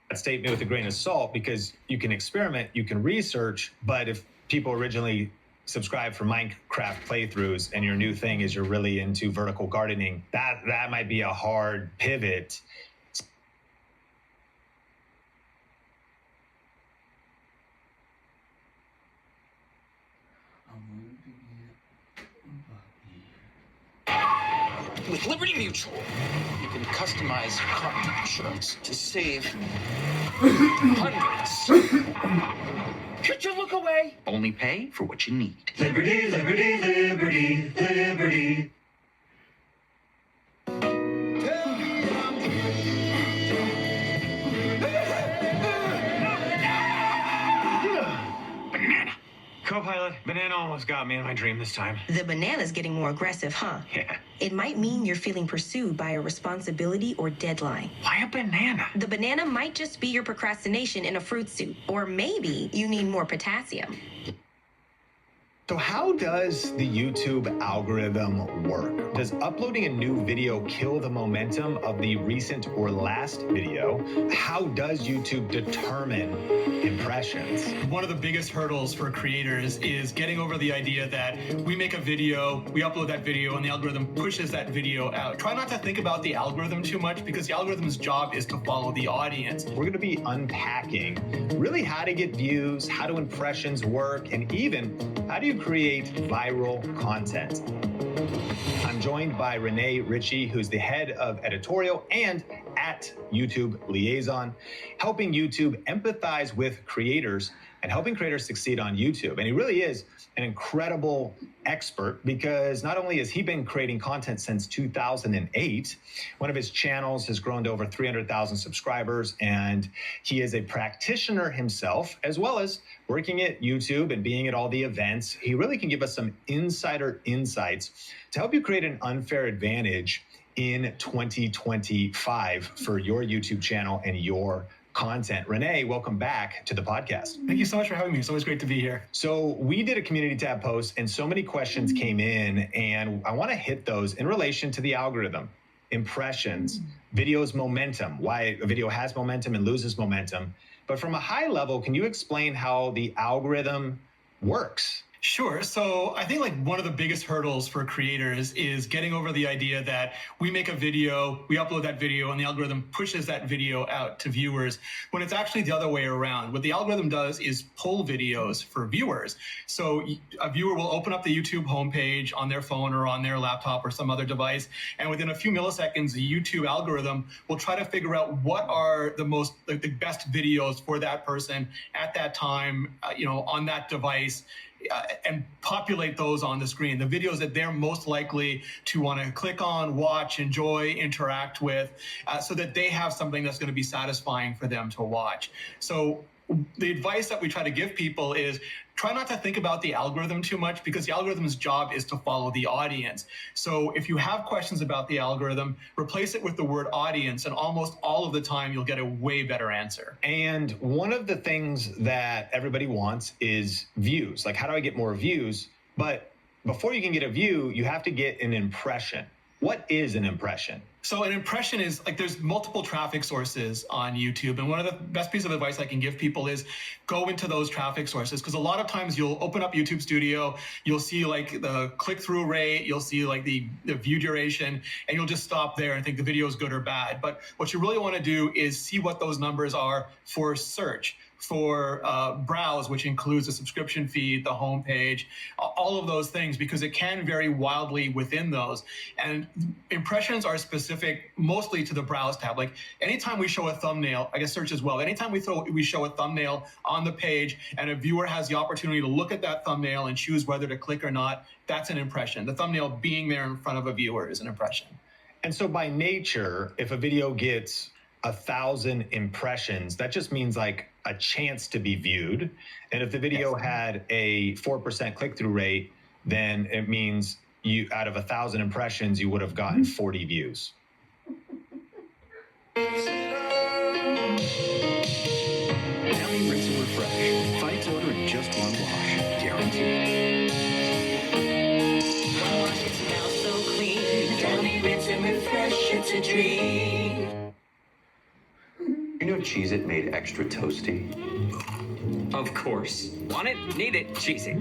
That statement with a grain of salt, because you can experiment, you can research, but if people originally subscribe for Minecraft playthroughs and your new thing is you're really into vertical gardening, that might be a hard pivot. With Liberty Mutual, you can customize your car insurance to save hundreds. Could you look away? Only pay for what you need. Liberty, liberty, liberty, liberty. Banana. Co-pilot, banana almost got me in my dream this time. The banana's getting more aggressive, huh? Yeah. It might mean you're feeling pursued by a responsibility or deadline. Why a banana? The banana might just be your procrastination in a fruit suit, or maybe you need more potassium. So how does the YouTube algorithm work? Does uploading a new video kill the momentum of the recent or last video? How does YouTube determine impressions? One of the biggest hurdles for creators is getting over the idea that we make a video, we upload that video, and the algorithm pushes that video out. Try not to think about the algorithm too much, because the algorithm's job is to follow the audience. We're going to be unpacking really how to get views, how do impressions work, and even how do you create viral content. I'm joined by Renee Ritchie, who's the head of editorial and at YouTube Liaison, helping YouTube empathize with creators and helping creators succeed on YouTube. And he really is an incredible expert, because not only has he been creating content since 2008, one of his channels has grown to over 300,000 subscribers, and he is a practitioner himself, as well as working at YouTube and being at all the events. He really can give us some insider insights to help you create an unfair advantage in 2025 for your YouTube channel and your content. Renee, welcome back to the podcast. Thank you so much for having me. It's always great to be here. So we did a community tab post and so many questions came in, and I want to hit those in relation to the algorithm, impressions, videos momentum, why a video has momentum and loses momentum. But from a high level, can you explain how the algorithm works? Sure. So I think one of the biggest hurdles for creators is getting over the idea that we make a video, we upload that video, and the algorithm pushes that video out to viewers, when it's actually the other way around. What the algorithm does is pull videos for viewers. So a viewer will open up the YouTube homepage on their phone or on their laptop or some other device, and within a few milliseconds, the YouTube algorithm will try to figure out what are the best videos for that person at that time, on that device, and populate those on the screen, the videos that they're most likely to want to click on, watch, enjoy, interact with, so that they have something that's going to be satisfying for them to watch. So the advice that we try to give people is try not to think about the algorithm too much, because the algorithm's job is to follow the audience. So if you have questions about the algorithm, replace it with the word audience, and almost all of the time you'll get a way better answer. And one of the things that everybody wants is views. Like, how do I get more views? But before you can get a view, you have to get an impression. What is an impression? So an impression is there's multiple traffic sources on YouTube. And one of the best pieces of advice I can give people is go into those traffic sources. Because a lot of times you'll open up YouTube Studio, you'll see the click-through rate, you'll see the view duration, and you'll just stop there and think the video is good or bad. But what you really want to do is see what those numbers are for search, for browse, which includes the subscription feed, the homepage, all of those things, because it can vary wildly within those. And impressions are specific mostly to the browse tab. Anytime we show a thumbnail, I guess search as well, anytime we show a thumbnail on the page and a viewer has the opportunity to look at that thumbnail and choose whether to click or not, that's an impression. The thumbnail being there in front of a viewer is an impression. And so by nature, if a video gets 1,000 impressions, that just means a chance to be viewed. And if the video had a 4% click-through rate, then it means you, out of 1,000 impressions, you would have gotten 40 views. Downy Rinse and Refresh. Fights odor in just one wash. Guaranteed. Oh, it smells so clean. Downy Rinse and Refresh, it's a dream. You know Cheez-It made extra toasty? Of course. Want it, need it, cheesy.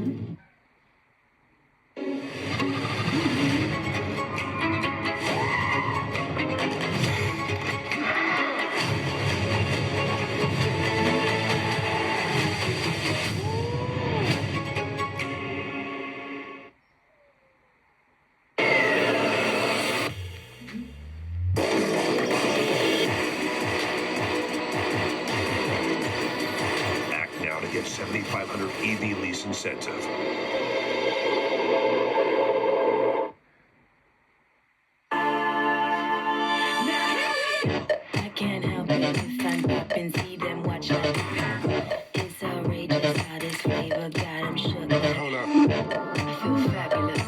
Act now to get $7,500 EV lease incentive. I can't help it if I pop and see them watch like it's outrageous how this flavor got them shook. Hold up. I feel fabulous.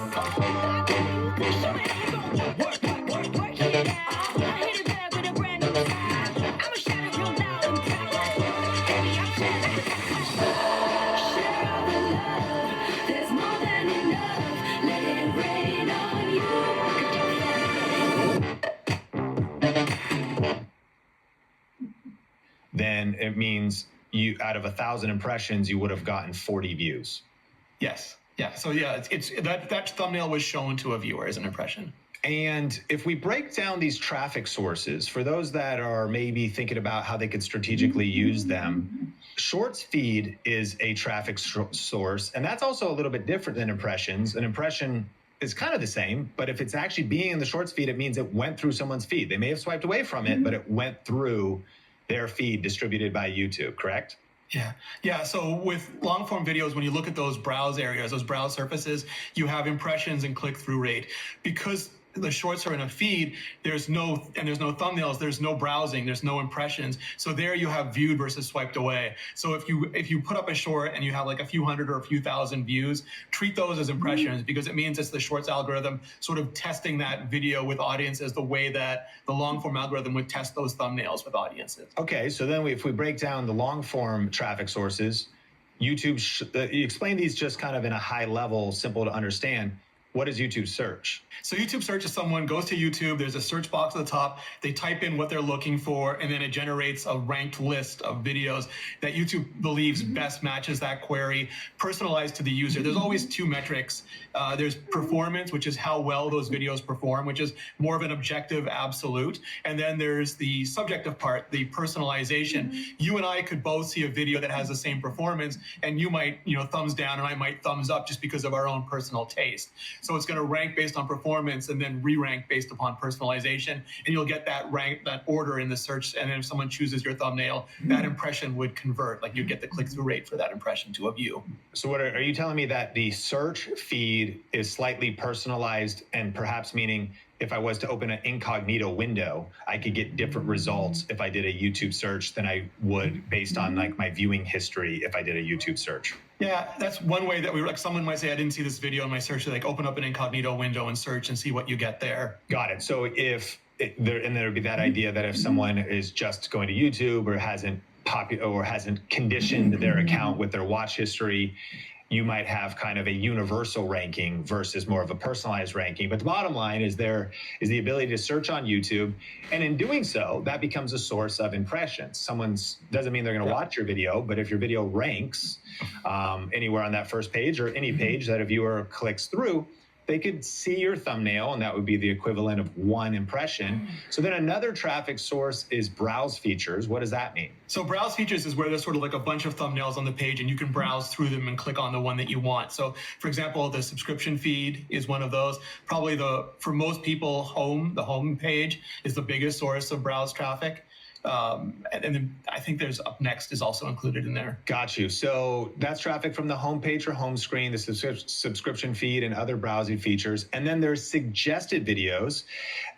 Work it out. I hit it back with a brand new style. I'ma shout it real loud and proud. Baby, I'm sharing the share all the love. There's more than enough. Let it rain on you. Then it means you, out of 1,000 impressions, you would have gotten 40 views. Yes. Yeah. So yeah, it's that thumbnail was shown to a viewer as an impression. And if we break down these traffic sources, for those that are maybe thinking about how they could strategically use them, Shorts feed is a traffic source, and that's also a little bit different than impressions. An impression is kind of the same, but if it's actually being in the Shorts feed, it means it went through someone's feed. They may have swiped away from it, but it went through their feed distributed by YouTube, correct? Yeah. Yeah. So with long form videos, when you look at those browse areas, those browse surfaces, you have impressions and click through rate. Because the shorts are in a feed, there's no thumbnails, there's no browsing, there's no impressions. So there you have viewed versus swiped away. So if you put up a short and you have like a few hundred or a few thousand views, treat those as impressions because it means it's the shorts algorithm sort of testing that video with audiences the way that the long form algorithm would test those thumbnails with audiences. Okay, so then if we break down the long form traffic sources, YouTube, you explain these just kind of in a high level, simple to understand. What is YouTube search? So YouTube search is someone goes to YouTube, there's a search box at the top, they type in what they're looking for, and then it generates a ranked list of videos that YouTube believes best matches that query, personalized to the user. There's always two metrics. There's performance, which is how well those videos perform, which is more of an objective absolute. And then there's the subjective part, the personalization. You and I could both see a video that has the same performance, and you might, thumbs down, and I might thumbs up just because of our own personal taste. So it's going to rank based on performance and then re-rank based upon personalization. And you'll get that order in the search. And then if someone chooses your thumbnail, that impression would convert. Like you'd get the click-through rate for that impression to a view. So what are you telling me that the search feed is slightly personalized and perhaps meaning if I was to open an incognito window, I could get different results if I did a YouTube search than I would based on like my viewing history if I did a YouTube search? Yeah, that's one way that someone might say, I didn't see this video in my search. So open up an incognito window and search and see what you get there. Got it. So there'd be that idea that if someone is just going to YouTube or hasn't conditioned their account with their watch history, you might have kind of a universal ranking versus more of a personalized ranking. But the bottom line is there is the ability to search on YouTube. And in doing so, that becomes a source of impressions. Doesn't mean they're going to watch your video, but if your video ranks anywhere on that first page or any page that a viewer clicks through, they could see your thumbnail, and that would be the equivalent of one impression. So then another traffic source is browse features. What does that mean? So browse features is where there's sort of like a bunch of thumbnails on the page, and you can browse through them and click on the one that you want. So for example, the subscription feed is one of those. Probably for most people, the home page is the biggest source of browse traffic. And then I think there's up next is also included in there. Got you. So that's traffic from the home page or home screen, the subscription feed and other browsing features. And then there's suggested videos.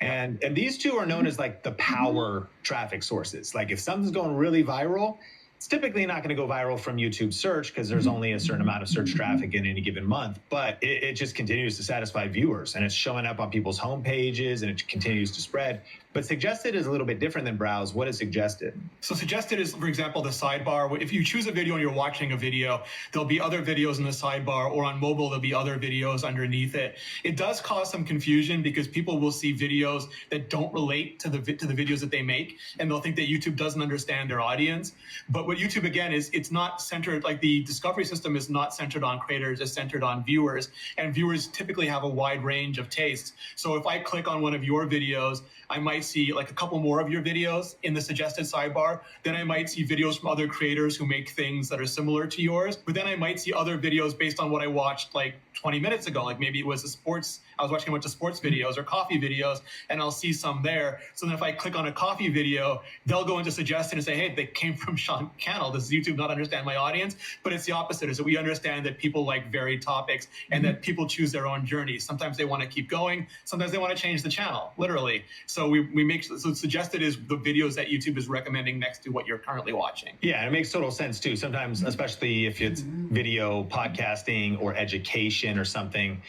And these two are known as like the power traffic sources. Like if something's going really viral, it's typically not going to go viral from YouTube search because there's only a certain amount of search traffic in any given month, but it just continues to satisfy viewers and it's showing up on people's home pages and it continues to spread. But suggested is a little bit different than browse. What is suggested? So suggested is, for example, the sidebar. If you choose a video and you're watching a video, there'll be other videos in the sidebar, or on mobile, there'll be other videos underneath it. It does cause some confusion because people will see videos that don't relate to the videos that they make, and they'll think that YouTube doesn't understand their audience. But what YouTube, again, is it's not centered, like the discovery system is not centered on creators, it's centered on viewers, and viewers typically have a wide range of tastes. So if I click on one of your videos, I might see like a couple more of your videos in the suggested sidebar. Then I might see videos from other creators who make things that are similar to yours. But then I might see other videos based on what I watched like 20 minutes ago. Like maybe it was I was watching a bunch of sports videos or coffee videos, and I'll see some there. So then if I click on a coffee video, they'll go into suggested and say, hey, they came from Sean Cannell. Does YouTube not understand my audience? But it's the opposite, is that we understand that people like varied topics and that people choose their own journeys. Sometimes they want to keep going. Sometimes they want to change the channel, literally. So we make, so suggested is the videos that YouTube is recommending next to what you're currently watching. Yeah, it makes total sense too. Sometimes, especially if it's video podcasting or education or something,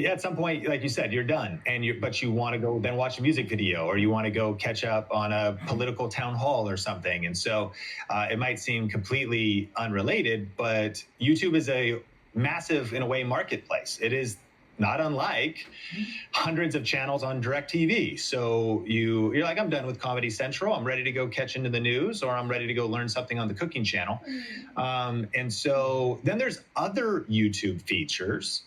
at some point, like you said, you're done, but you want to go then watch a music video, or you want to go catch up on a political town hall or something. And so it might seem completely unrelated, but YouTube is a massive, in a way, marketplace. It is not unlike hundreds of channels on DirecTV. So you're like, I'm done with Comedy Central. I'm ready to go catch into the news, or I'm ready to go learn something on the cooking channel. And so then there's other YouTube features.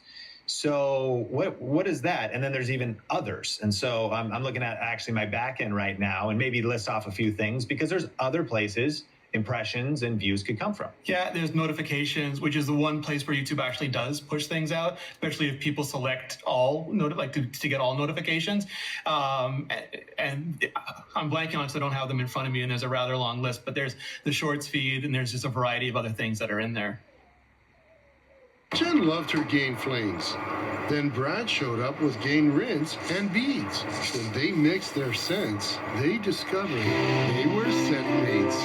So what is that? And then there's even others. And so I'm looking at actually my back end right now and maybe list off a few things, because there's other places impressions and views could come from. Yeah, there's notifications, which is the one place where YouTube actually does push things out, especially if people select all, to get all notifications. And I'm blanking on it, so I don't have them in front of me, and there's a rather long list, but there's the shorts feed, and there's just a variety of other things that are in there. Jen loved her Gain Flings. Then Brad showed up with Gain Rinse and beads. When they mixed their scents, they discovered they were scent mates.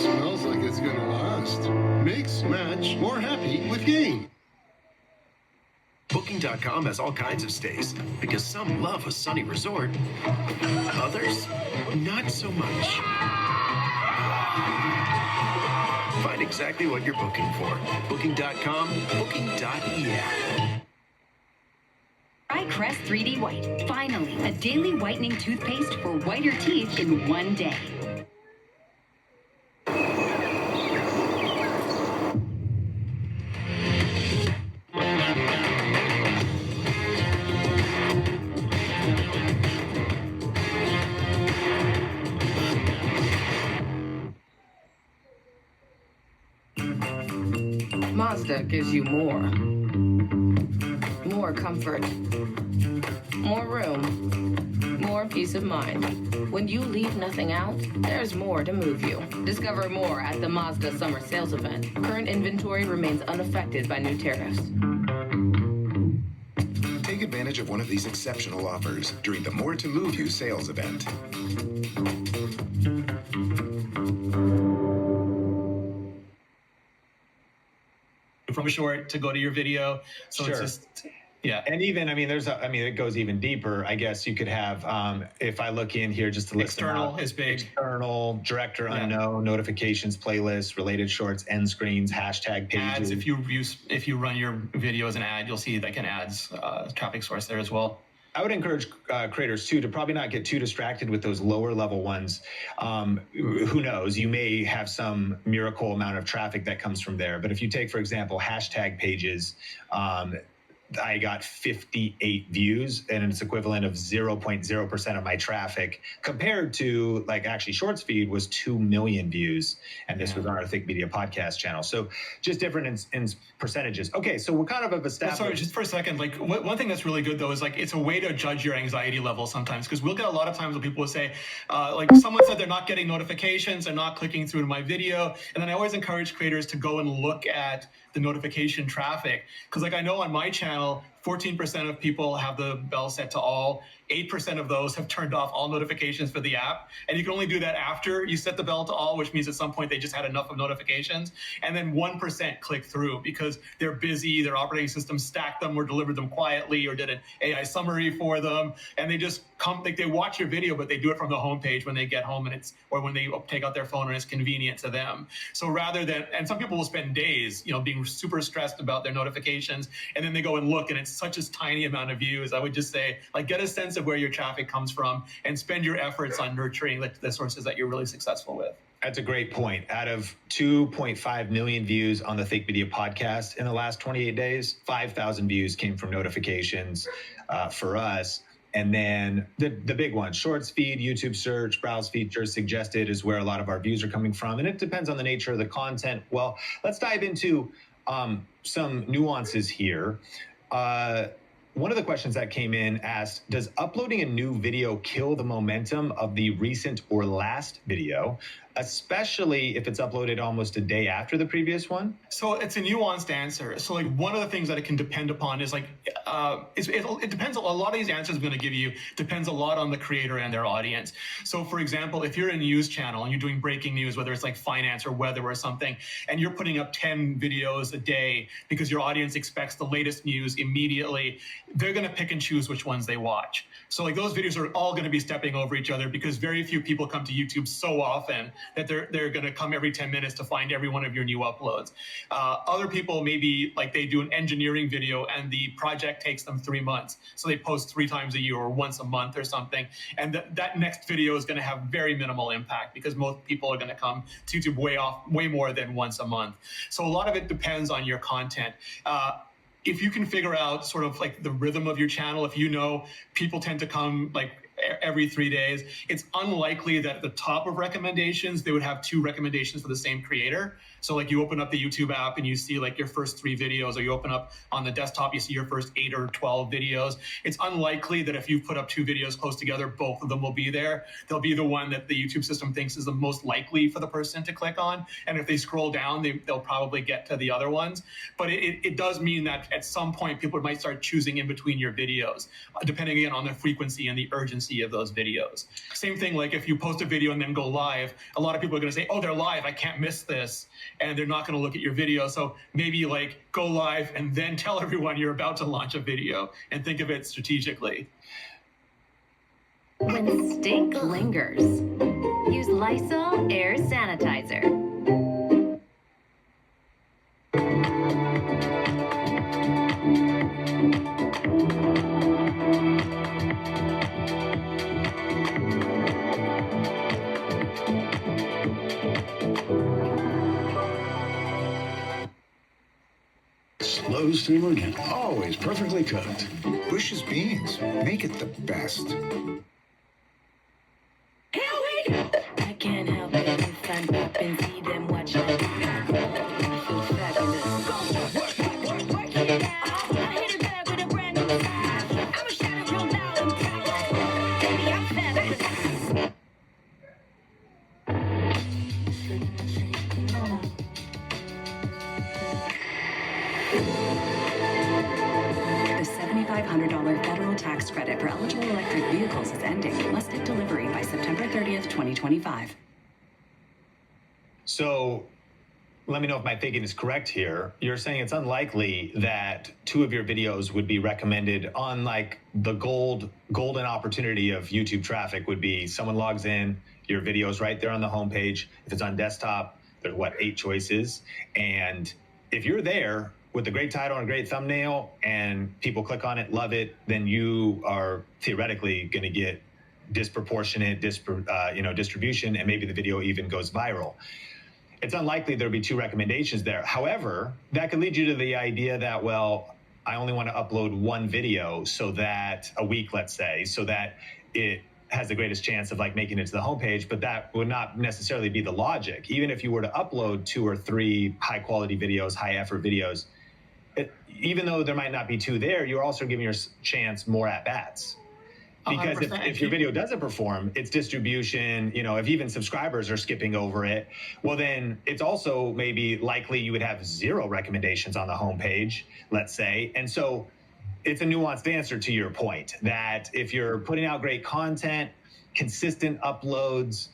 Smells like it's gonna last. Mix, match, more happy with Gain. Booking.com has all kinds of stays, because some love a sunny resort, others not so much. Find exactly what you're booking for. Booking.com, booking.yeah. Try Crest 3D White. Finally, a daily whitening toothpaste for whiter teeth in one day. Mazda gives you more. More comfort. More room. More peace of mind. When you leave nothing out, there's more to move you. Discover more at the Mazda Summer Sales Event. Current inventory remains unaffected by new tariffs. Take advantage of one of these exceptional offers during the More to Move You sales event. From a short to go to your video. So Sure. it's just, yeah. And even, it goes even deeper. I guess you could have, if I look in here just to list them External out, is big. External, director unknown, notifications, playlists, related shorts, end screens, hashtag pages. Ads, if you run your video as an ad, you'll see like an ads traffic source there as well. I would encourage creators too to probably not get too distracted with those lower level ones. Who knows? You may have some miracle amount of traffic that comes from there. But if you take, for example, hashtag pages, I got 58 views, and it's equivalent of 0.0% of my traffic, compared to like actually Shorts feed was 2 million views, and this was our Think Media podcast channel. So just different in percentages. Okay, so we're kind of established. Sorry, just for a second, like one thing that's really good though is like it's a way to judge your anxiety level sometimes, because we'll get a lot of times when people will say, like someone said they're not getting notifications, they're not clicking through to my video, and then I always encourage creators to go and look at the notification traffic, because like I know on my channel, 14% of people have the bell set to all. 8% of those have turned off all notifications for the app. And you can only do that after you set the bell to all, which means at some point they just had enough of notifications. And then 1% click through because they're busy, their operating system stacked them or delivered them quietly or did an AI summary for them. And they just come, like they watch your video, but they do it from the homepage when they get home and or when they take out their phone and it's convenient to them. So rather than, and some people will spend days, being super stressed about their notifications, and then they go and look and it's such a tiny amount of views. I would just say, get a sense of where your traffic comes from and spend your efforts on nurturing the sources that you're really successful with. That's a great point. Out of 2.5 million views on the Think Media podcast in the last 28 days, 5,000 views came from notifications for us. And then the big one, Shorts feed, YouTube search, browse features, suggested is where a lot of our views are coming from. And it depends on the nature of the content. Well, let's dive into some nuances here. One of the questions that came in asked, does uploading a new video kill the momentum of the recent or last video, especially if it's uploaded almost a day after the previous one? So it's a nuanced answer. So one of the things that it can depend upon is it depends. A lot of these answers I'm going to give you depends a lot on the creator and their audience. So for example, if you're a news channel and you're doing breaking news, whether it's like finance or weather or something, and you're putting up 10 videos a day because your audience expects the latest news immediately, they're going to pick and choose which ones they watch. So those videos are all going to be stepping over each other because very few people come to YouTube so often that they're going to come every 10 minutes to find every one of your new uploads. Other people, maybe they do an engineering video and the project takes them 3 months. So they post 3 times a year or once a month or something. And that next video is going to have very minimal impact because most people are going to come to YouTube way more than once a month. So a lot of it depends on your content. If you can figure out sort of the rhythm of your channel, if people tend to come every 3 days, it's unlikely that at the top of recommendations, they would have 2 recommendations for the same creator. So you open up the YouTube app and you see your first 3 videos, or you open up on the desktop, you see your first 8 or 12 videos. It's unlikely that if you put up 2 videos close together, both of them will be there. They'll be the one that the YouTube system thinks is the most likely for the person to click on. And if they scroll down, they'll probably get to the other ones. But it does mean that at some point, people might start choosing in between your videos, depending again on the frequency and the urgency of those videos. Same thing, if you post a video and then go live, a lot of people are going to say, oh, they're live, I can't miss this. And they're not going to look at your video. So maybe go live and then tell everyone you're about to launch a video and think of it strategically. When stink lingers, use Lysol Air Sanitizer. Slow simmer and always perfectly cooked. Bush's beans. Make it the best. Here we go. I can't help it if I'm up and see them watching. I feel fabulous. Work it out. I hit it back with a brand new style. I'ma shout it real loud and proud. Baby, I'm fabulous. The $7,500 federal tax credit for eligible electric vehicles is ending. Must take delivery by September 30th, 2025. So let me know if my thinking is correct here. You're saying it's unlikely that 2 of your videos would be recommended on the golden opportunity of YouTube traffic would be someone logs in, your video's right there on the homepage. If it's on desktop, there's 8 choices. And if you're there with a great title and a great thumbnail and people click on it, love it, then you are theoretically going to get disproportionate distribution, and maybe the video even goes viral. It's unlikely there'll be 2 recommendations there. However, that could lead you to the idea that, well, I only want to upload 1 video so that a week, let's say, so that it has the greatest chance of making it to the homepage, but that would not necessarily be the logic. Even if you were to upload 2 or 3 high quality videos, high effort videos, even though there might not be 2 there, you're also giving your chance more at bats. Because if your video doesn't perform, its distribution, if even subscribers are skipping over it, well, then it's also maybe likely you would have 0 recommendations on the homepage, let's say. And so it's a nuanced answer to your point that if you're putting out great content, consistent uploads,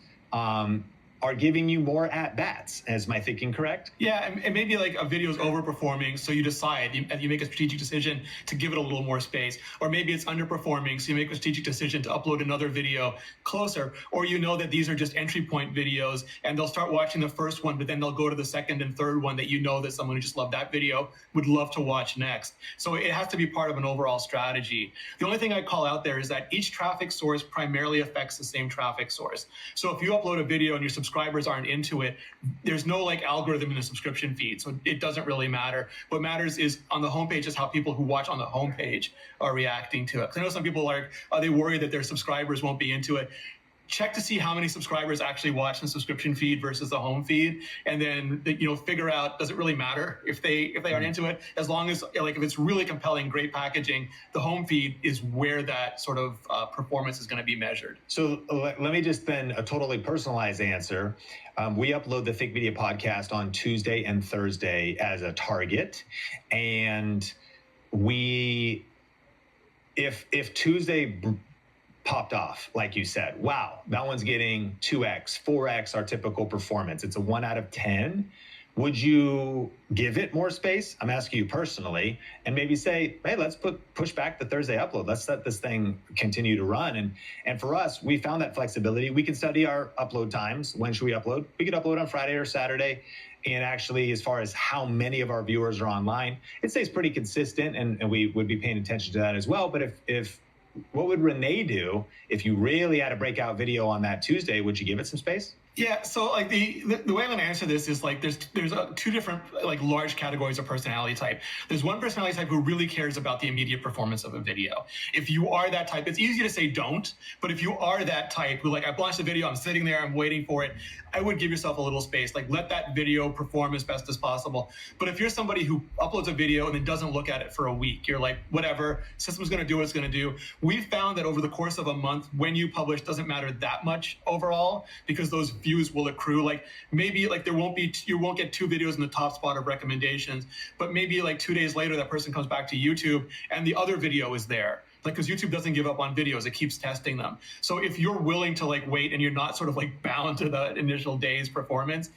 are giving you more at-bats. Is my thinking correct? Yeah, and maybe like a video is overperforming, so you decide, you make a strategic decision to give it a little more space. Or maybe it's underperforming, so you make a strategic decision to upload another video closer. Or you know that these are just entry point videos, and they'll start watching the first one, but then they'll go to the second and third one that you know that someone who just loved that video would love to watch next. So it has to be part of an overall strategy. The only thing I'd call out there is that each traffic source primarily affects the same traffic source. So if you upload a video and your subscribers aren't into it, there's no like algorithm in the subscription feed, so it doesn't really matter. What matters is on the homepage is how people who watch on the homepage are reacting to it. 'Cause I know some people are they worried that their subscribers won't be into it. Check to see how many subscribers actually watch the subscription feed versus the home feed, and then figure out, does it really matter if they aren't into it? As long as like if it's really compelling, great packaging, the home feed is where that sort of performance is going to be measured. So let me just then a totally personalized answer. We upload the Think Media podcast on Tuesday and Thursday as a target, and if Tuesday popped off, like you said, wow, that one's getting 2x, 4x our typical performance. It's a 1 out of 10. Would you give it more space? I'm asking you personally, and maybe say, hey, let's push back the Thursday upload. Let's let this thing continue to run. And for us, we found that flexibility. We can study our upload times. When should we upload? We could upload on Friday or Saturday. And actually, as far as how many of our viewers are online, it stays pretty consistent, and we would be paying attention to that as well. But if what would Renee do if you really had a breakout video on that Tuesday? Would you give it some space? Yeah, so like the way I'm going to answer this is like there's two different like large categories of personality type. There's one personality type who really cares about the immediate performance of a video. If you are that type, it's easy to say don't, but if you are that type who like, I've launched a video, I'm sitting there, I'm waiting for it, I would give yourself a little space. Like let that video perform as best as possible. But if you're somebody who uploads a video and then doesn't look at it for a week, you're like, whatever, system's going to do what it's going to do. We've found that over the course of a month, when you publish doesn't matter that much overall, because those views will accrue. Like maybe like you won't get 2 videos in the top spot of recommendations, but maybe like 2 days later that person comes back to YouTube and the other video is there. Like, because YouTube doesn't give up on videos, it keeps testing them. So if you're willing to like wait and you're not sort of like bound to the initial day's performance,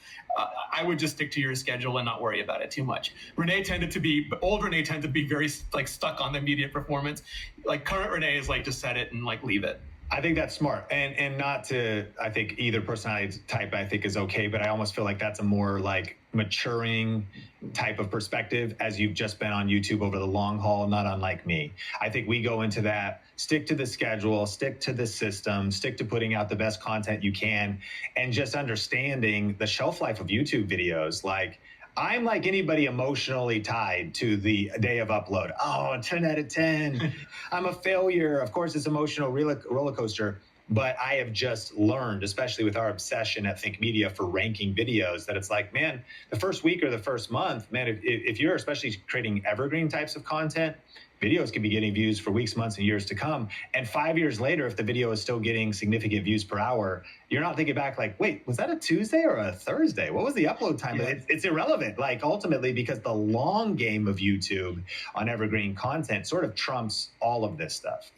I would just stick to your schedule and not worry about it too much. Old Renee tended to be very like stuck on the immediate performance. Like current Renee is like, just set it and like leave it. I think that's smart, and not to, I think either personality type I think is okay, but I almost feel like that's a more like maturing type of perspective, as you've just been on YouTube over the long haul, not unlike me. I think we go into that, stick to the schedule, stick to the system, stick to putting out the best content you can, and just understanding the shelf life of YouTube videos. Like, I'm like anybody emotionally tied to the day of upload. Oh, 10 out of 10. I'm a failure. Of course, it's emotional roller coaster. But I have just learned, especially with our obsession at Think Media for ranking videos, that it's like, man, the first week or the first month, man, if you're especially creating evergreen types of content, videos can be getting views for weeks, months, and years to come. And 5 years later, if the video is still getting significant views per hour, you're not thinking back like, wait, was that a Tuesday or a Thursday? What was the upload time? Yeah. It's irrelevant, like ultimately, because the long game of YouTube on evergreen content sort of trumps all of this stuff.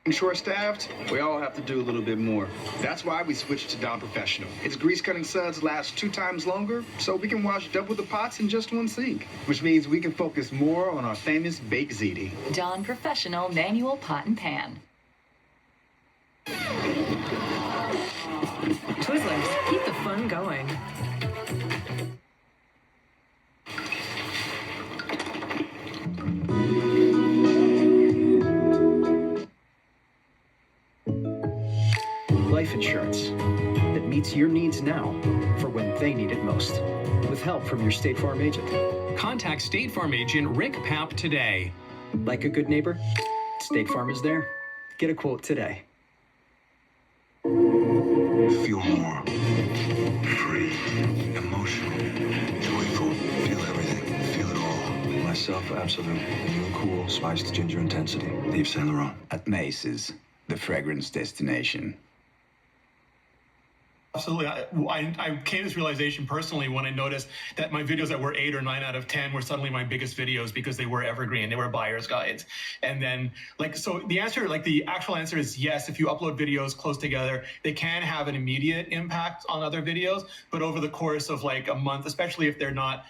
Short-staffed, we all have to do a little bit more. That's why we switched to Dawn Professional. Its grease-cutting suds last 2 times longer, so we can wash double the pots in just one sink. Which means we can focus more on our famous baked ziti. Dawn Professional Manual Pot and Pan. Twizzlers, keep the fun going. Life insurance that meets your needs now for when they need it most. With help from your State Farm agent. Contact State Farm agent Rick Papp today. Like a good neighbor, State Farm is there. Get a quote today. Feel more free, emotional, joyful. Feel everything. Feel it all. Myself, Absolute. New and cool, spiced ginger intensity. Yves Saint Laurent. At Macy's, the fragrance destination. Absolutely. I came to this realization personally when I noticed that my videos that were 8 or 9 out of 10 were suddenly my biggest videos because they were evergreen. They were buyer's guides. And then so the actual answer is yes. If you upload videos close together, they can have an immediate impact on other videos. But over the course of like a month, especially if they're not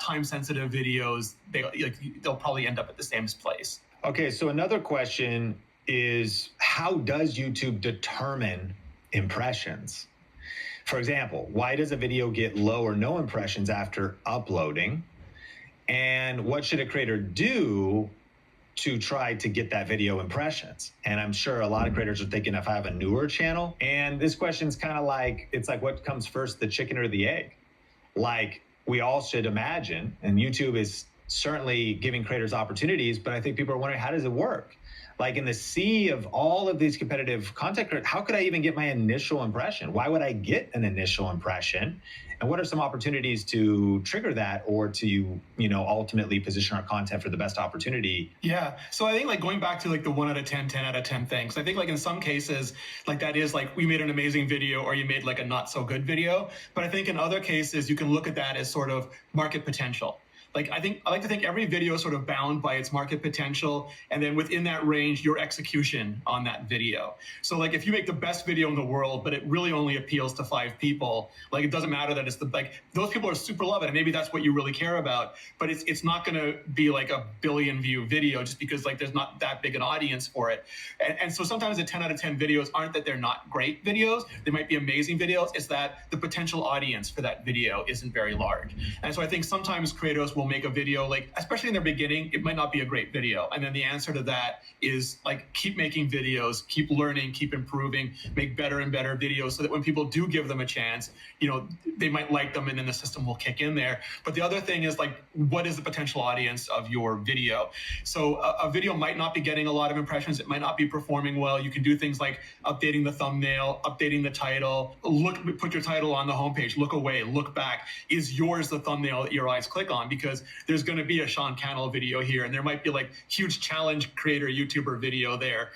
time sensitive videos, they'll probably end up at the same place. Okay. So another question is, how does YouTube determine impressions? For example, why does a video get low or no impressions after uploading? And what should a creator do to try to get that video impressions? And I'm sure a lot of creators are thinking, if I have a newer channel, and this question's kind of like, it's like, what comes first, the chicken or the egg? Like, we all should imagine, and YouTube is certainly giving creators opportunities, but I think people are wondering, how does it work? Like, in the sea of all of these competitive content creators, how could I even get my initial impression? Why would I get an initial impression? And what are some opportunities to trigger that, or to, ultimately position our content for the best opportunity? Yeah. So I think like going back to like the 1 out of 10, 10 out of 10 things, I think like in some cases, like that is like we made an amazing video or you made like a not so good video. But I think in other cases, you can look at that as sort of market potential. Like, I like to think every video is sort of bound by its market potential, and then within that range, your execution on that video. So like, if you make the best video in the world, but it really only appeals to 5 people, like it doesn't matter that it's those people are super love it, and maybe that's what you really care about, but it's not gonna be like a billion view video just because like there's not that big an audience for it. And so sometimes the 10 out of 10 videos aren't that they're not great videos, they might be amazing videos, it's that the potential audience for that video isn't very large. And so I think sometimes creators will make a video, like especially in their beginning, it might not be a great video. And then the answer to that is like, keep making videos, keep learning, keep improving, make better and better videos so that when people do give them a chance, they might like them and then the system will kick in there. But the other thing is like, what is the potential audience of your video? So a video might not be getting a lot of impressions. It might not be performing well. You can do things like updating the thumbnail, updating the title, put your title on the homepage, look away, look back. Is yours the thumbnail that your eyes click on? Because there's going to be a Sean Cannell video here, and there might be like huge challenge creator YouTuber video there,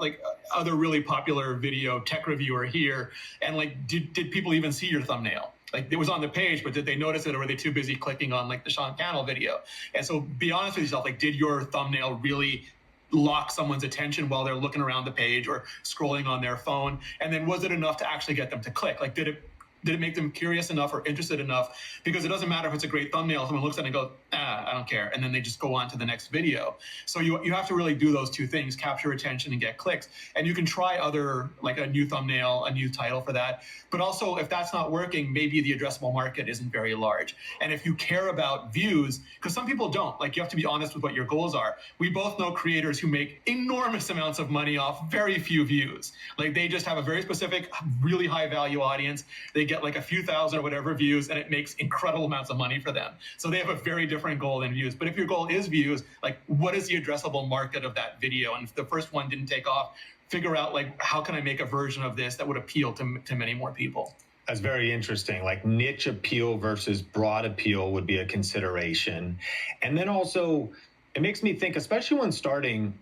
like other really popular video tech reviewer here. And like, did people even see your thumbnail? Like, it was on the page, but did they notice it, or were they too busy clicking on like the Sean Cannell video? And so be honest with yourself, like, did your thumbnail really lock someone's attention while they're looking around the page or scrolling on their phone? And then was it enough to actually get them to click? Like, did it make them curious enough or interested enough? Because it doesn't matter if it's a great thumbnail, someone looks at it and goes, I don't care. And then they just go on to the next video. So you have to really do those two things, capture attention and get clicks. And you can try other, like a new thumbnail, a new title for that. But also, if that's not working, maybe the addressable market isn't very large. And if you care about views, because some people don't, like, you have to be honest with what your goals are. We both know creators who make enormous amounts of money off very few views. Like, they just have a very specific, really high value audience. They get like a few thousand or whatever views, and it makes incredible amounts of money for them. So they have a very different goal than views. But if your goal is views, like, what is the addressable market of that video? And if the first one didn't take off, figure out like, how can I make a version of this that would appeal to many more people? That's very interesting. Like, niche appeal versus broad appeal would be a consideration. And then also, it makes me think, especially when starting,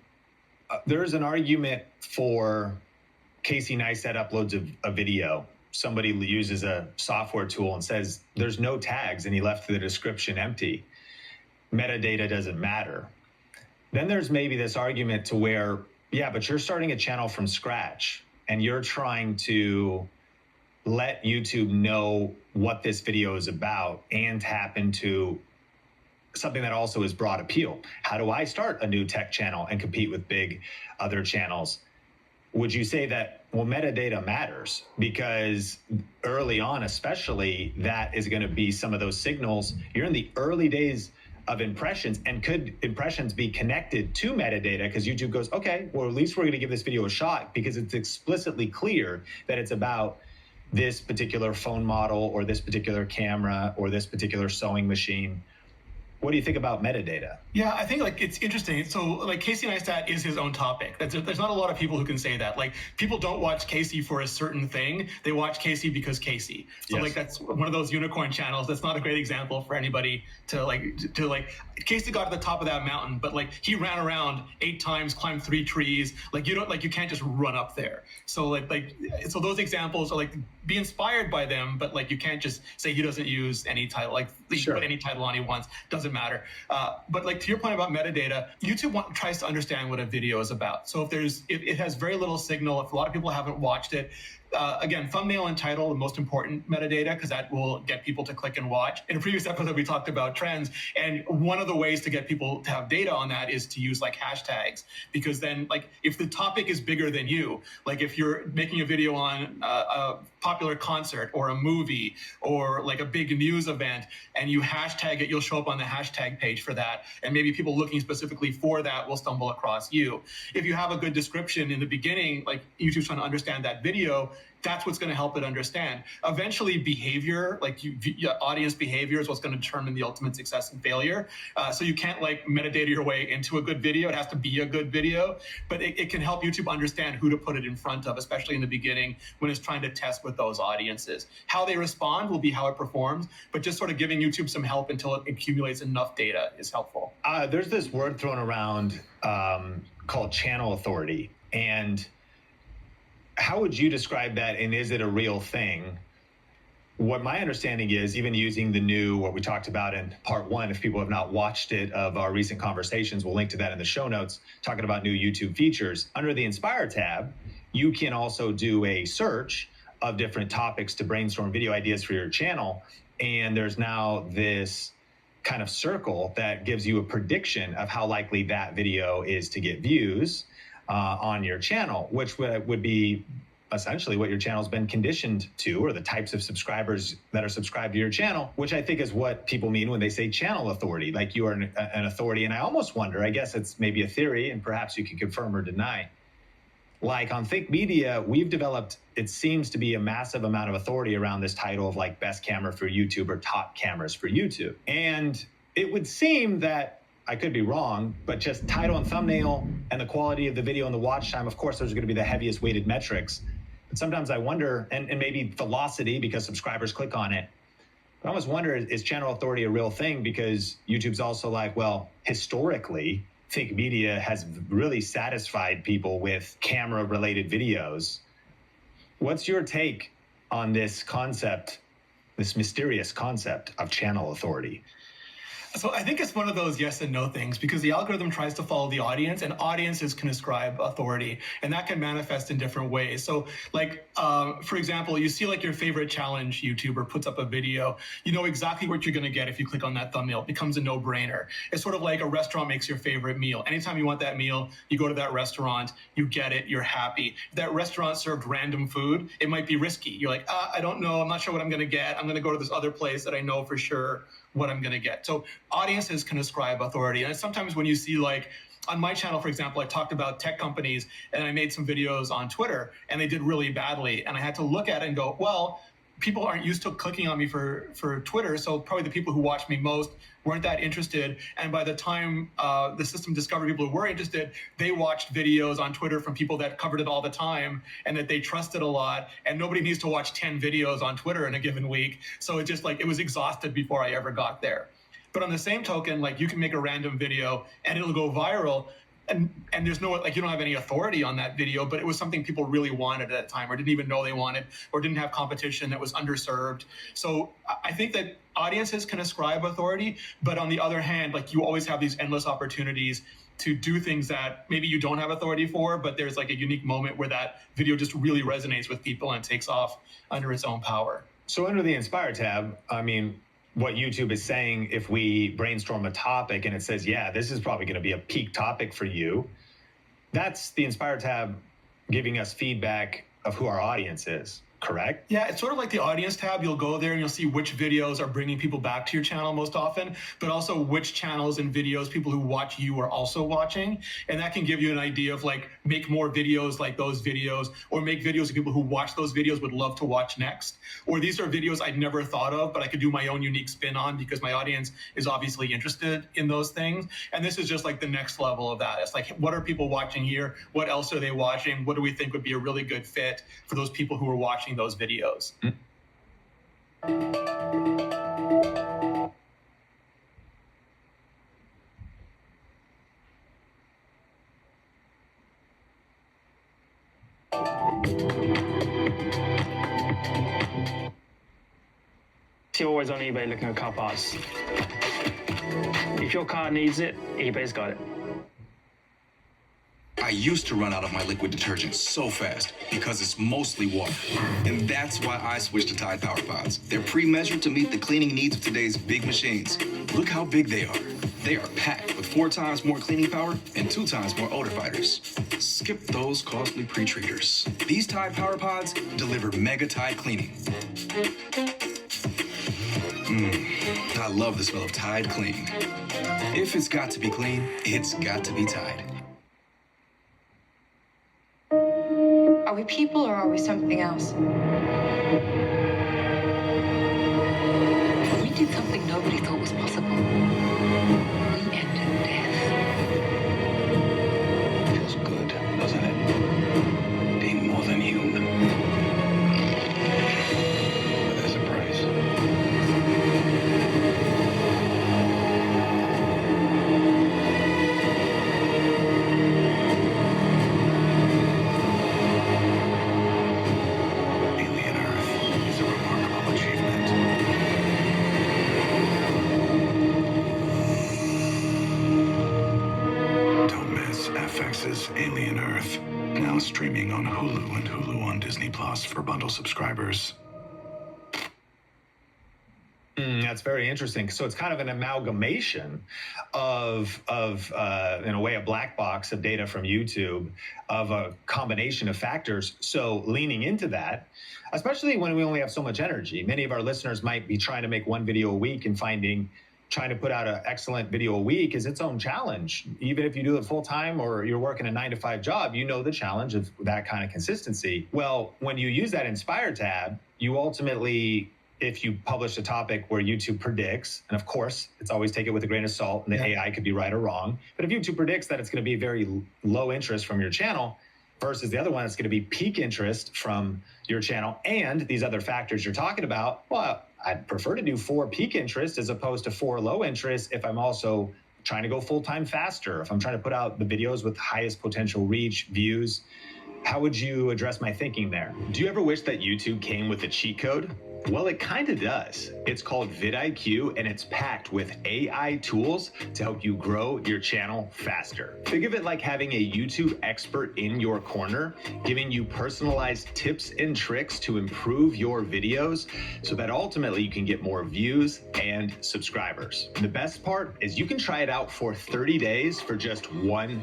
there's an argument for Casey Neistat uploads a video. Somebody uses a software tool and says there's no tags, and he left the description empty. Metadata doesn't matter. Then there's maybe this argument to where, yeah, but you're starting a channel from scratch and you're trying to let YouTube know what this video is about and tap into something that also is broad appeal. How do I start a new tech channel and compete with big other channels? Would you say that, well, metadata matters? Because early on, especially, that is going to be some of those signals. You're in the early days of impressions, and could impressions be connected to metadata? Because YouTube goes, okay, well, at least we're going to give this video a shot because it's explicitly clear that it's about this particular phone model or this particular camera or this particular sewing machine. What do you think about metadata? Yeah, I think like it's interesting. So like Casey Neistat is his own topic. There's not a lot of people who can say that. Like people don't watch Casey for a certain thing. They watch Casey because Casey. So Yes. like that's one of those unicorn channels. That's not a great example for anybody to like Casey got to the top of that mountain, but like he ran around 8 times, climbed 3 trees. Like you can't just run up there. So so those examples are like be inspired by them, but like you can't just say he doesn't use any title. Like he can put any title on he wants. Doesn't matter. But like to your point about metadata, YouTube tries to understand what a video is about. So if it has very little signal, if a lot of people haven't watched it, again, thumbnail and title, the most important metadata, because that will get people to click and watch. In a previous episode, we talked about trends, and one of the ways to get people to have data on that is to use like hashtags, because then like if the topic is bigger than you, like if you're making a video on a popular concert or a movie or like a big news event and you hashtag it, you'll show up on the hashtag page for that, and maybe people looking specifically for that will stumble across you. If you have a good description in the beginning, like YouTube's trying to understand that video, that's what's going to help it understand. Eventually, behavior, audience behavior is what's going to determine the ultimate success and failure. So you can't like metadata your way into a good video. It has to be a good video, but it can help YouTube understand who to put it in front of, especially in the beginning when it's trying to test with those audiences. How they respond will be how it performs, but just sort of giving YouTube some help until it accumulates enough data is helpful. There's this word thrown around called channel authority. And how would you describe that, and is it a real thing? What my understanding is, even using the new, what we talked about in part 1, if people have not watched it, of our recent conversations, we'll link to that in the show notes, talking about new YouTube features. Under the Inspire tab, you can also do a search of different topics to brainstorm video ideas for your channel. And there's now this kind of circle that gives you a prediction of how likely that video is to get views on your channel, which would be essentially what your channel's been conditioned to, or the types of subscribers that are subscribed to your channel, which I think is what people mean when they say channel authority, like you are an authority. And I almost wonder, I guess it's maybe a theory, and perhaps you can confirm or deny. Like on Think Media, we've developed, it seems to be a massive amount of authority around this title of like best camera for YouTube or top cameras for YouTube. And it would seem that, I could be wrong, but just title and thumbnail and the quality of the video and the watch time, of course, those are going to be the heaviest weighted metrics. But sometimes I wonder, and maybe velocity because subscribers click on it. But I almost wonder, is channel authority a real thing? Because YouTube's also like, well, historically, Think Media has really satisfied people with camera-related videos. What's your take on this concept, this mysterious concept of channel authority? So I think it's one of those yes and no things, because the algorithm tries to follow the audience, and audiences can ascribe authority, and that can manifest in different ways. So like, for example, you see like your favorite challenge YouTuber puts up a video, you know exactly what you're going to get if you click on that thumbnail. It becomes a no-brainer. It's sort of like a restaurant makes your favorite meal. Anytime you want that meal, you go to that restaurant, you get it, you're happy. If that restaurant served random food, it might be risky. You're like, I don't know, I'm not sure what I'm going to get. I'm going to go to this other place that I know for sure what I'm going to get. So audiences can ascribe authority. And sometimes when you see like, on my channel, for example, I talked about tech companies and I made some videos on Twitter and they did really badly. And I had to look at it and go, well, people aren't used to clicking on me for Twitter. So probably the people who watch me most weren't that interested. And by the time the system discovered people who were interested, they watched videos on Twitter from people that covered it all the time and that they trusted a lot. And nobody needs to watch 10 videos on Twitter in a given week. So it just like, it was exhausted before I ever got there. But on the same token, like you can make a random video and it'll go viral. And there's no, like, you don't have any authority on that video, but it was something people really wanted at that time or didn't even know they wanted or didn't have competition that was underserved. So I think that audiences can ascribe authority, but on the other hand, like you always have these endless opportunities to do things that maybe you don't have authority for, but there's like a unique moment where that video just really resonates with people and takes off under its own power. So under the Inspire tab, I mean, what YouTube is saying, if we brainstorm a topic and it says, yeah, this is probably going to be a peak topic for you, that's the Inspire tab giving us feedback of who our audience is. correct? Yeah, it's sort of like the audience tab. You'll go there and you'll see which videos are bringing people back to your channel most often, but also which channels and videos people who watch you are also watching. And that can give you an idea of like, make more videos like those videos, or make videos of people who watch those videos would love to watch next. Or these are videos I'd never thought of, but I could do my own unique spin on because my audience is obviously interested in those things. And this is just like the next level of that. It's like, what are people watching here? What else are they watching? What do we think would be a really good fit for those people who are watching those videos? You're always on eBay looking at car parts. If your car needs it, eBay's got it. I used to run out of my liquid detergent so fast because it's mostly water. And that's why I switched to Tide Power Pods. They're pre-measured to meet the cleaning needs of today's big machines. Look how big they are. They are packed with 4 times more cleaning power and 2 times more odor fighters. Skip those costly pre-treaters. These Tide Power Pods deliver mega Tide cleaning. I love the smell of Tide Clean. If it's got to be clean, it's got to be Tide. Are we people or are we something else? We did something nobody thought was possible. We ended death. Feels good, doesn't it? Being more than human. But there's a price. Alien Earth is a remarkable achievement. Don't miss FX's Alien Earth, now streaming on Hulu and Hulu on Disney Plus for bundle subscribers. That's very interesting. So it's kind of an amalgamation of in a way, a black box of data from YouTube of a combination of factors. So leaning into that, especially when we only have so much energy, many of our listeners might be trying to make one video a week and trying to put out an excellent video a week is its own challenge. Even if you do it full time or you're working a 9-to-5 job, you know the challenge of that kind of consistency. Well, when you use that Inspire tab, you ultimately, if you publish a topic where YouTube predicts, and of course, it's always take it with a grain of salt, and the AI could be right or wrong, but if YouTube predicts that it's going to be very low interest from your channel versus the other one, it's going to be peak interest from your channel and these other factors you're talking about, well, I'd prefer to do 4 peak interest as opposed to 4 low interest if I'm also trying to go full-time faster, if I'm trying to put out the videos with highest potential reach, views. How would you address my thinking there? Do you ever wish that YouTube came with a cheat code? Well, it kind of does. It's called vidIQ, and it's packed with AI tools to help you grow your channel faster. Think of it like having a YouTube expert in your corner, giving you personalized tips and tricks to improve your videos so that ultimately you can get more views and subscribers. The best part is you can try it out for 30 days for just $1.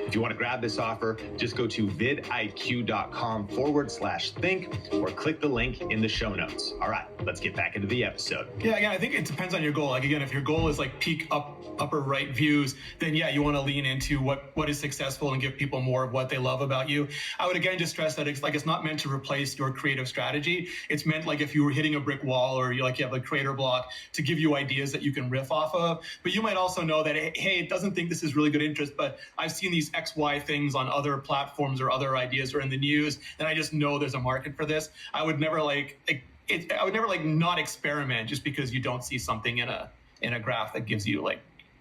If you want to grab this offer, just go to vidiq.com/think or click the link in the show notes. All right, let's get back into the episode. Yeah, again, I think it depends on your goal. Like, again, if your goal is like peak upper right views, then yeah, you want to lean into what is successful and give people more of what they love about you. I would again just stress that it's not meant to replace your creative strategy. It's meant like if you were hitting a brick wall or you have a creator block to give you ideas that you can riff off of. But you might also know that, hey, it doesn't think this is really good interest, but I've seen these XY things on other platforms or other ideas or in the news, and I just know there's a market for this. I would never not experiment just because you don't see something in a graph that gives you like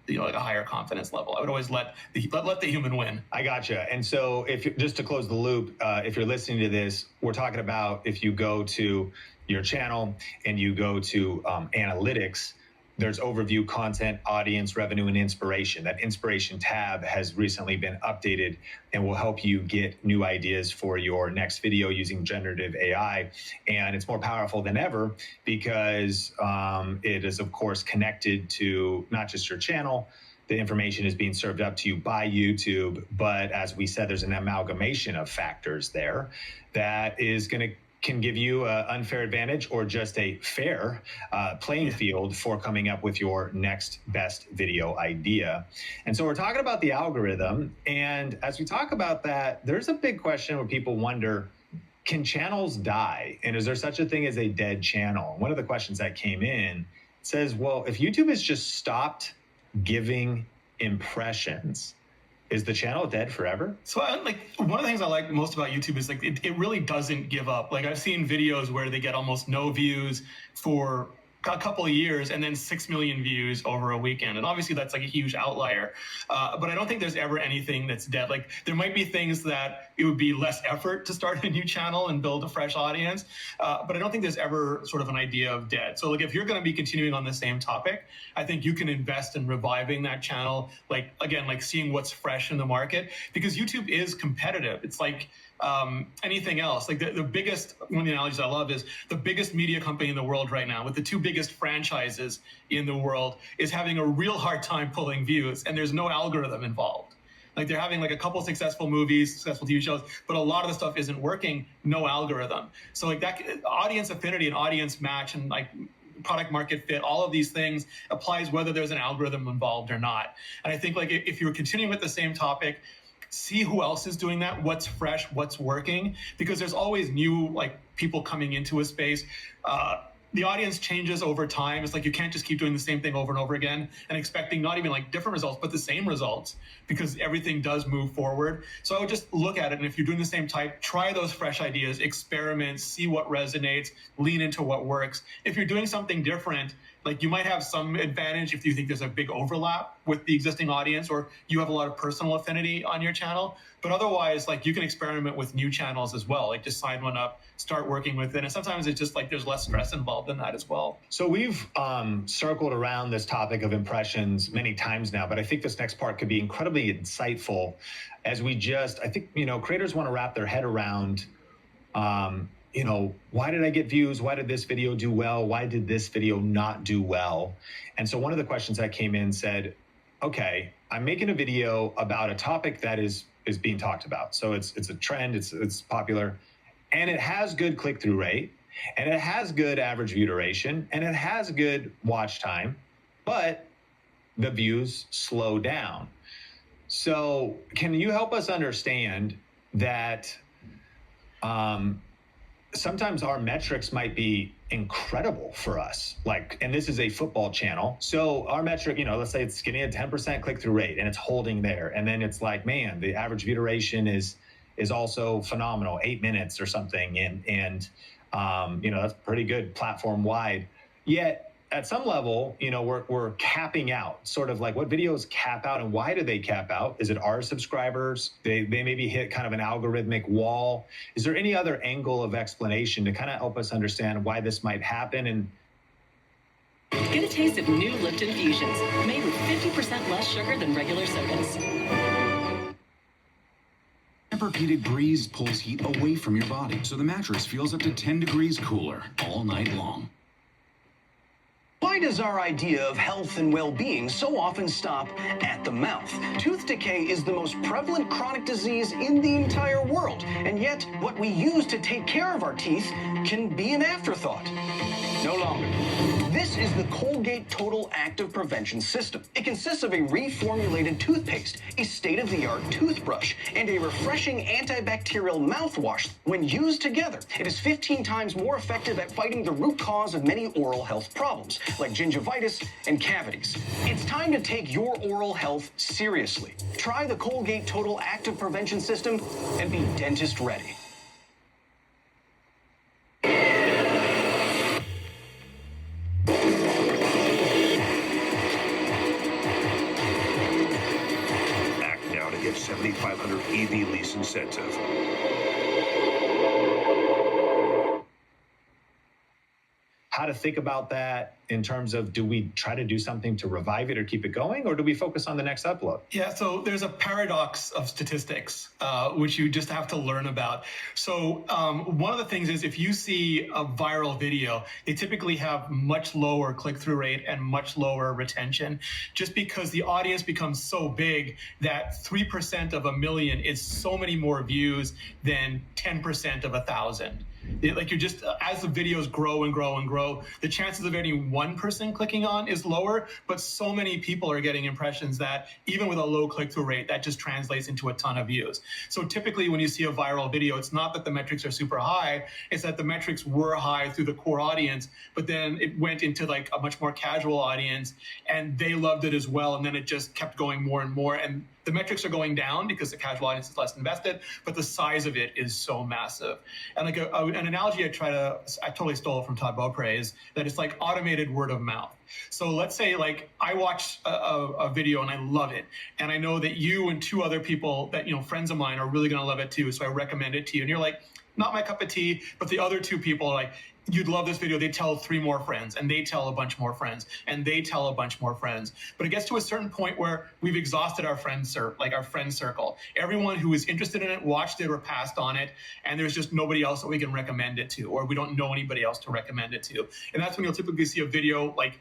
a higher confidence level. I would always let the human win. I gotcha. And so just to close the loop, if you're listening to this, we're talking about if you go to your channel and you go to analytics, there's overview, content, audience, revenue, and inspiration. That inspiration tab has recently been updated and will help you get new ideas for your next video using generative AI. And it's more powerful than ever because it is, of course, connected to not just your channel. The information is being served up to you by YouTube. But as we said, there's an amalgamation of factors there that is going to can give you an unfair advantage or just a fair playing field for coming up with your next best video idea. And so we're talking about the algorithm. And as we talk about that, there's a big question where people wonder, can channels die? And is there such a thing as a dead channel? One of the questions that came in says, well, if YouTube has just stopped giving impressions, is the channel dead forever? So one of the things I like most about YouTube is it really doesn't give up. Like I've seen videos where they get almost no views for a couple of years and then 6 million views over a weekend. And obviously that's like a huge outlier. But I don't think there's ever anything that's dead. Like there might be things that it would be less effort to start a new channel and build a fresh audience. But I don't think there's ever sort of an idea of dead. So like if you're going to be continuing on the same topic, I think you can invest in reviving that channel. Like, again, like seeing what's fresh in the market, because YouTube is competitive. It's like, anything else. Like the biggest, one of the analogies I love is the biggest media company in the world right now with the 2 biggest franchises in the world is having a real hard time pulling views, and there's no algorithm involved. Like they're having like a couple successful movies, successful TV shows, but a lot of the stuff isn't working, no algorithm. So like that audience affinity and audience match and like product market fit, all of these things applies whether there's an algorithm involved or not. And I think like if you're continuing with the same topic, see who else is doing that, what's fresh, what's working, because there's always new like people coming into a space. The audience changes over time. It's like you can't just keep doing the same thing over and over again and expecting not even like different results, but the same results, because everything does move forward. So I would just look at it, and if you're doing the same type, try those fresh ideas, experiment, see what resonates, lean into what works. If you're doing something different, like you might have some advantage if you think there's a big overlap with the existing audience, or you have a lot of personal affinity on your channel. But otherwise, like you can experiment with new channels as well. Like just sign one up, start working with it. And sometimes it's just like there's less stress involved in that as well. So we've circled around this topic of impressions many times now, but I think this next part could be incredibly insightful as we just, I think, creators want to wrap their head around, why did I get views? Why did this video do well? Why did this video not do well? And so one of the questions that came in said, okay, I'm making a video about a topic that is being talked about. So it's a trend, it's popular, and it has good click-through rate, and it has good average view duration, and it has good watch time, but the views slow down. So can you help us understand that sometimes our metrics might be incredible for us, and this is a football channel. So our metric, let's say it's getting a 10% click-through rate and it's holding there. And then it's like, man, the average view duration is also phenomenal, 8 minutes or something. And that's pretty good platform wide. Yet at some level, we're capping out, sort of like what videos cap out and why do they cap out? Is it our subscribers? They maybe hit kind of an algorithmic wall. Is there any other angle of explanation to kind of help us understand why this might happen? And get a taste of new Lipton Fusions, made with 50% less sugar than regular sodas. Tempur-Pedic Breeze pulls heat away from your body, so the mattress feels up to 10 degrees cooler all night long. Why does our idea of health and well-being so often stop at the mouth? Tooth decay is the most prevalent chronic disease in the entire world, and yet what we use to take care of our teeth can be an afterthought. No longer. This is the Colgate Total Active Prevention System. It consists of a reformulated toothpaste, a state-of-the-art toothbrush, and a refreshing antibacterial mouthwash. When used together, it is 15 times more effective at fighting the root cause of many oral health problems, like gingivitis and cavities. It's time to take your oral health seriously. Try the Colgate Total Active Prevention System and be dentist ready. Act now to get $7,500 EV lease incentive. how to think about that, in terms of, do we try to do something to revive it or keep it going, or do we focus on the next upload? Yeah, so there's a paradox of statistics, which you just have to learn about. So one of the things is, if you see a viral video, they typically have much lower click-through rate and much lower retention, just because the audience becomes so big that 3% of 1,000,000 is so many more views than 10% of 1,000. Like, you're just, as the videos grow and grow and grow, the chances of any one person clicking on is lower, but so many people are getting impressions that even with a low click-through rate, that just translates into a ton of views. So typically when you see a viral video, it's not that the metrics are super high, it's that the metrics were high through the core audience, but then it went into like a much more casual audience and they loved it as well. And then it just kept going more and more. And the metrics are going down because the casual audience is less invested, but the size of it is so massive. And like an analogy I totally stole from Todd Beaupre, is that it's like automated word of mouth. So let's say like I watch a video and I love it, and I know that you and 2 other people that, friends of mine, are really gonna love it too, so I recommend it to you, and you're like, not my cup of tea, but the other 2 people are like, you'd love this video. They tell 3 more friends, and they tell a bunch more friends, and they tell a bunch more friends. But it gets to a certain point where we've exhausted our friend circle. Everyone who is interested in it watched it or passed on it, and there's just nobody else that we can recommend it to, or we don't know anybody else to recommend it to. And that's when you'll typically see a video like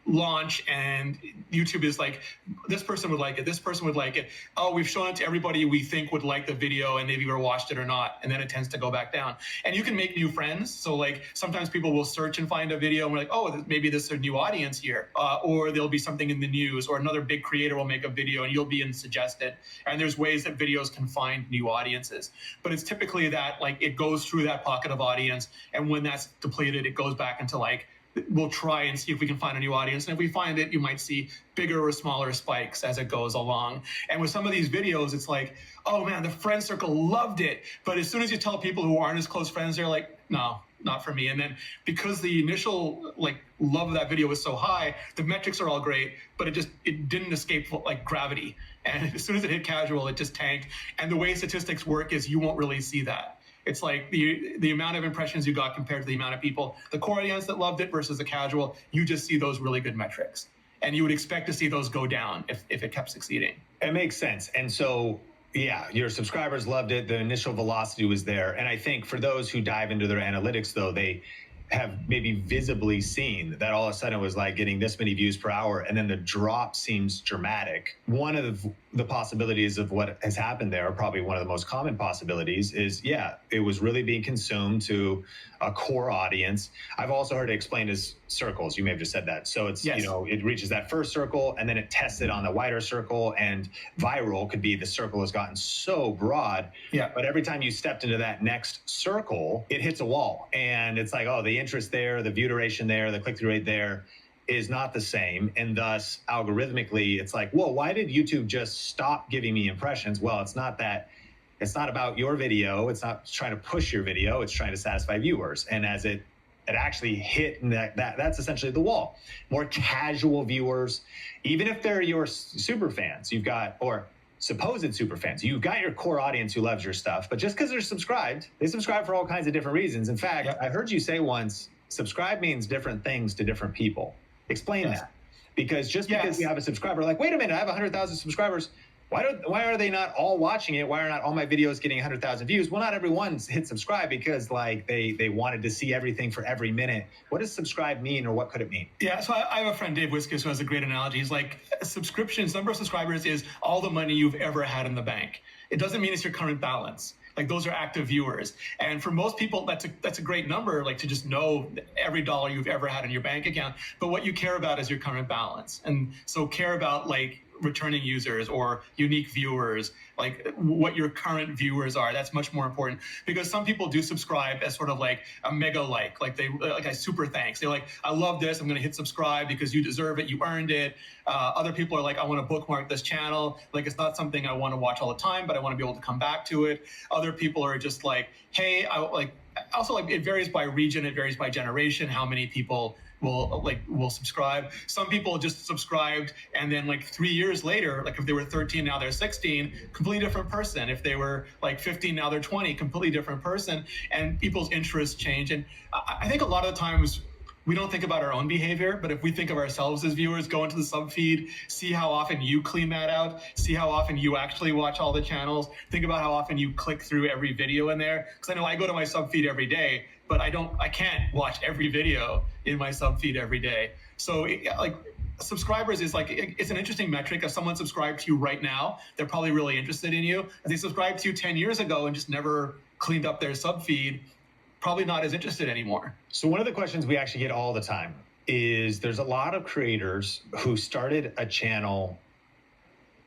launch and YouTube is like, this person would like it, this person would like it. Oh, we've shown it to everybody we think would like the video, and they've either watched it or not. And then it tends to go back down. And you can make new friends. So like sometimes people will search and find a video and we're like, oh, maybe this is a new audience here. Or there'll be something in the news, or another big creator will make a video and you'll be in suggested. And there's ways that videos can find new audiences. But it's typically that like it goes through that pocket of audience, and when that's depleted, it goes back into like, we'll try and see if we can find a new audience. And if we find it, you might see bigger or smaller spikes as it goes along. And with some of these videos, it's like, oh man, the friend circle loved it. But as soon as you tell people who aren't as close friends, they're like, no, not for me. And then because the initial like love of that video was so high, the metrics are all great, but it didn't escape like gravity. And as soon as it hit casual, it just tanked. And the way statistics work is you won't really see that. It's like the amount of impressions you got compared to the amount of people, the core audience that loved it versus the casual, you just see those really good metrics. And you would expect to see those go down if it kept succeeding. It makes sense. And so, yeah, your subscribers loved it. The initial velocity was there. And I think for those who dive into their analytics, though, they have maybe visibly seen that all of a sudden it was like getting this many views per hour, and then the drop seems dramatic. One of the possibilities of what has happened there, or probably one of the most common possibilities, is, yeah, it was really being consumed to a core audience. I've also heard it explained as circles. You may have just said that. So it's, yes, it reaches that first circle and then it tests it on the wider circle, and viral could be the circle has gotten so broad. Yeah. But every time you stepped into that next circle, it hits a wall, and it's like, oh, the interest there, the view duration there, the click-through rate there is not the same. And thus algorithmically, it's like, whoa, why did YouTube just stop giving me impressions? Well, it's not about your video. It's not trying to push your video. It's trying to satisfy viewers. And as it actually hit, and that's essentially the wall. More casual viewers, even if they're your super fans, you've got, or supposed super fans, you've got your core audience who loves your stuff, but just because they're subscribed, they subscribe for all kinds of different reasons. In fact, I heard you say once, subscribe means different things to different people. Explain that. Because just because you have a subscriber, like, wait a minute, I have 100,000 subscribers. Why are they not all watching it? Why are not all my videos getting 100,000 views? Well, not everyone's hit subscribe because like they wanted to see everything for every minute. What does subscribe mean, or what could it mean? Yeah, so I have a friend, Dave Wiskus, who has a great analogy. He's like, subscriptions, number of subscribers is all the money you've ever had in the bank. It doesn't mean it's your current balance. Like, those are active viewers. And for most people, that's a great number, like to just know every dollar you've ever had in your bank account. But what you care about is your current balance. And so care about like returning users or unique viewers, like what your current viewers are. That's much more important, because some people do subscribe as sort of like a mega like a super thanks. They're like, I love this, I'm gonna hit subscribe because you deserve it, you earned it. Other people are like, I want to bookmark this channel. Like, it's not something I want to watch all the time, but I want to be able to come back to it. Other people are just like, hey, also like it varies by region, it varies by generation, how many people will subscribe. Some people just subscribed, and then like 3 years later, like if they were 13, now they're 16, completely different person. If they were like 15, now they're 20, completely different person. And people's interests change. And I think a lot of the times we don't think about our own behavior, but if we think of ourselves as viewers, go into the sub feed, see how often you clean that out, see how often you actually watch all the channels, think about how often you click through every video in there. Because I know I go to my sub feed every day, but I can't watch every video in my sub feed every day. So like subscribers is like, it's an interesting metric. If someone subscribed to you right now, they're probably really interested in you. If they subscribed to you 10 years ago and just never cleaned up their sub feed, probably not as interested anymore. So one of the questions we actually get all the time is there's a lot of creators who started a channel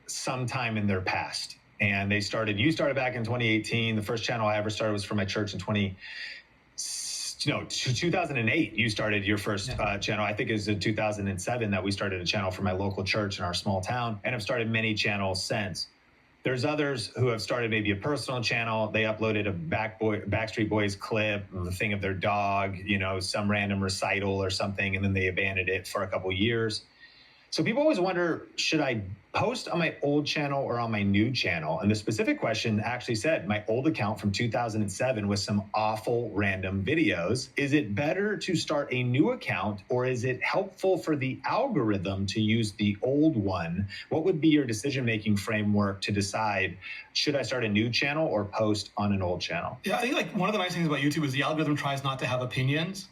sometime in their past. And you started back in 2018. The first channel I ever started was for my church in 2008. You started your first channel. I think it was in 2007 that we started a channel for my local church in our small town, and have started many channels since. There's others who have started maybe a personal channel. They uploaded a Backstreet Boys clip, the thing of their dog, some random recital or something, and then they abandoned it for a couple years. So people always wonder, should I post on my old channel or on my new channel? And the specific question actually said, my old account from 2007 with some awful random videos. Is it better to start a new account, or is it helpful for the algorithm to use the old one? What would be your decision-making framework to decide, should I start a new channel or post on an old channel? Yeah, I think like one of the nice things about YouTube is the algorithm tries not to have opinions.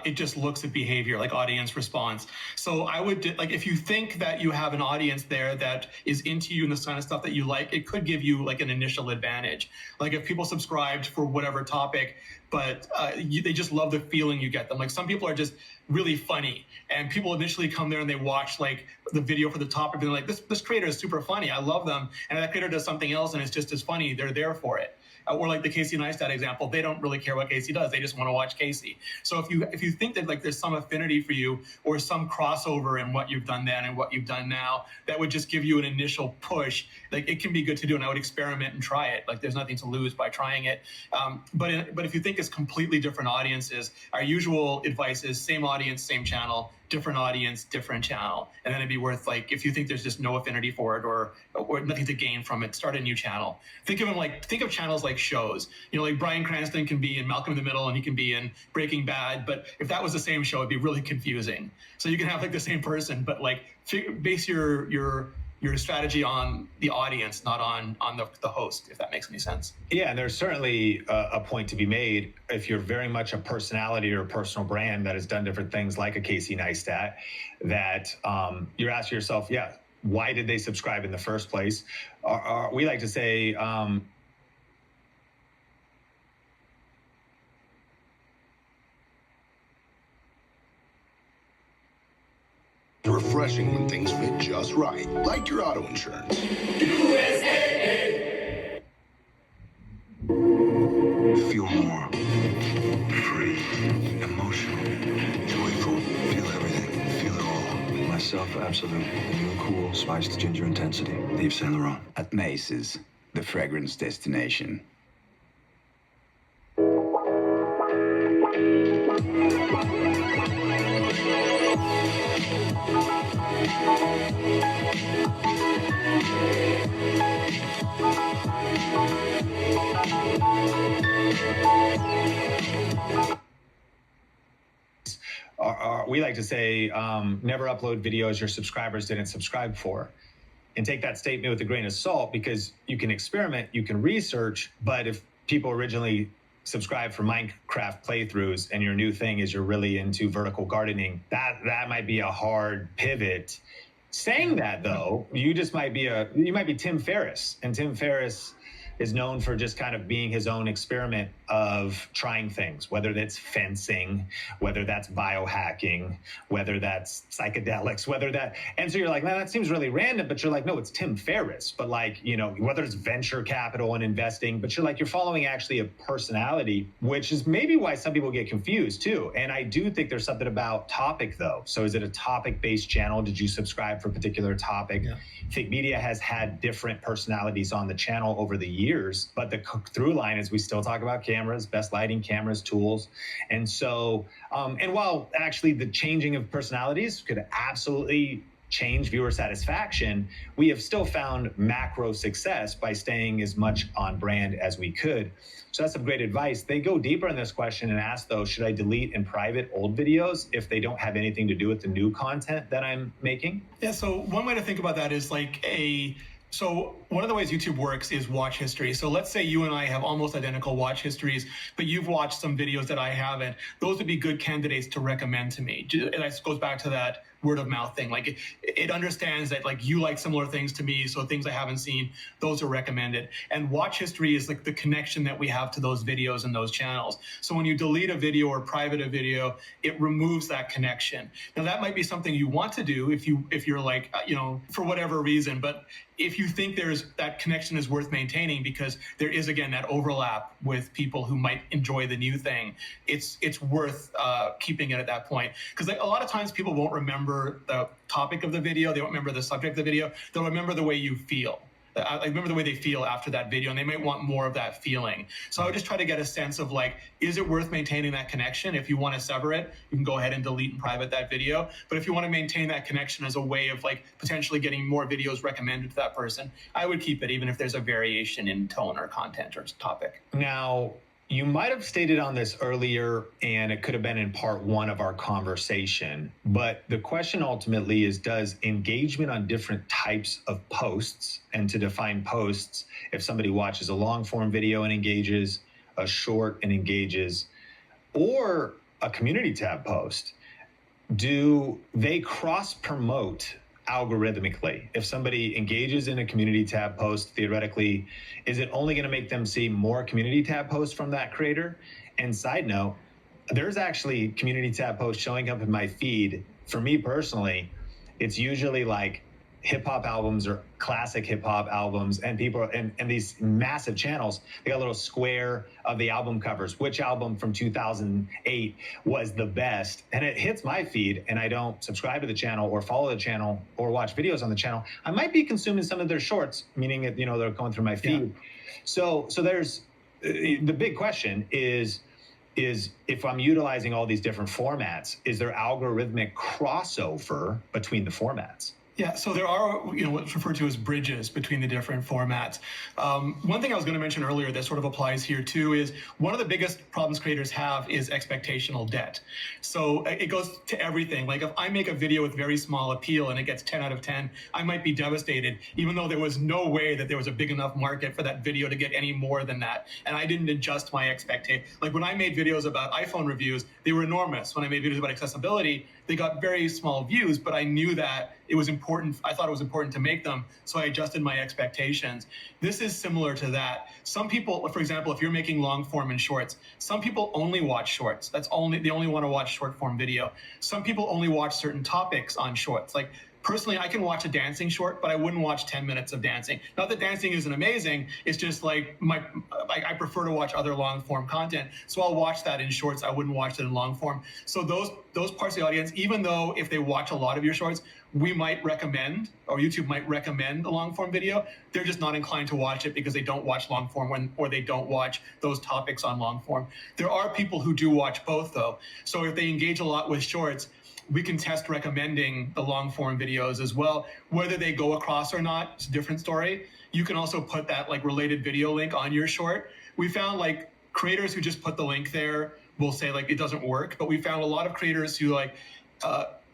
It just looks at behavior, like audience response. So I would, like, if you think that you have an audience there that is into you and the kind of stuff that you like, it could give you like an initial advantage. Like if people subscribed for whatever topic, but they just love the feeling you get them. Like some people are just really funny, and people initially come there and they watch like the video for the topic, and they're like, this creator is super funny, I love them. And that creator does something else and it's just as funny, they're there for it. Or like the Casey Neistat example, they don't really care what Casey does. They just want to watch Casey. So if you think that like there's some affinity for you or some crossover in what you've done then and what you've done now, that would just give you an initial push. Like it can be good to do, and I would experiment and try it. Like there's nothing to lose by trying it. But if you think it's completely different audiences, our usual advice is same audience, same channel, different audience, different channel. And then it'd be worth, like, if you think there's just no affinity for it or nothing to gain from it, start a new channel. Think of channels like shows. Like Bryan Cranston can be in Malcolm in the Middle and he can be in Breaking Bad, but if that was the same show, it'd be really confusing. So you can have like the same person, but like base your strategy on the audience, not on the host, if that makes any sense. Yeah, and there's certainly a point to be made if you're very much a personality or a personal brand that has done different things like a Casey Neistat, that you're asking yourself, why did they subscribe in the first place? We like to say, refreshing when things fit just right, like your auto insurance. USAA. Feel more free, emotional, joyful. Feel everything. Feel it all. Myself, absolute. New and cool, spiced ginger intensity. Yves Saint Laurent. At Macy's, the fragrance destination. We like to say, never upload videos your subscribers didn't subscribe for. And take that statement with a grain of salt, because you can experiment, you can research, but if people originally subscribe for Minecraft playthroughs and your new thing is you're really into vertical gardening, that might be a hard pivot. Saying that though, you might be Tim Ferriss, and Tim Ferriss is known for just kind of being his own experiment of trying things, whether that's fencing, whether that's biohacking, whether that's psychedelics, and so you're like, man, that seems really random, but you're like, no, it's Tim Ferriss. But like, whether it's venture capital and investing, but you're following actually a personality, which is maybe why some people get confused too. And I do think there's something about topic though. So is it a topic-based channel? Did you subscribe for a particular topic? Yeah. Think Media has had different personalities on the channel over the years, but the through line is we still talk about cameras, best lighting, cameras, tools. And so, and while actually the changing of personalities could absolutely change viewer satisfaction, we have still found macro success by staying as much on brand as we could. So that's some great advice. They go deeper in this question and ask, though, should I delete in private old videos if they don't have anything to do with the new content that I'm making? Yeah, so one way to think about that is so one of the ways YouTube works is watch history. So let's say you and I have almost identical watch histories, but you've watched some videos that I haven't. Those would be good candidates to recommend to me. And that goes back to that word of mouth thing. Like it understands that like you like similar things to me, so things I haven't seen, those are recommended. And watch history is like the connection that we have to those videos and those channels. So when you delete a video or private a video, it removes that connection. Now that might be something you want to do if you're like, for whatever reason, but if you think that connection is worth maintaining because there is, again, that overlap with people who might enjoy the new thing, it's worth keeping it at that point. Because a lot of times people won't remember the topic of the video, they won't remember the subject of the video, they'll remember the way you feel. I remember the way they feel after that video, and they might want more of that feeling. So I would just try to get a sense of like, is it worth maintaining that connection? If you want to sever it, you can go ahead and delete and private that video. But if you want to maintain that connection as a way of like potentially getting more videos recommended to that person, I would keep it even if there's a variation in tone or content or topic. Now, you might have stated on this earlier, and it could have been in part one of our conversation, but the question ultimately is, does engagement on different types of posts, and to define posts, if somebody watches a long form video and engages, a short and engages, or a community tab post, do they cross promote algorithmically? If somebody engages in a community tab post, theoretically, is it only going to make them see more community tab posts from that creator? And side note, there's actually community tab posts showing up in my feed. For me personally, it's usually like hip hop albums or classic hip hop albums, and people and these massive channels, they got a little square of the album covers, which album from 2008 was the best, and it hits my feed, and I don't subscribe to the channel or follow the channel or watch videos on the channel. I might be consuming some of their shorts, meaning that they're going through my feed. Yeah. So there's the big question is if I'm utilizing all these different formats, is there algorithmic crossover between the formats? Yeah, so there are, what's referred to as bridges between the different formats. One thing I was going to mention earlier that sort of applies here too is one of the biggest problems creators have is expectational debt. So it goes to everything. Like if I make a video with very small appeal and it gets 10 out of 10, I might be devastated, even though there was no way that there was a big enough market for that video to get any more than that. And I didn't adjust my expectation. Like when I made videos about iPhone reviews, they were enormous. When I made videos about accessibility, they got very small views, but I knew that it was important. I thought it was important to make them, so I adjusted my expectations. This is similar to that. Some people, for example, if you're making long form and shorts, some people only watch shorts. They only want to watch short form video. Some people only watch certain topics on shorts. Like personally, I can watch a dancing short, but I wouldn't watch 10 minutes of dancing. Not that dancing isn't amazing, it's just like I prefer to watch other long form content. So I'll watch that in shorts, I wouldn't watch it in long form. So those parts of the audience, even though if they watch a lot of your shorts, we might recommend, or YouTube might recommend a long form video, they're just not inclined to watch it because they don't watch long form or they don't watch those topics on long form. There are people who do watch both though. So if they engage a lot with shorts, we can test recommending the long form videos as well. Whether they go across or not, it's a different story. You can also put that like related video link on your short. We found like creators who just put the link there will say like it doesn't work, but we found a lot of creators who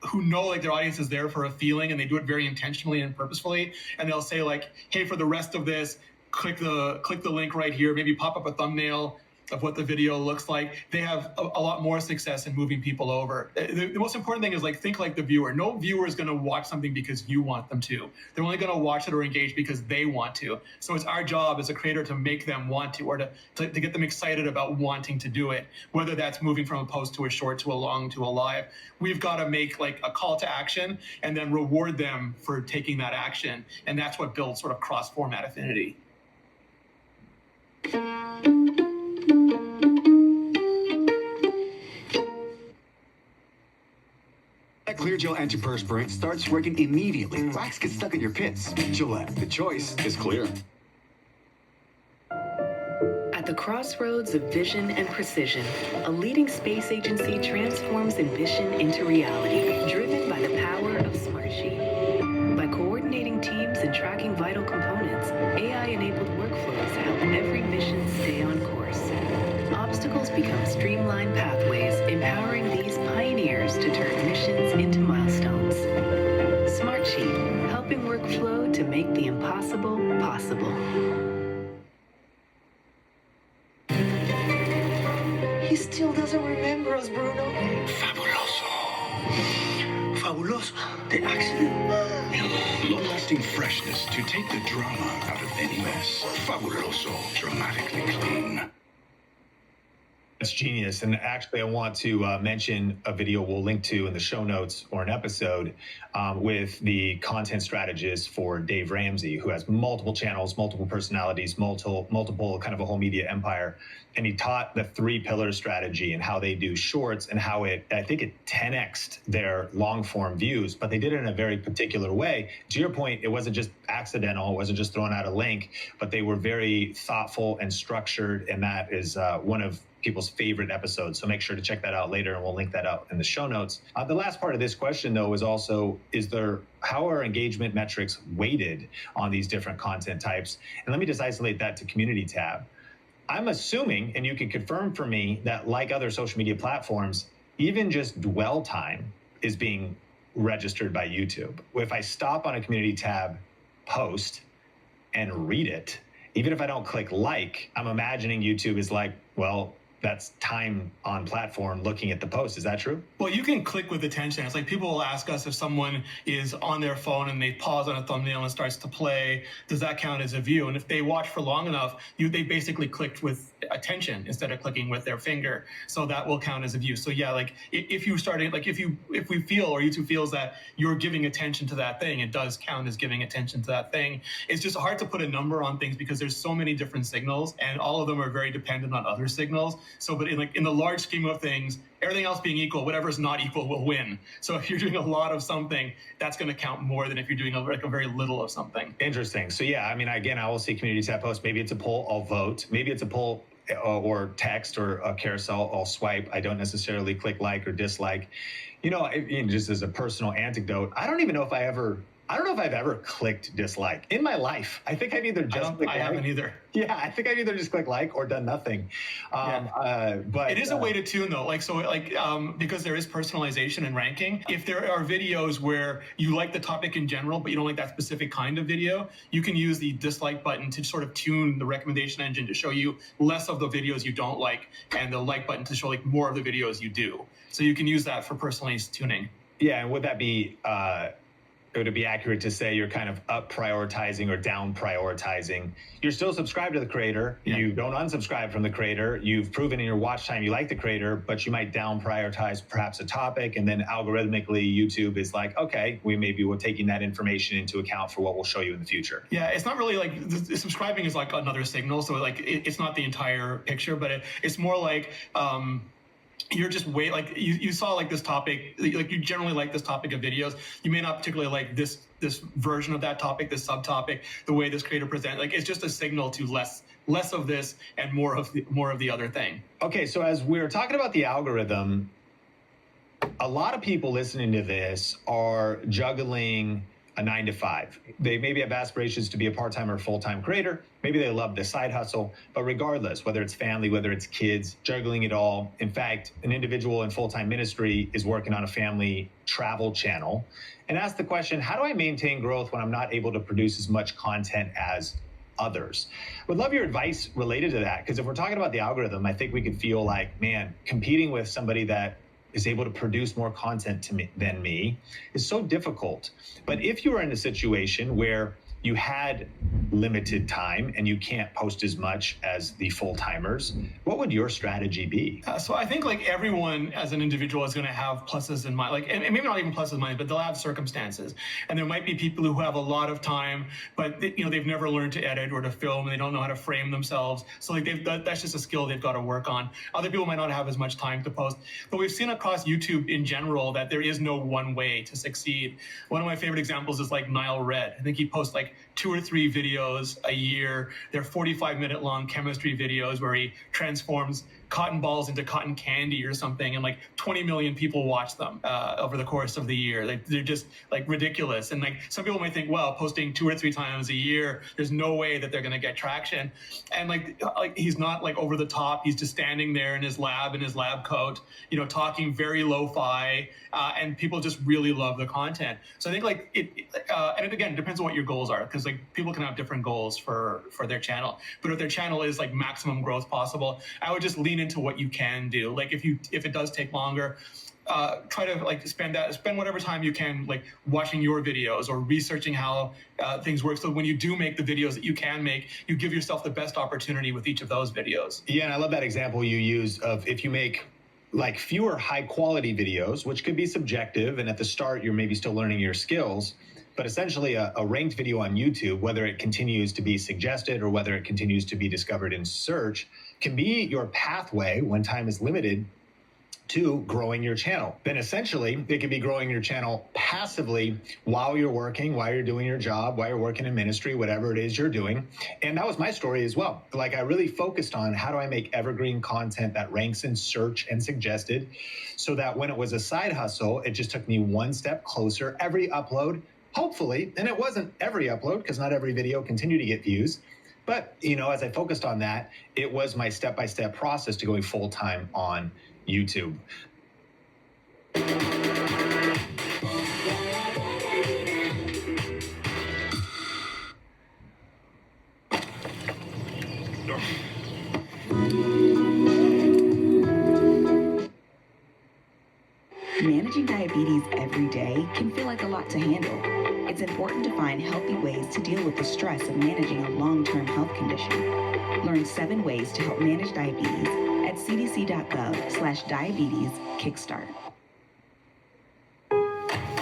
who know like their audience is there for a feeling and they do it very intentionally and purposefully, and they'll say like, hey, for the rest of this, click the link right here, maybe pop up a thumbnail of what the video looks like. They have a lot more success in moving people over. The most important thing is like, think like the viewer. No viewer is gonna watch something because you want them to. They're only gonna watch it or engage because they want to. So it's our job as a creator to make them want to, or to get them excited about wanting to do it. Whether that's moving from a post to a short, to a long, to a live. We've gotta make like a call to action and then reward them for taking that action. And that's what builds sort of cross-format affinity. Clear Gel Antiperspirant starts working immediately. Wax gets stuck in your pits. Gillette, the choice is clear. At the crossroads of vision and precision, a leading space agency transforms ambition into reality, driven by the power of Smartsheet. Fabuloso de accident. Long-lasting freshness to take the drama out of any mess. Fabuloso, dramatically clean. That's genius. And actually, I want to mention a video we'll link to in the show notes or an episode with the content strategist for Dave Ramsey, who has multiple channels, multiple personalities, multiple kind of a whole media empire. And he taught the 3-pillar strategy and how they do shorts and how I think it 10x'd their long form views, but they did it in a very particular way. To your point, it wasn't just accidental. It wasn't just throwing out a link, but they were very thoughtful and structured. And that is one of people's favorite episodes. So make sure to check that out later, and we'll link that out in the show notes. The last part of this question, though, is also, how are engagement metrics weighted on these different content types? And let me just isolate that to community tab. I'm assuming, and you can confirm for me, that like other social media platforms, even just dwell time is being registered by YouTube. If I stop on a community tab post and read it, even if I don't click like, I'm imagining YouTube is like, well, that's time on platform looking at the post. Is that true? Well, you can click with attention. It's like people will ask us if someone is on their phone and they pause on a thumbnail and starts to play, does that count as a view? And if they watch for long enough, they basically clicked with attention instead of clicking with their finger. So that will count as a view. So yeah, like if you started, like if we feel, or YouTube feels that you're giving attention to that thing, it does count as giving attention to that thing. It's just hard to put a number on things because there's so many different signals and all of them are very dependent on other signals. So, but in the large scheme of things, everything else being equal, whatever is not equal will win. So if you're doing a lot of something, that's going to count more than if you're doing a very little of something. Interesting. So yeah, I mean, again, I will see community tab post. Maybe it's a poll, I'll vote. Maybe it's a poll or text or a carousel, I'll swipe. I don't necessarily click like or dislike. Just as a personal anecdote, I don't know if I've ever clicked dislike in my life. I think I've either just clicked like. I haven't either. Yeah, I think I've either just clicked like or done nothing. But it is a way to tune though. Because there is personalization and ranking. If there are videos where you like the topic in general, but you don't like that specific kind of video, you can use the dislike button to sort of tune the recommendation engine to show you less of the videos you don't like, and the like button to show like more of the videos you do. So you can use that for personalized tuning. Yeah, and would that be? Would it be accurate to say you're kind of up prioritizing or down prioritizing? You're still subscribed to the creator. Yeah. You don't unsubscribe from the creator. You've proven in your watch time you like the creator, but you might down prioritize perhaps a topic, and then algorithmically YouTube is like, okay, we're taking that information into account for what we'll show you in the future. Yeah, it's not really like the subscribing is like another signal. So like it's not the entire picture, but it's more like you're just you saw like this topic, like you generally like this topic of videos. You may not particularly like this version of that topic, this subtopic, the way this creator presents. Like it's just a signal to less of this and more of the other thing. Okay, so as we're talking about the algorithm, a lot of people listening to this are juggling a 9 to 5. They maybe have aspirations to be a part-time or full-time creator. Maybe they love the side hustle, but regardless, whether it's family, whether it's kids, juggling it all. In fact, an individual in full-time ministry is working on a family travel channel and asked the question, how do I maintain growth when I'm not able to produce as much content as others? Would love your advice related to that, because if we're talking about the algorithm, I think we could feel like, man, competing with somebody that is able to produce more content than me is so difficult. But if you are in a situation where you had limited time and you can't post as much as the full-timers, what would your strategy be? So I think like everyone as an individual is going to have pluses and minuses, and maybe not even pluses and minuses, but they'll have circumstances. And there might be people who have a lot of time, but they've never learned to edit or to film, and they don't know how to frame themselves. So like that's just a skill they've got to work on. Other people might not have as much time to post. But we've seen across YouTube in general that there is no one way to succeed. One of my favorite examples is like Nile Red. I think he posts like 2 or 3 videos a year. They're 45-minute long chemistry videos where he transforms cotton balls into cotton candy or something, and like 20 million people watch them over the course of the year. Like they're just like ridiculous. And like some people might think, well, posting 2 or 3 times a year, there's no way that they're going to get traction. And like he's not like over the top. He's just standing there in his lab coat, talking very lo-fi, and people just really love the content. So I think like and it again depends on what your goals are, because like people can have different goals for their channel. But if their channel is like maximum growth possible, I would just lean into what you can do. Like if it does take longer, try to like spend whatever time you can like watching your videos or researching how things work. So when you do make the videos that you can make, you give yourself the best opportunity with each of those videos. Yeah, and I love that example you used of if you make like fewer high quality videos, which could be subjective, and at the start you're maybe still learning your skills, but essentially a ranked video on YouTube, whether it continues to be suggested or whether it continues to be discovered in search, can be your pathway when time is limited to growing your channel. Then essentially, it could be growing your channel passively while you're working, while you're doing your job, while you're working in ministry, whatever it is you're doing. And that was my story as well. Like I really focused on how do I make evergreen content that ranks in search and suggested, so that when it was a side hustle, it just took me one step closer every upload, hopefully. And it wasn't every upload because not every video continued to get views. But, you know, as I focused on that, it was my step-by-step process to going full-time on YouTube. Managing diabetes every day can feel like a lot to handle. It's important to find healthy ways to deal with the stress of managing a long-term health condition. Learn 7 ways to help manage diabetes at cdc.gov/diabetes kickstart.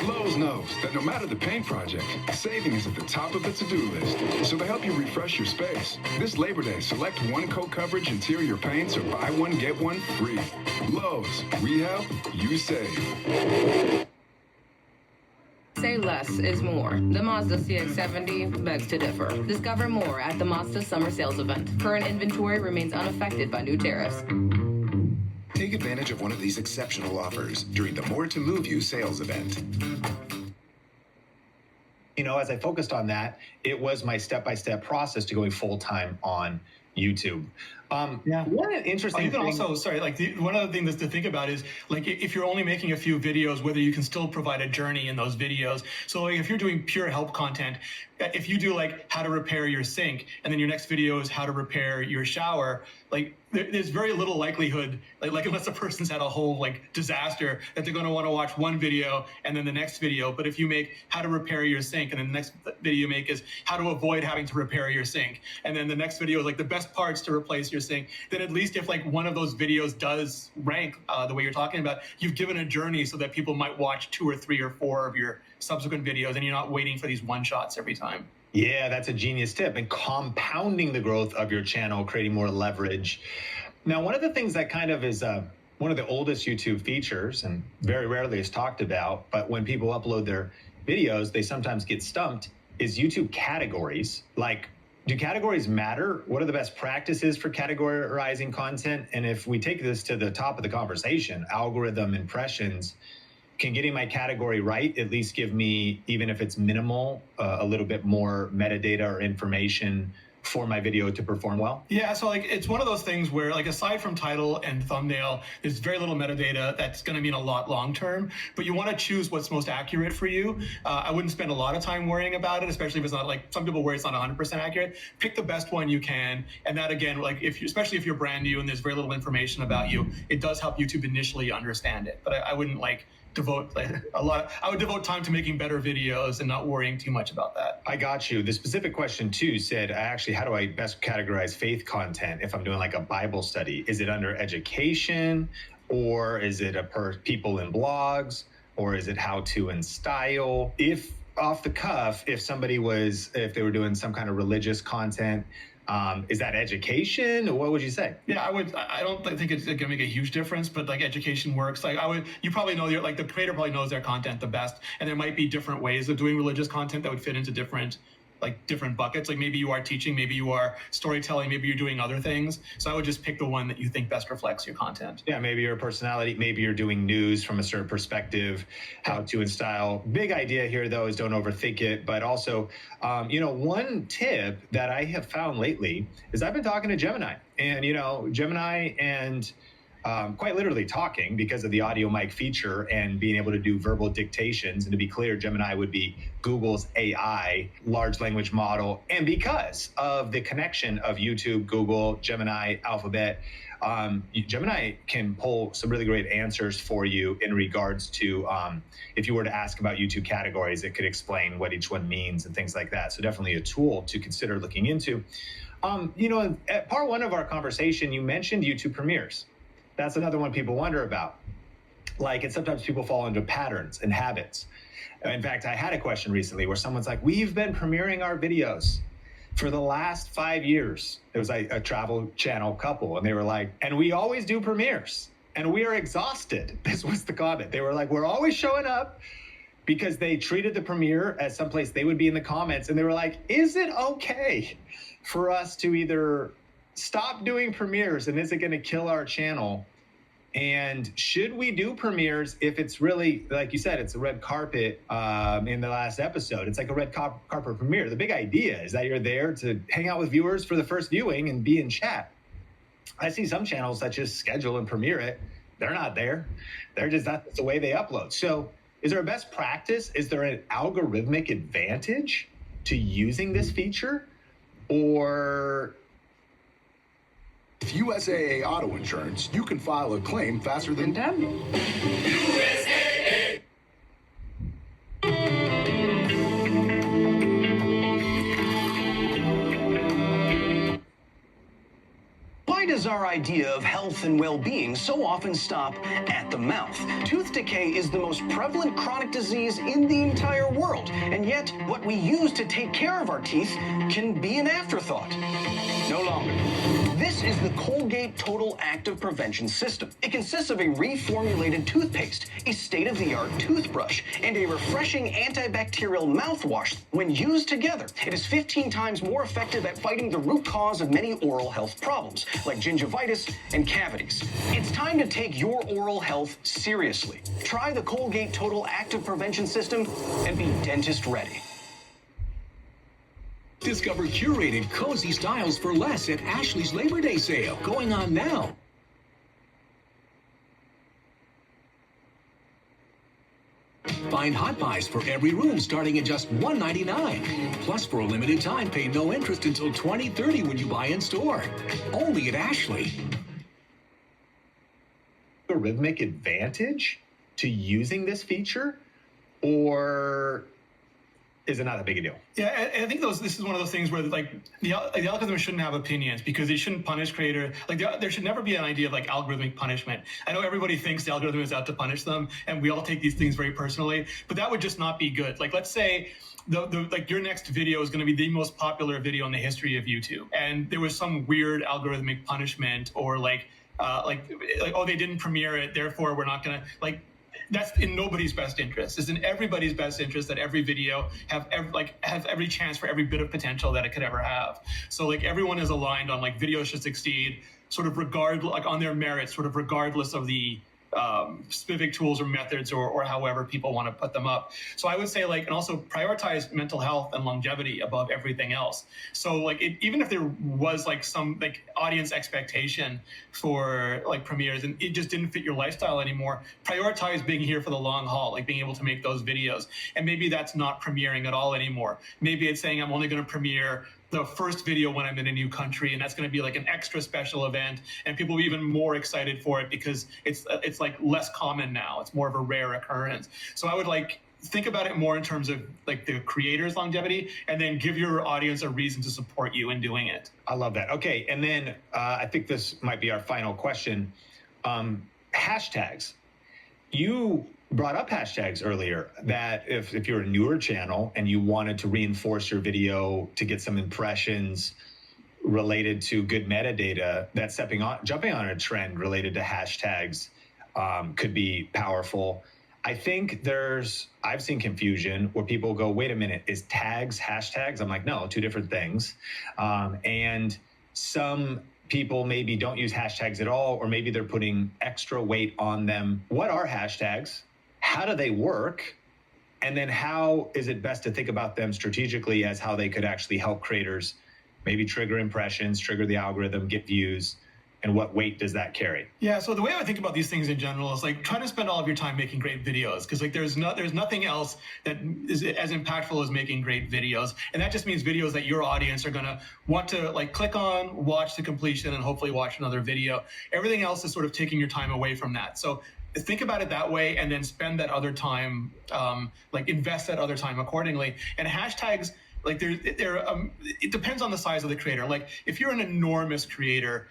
Lowe's knows that no matter the paint project, saving is at the top of the to-do list. So to help you refresh your space, this Labor Day, select one coat coverage interior paints or buy one, get one free. Lowe's, we help, you save. Say less is more. The Mazda CX-70 begs to differ. Discover more at the Mazda Summer Sales Event. Current inventory remains unaffected by new tariffs. Take advantage of one of these exceptional offers during the More to Move You sales event. You know, as I focused on that, it was my step-by-step process to going full-time on YouTube. One interesting thing. Also, sorry, like one other thing that's to think about is like if you're only making a few videos, whether you can still provide a journey in those videos. So like if you're doing pure help content, if you do like how to repair your sink and then your next video is how to repair your shower, like there's very little likelihood, like unless a person's had a whole like disaster, that they're going to want to watch one video and then the next video. But if you make how to repair your sink and then the next video you make is how to avoid having to repair your sink, and then the next video is like the best parts to replace your sink, then at least if like one of those videos does rank the way you're talking about, you've given a journey so that people might watch 2 or 3 or 4 of your subsequent videos and you're not waiting for these one shots every time. Yeah, that's a genius tip. And compounding the growth of your channel, creating more leverage. Now, one of the things that kind of is one of the oldest YouTube features and very rarely is talked about, but when people upload their videos, they sometimes get stumped, is YouTube categories. Like, do categories matter? What are the best practices for categorizing content? And if we take this to the top of the conversation, algorithm, impressions, can getting my category right at least give me, even if it's minimal, a little bit more metadata or information for my video to perform well? Yeah, so like it's one of those things where like aside from title and thumbnail, there's very little metadata that's going to mean a lot long term, but you want to choose what's most accurate for you. I wouldn't spend a lot of time worrying about it, especially if it's not like some people worry it's not 100% accurate. Pick the best one you can, and that again, like if you, especially if you're brand new and there's very little information about you, it does help YouTube initially understand it. But I wouldn't like devote like a lot. I would devote time to making better videos and not worrying too much about that. I got you. The specific question too said, actually, how do I best categorize faith content if I'm doing like a Bible study? Is it under education, or is it people in blogs, or is it how to and style? If off the cuff, if they were doing some kind of religious content, is that education, or what would you say? Yeah, I don't think it's gonna make a huge difference, but like education works. Like you probably know the creator probably knows their content the best, and there might be different ways of doing religious content that would fit into different buckets. Like maybe you are teaching, maybe you are storytelling, maybe you're doing other things. So I would just pick the one that you think best reflects your content. Yeah, maybe your personality, maybe you're doing news from a certain perspective, how to and style. Big idea here though is don't overthink it, but also, one tip that I have found lately is I've been talking to Gemini, and Gemini and quite literally talking because of the audio mic feature and being able to do verbal dictations. And to be clear, Gemini would be Google's AI large language model. And because of the connection of YouTube, Google, Gemini, Alphabet, Gemini can pull some really great answers for you in regards to if you were to ask about YouTube categories, it could explain what each one means and things like that. So definitely a tool to consider looking into. At part one of our conversation, you mentioned YouTube premieres. That's another one people wonder about. And sometimes people fall into patterns and habits. In fact, I had a question recently where someone's like, we've been premiering our videos for the last 5 years. It was like a travel channel couple, and they were like, and we always do premieres, and we are exhausted. This was the comment. They were like, we're always showing up, because they treated the premiere as someplace they would be in the comments, and they were like, is it okay for us to either stop doing premieres, and is it going to kill our channel? And should we do premieres if it's really, like you said, it's a red carpet in the last episode. It's like a red carpet premiere. The big idea is that you're there to hang out with viewers for the first viewing and be in chat. I see some channels that just schedule and premiere it. They're not there. They're just, that's the way they upload. So is there a best practice? Is there an algorithmic advantage to using this feature? Or... With USAA Auto Insurance, you can file a claim faster than USAA. Why does our idea of health and well-being so often stop at the mouth? Tooth decay is the most prevalent chronic disease in the entire world, and yet what we use to take care of our teeth can be an afterthought. No longer. This is the Colgate Total Active Prevention System. It consists of a reformulated toothpaste, a state-of-the-art toothbrush, and a refreshing antibacterial mouthwash. When used together, it is 15 times more effective at fighting the root cause of many oral health problems, like gingivitis and cavities. It's time to take your oral health seriously. Try the Colgate Total Active Prevention System and be dentist ready. Discover curated, cozy styles for less at Ashley's Labor Day sale, going on now. Find Hot Buys for every room starting at just $199. Plus, for a limited time, pay no interest until 2030 when you buy in store. Only at Ashley. Algorithmic advantage to using this feature? Or... is it not a big a deal? Yeah, I think this is one of those things where the algorithm shouldn't have opinions because they shouldn't punish creator. There should never be an idea of algorithmic punishment. I know everybody thinks the algorithm is out to punish them, and we all take these things very personally, but that would just not be good. Let's say your next video is going to be the most popular video in the history of YouTube, and there was some weird algorithmic punishment, or oh, they didn't premiere it, therefore we're not going to That's in nobody's best interest. It's in everybody's best interest that every video has every chance for every bit of potential that it could ever have. So everyone is aligned on videos should succeed, sort of on their merits, sort of regardless of the specific tools or methods or however people want to put them up. So I would say and also prioritize mental health and longevity above everything else. So even if there was some audience expectation for premieres and it just didn't fit your lifestyle anymore, prioritize being here for the long haul, being able to make those videos. And maybe that's not premiering at all anymore. Maybe it's saying I'm only going to premiere the first video when I'm in a new country, and that's going to be an extra special event, and people will be even more excited for it because it's less common now. It's more of a rare occurrence. So I would think about it more in terms of the creator's longevity, and then give your audience a reason to support you in doing it. I love that. Okay, and then I think this might be our final question. Hashtags. You brought up hashtags earlier, that if you're a newer channel and you wanted to reinforce your video to get some impressions related to good metadata, that jumping on a trend related to hashtags could be powerful. I think I've seen confusion where people go, wait a minute, is tags hashtags? I'm like, no, two different things. And some people maybe don't use hashtags at all, or maybe they're putting extra weight on them. What are hashtags? How do they work? And then how is it best to think about them strategically as how they could actually help creators maybe trigger impressions, trigger the algorithm, get views? and what weight does that carry? Yeah, so the way I would think about these things in general is like try to spend all of your time making great videos, because like there's nothing else that is as impactful as making great videos, and that just means videos that your audience are gonna want to like click on, watch to completion, and hopefully watch another video. Everything else is sort of taking your time away from that. So think about it that way, and then spend that other time, like invest that other time accordingly. And hashtags, like it depends on the size of the creator. Like if you're an enormous creator,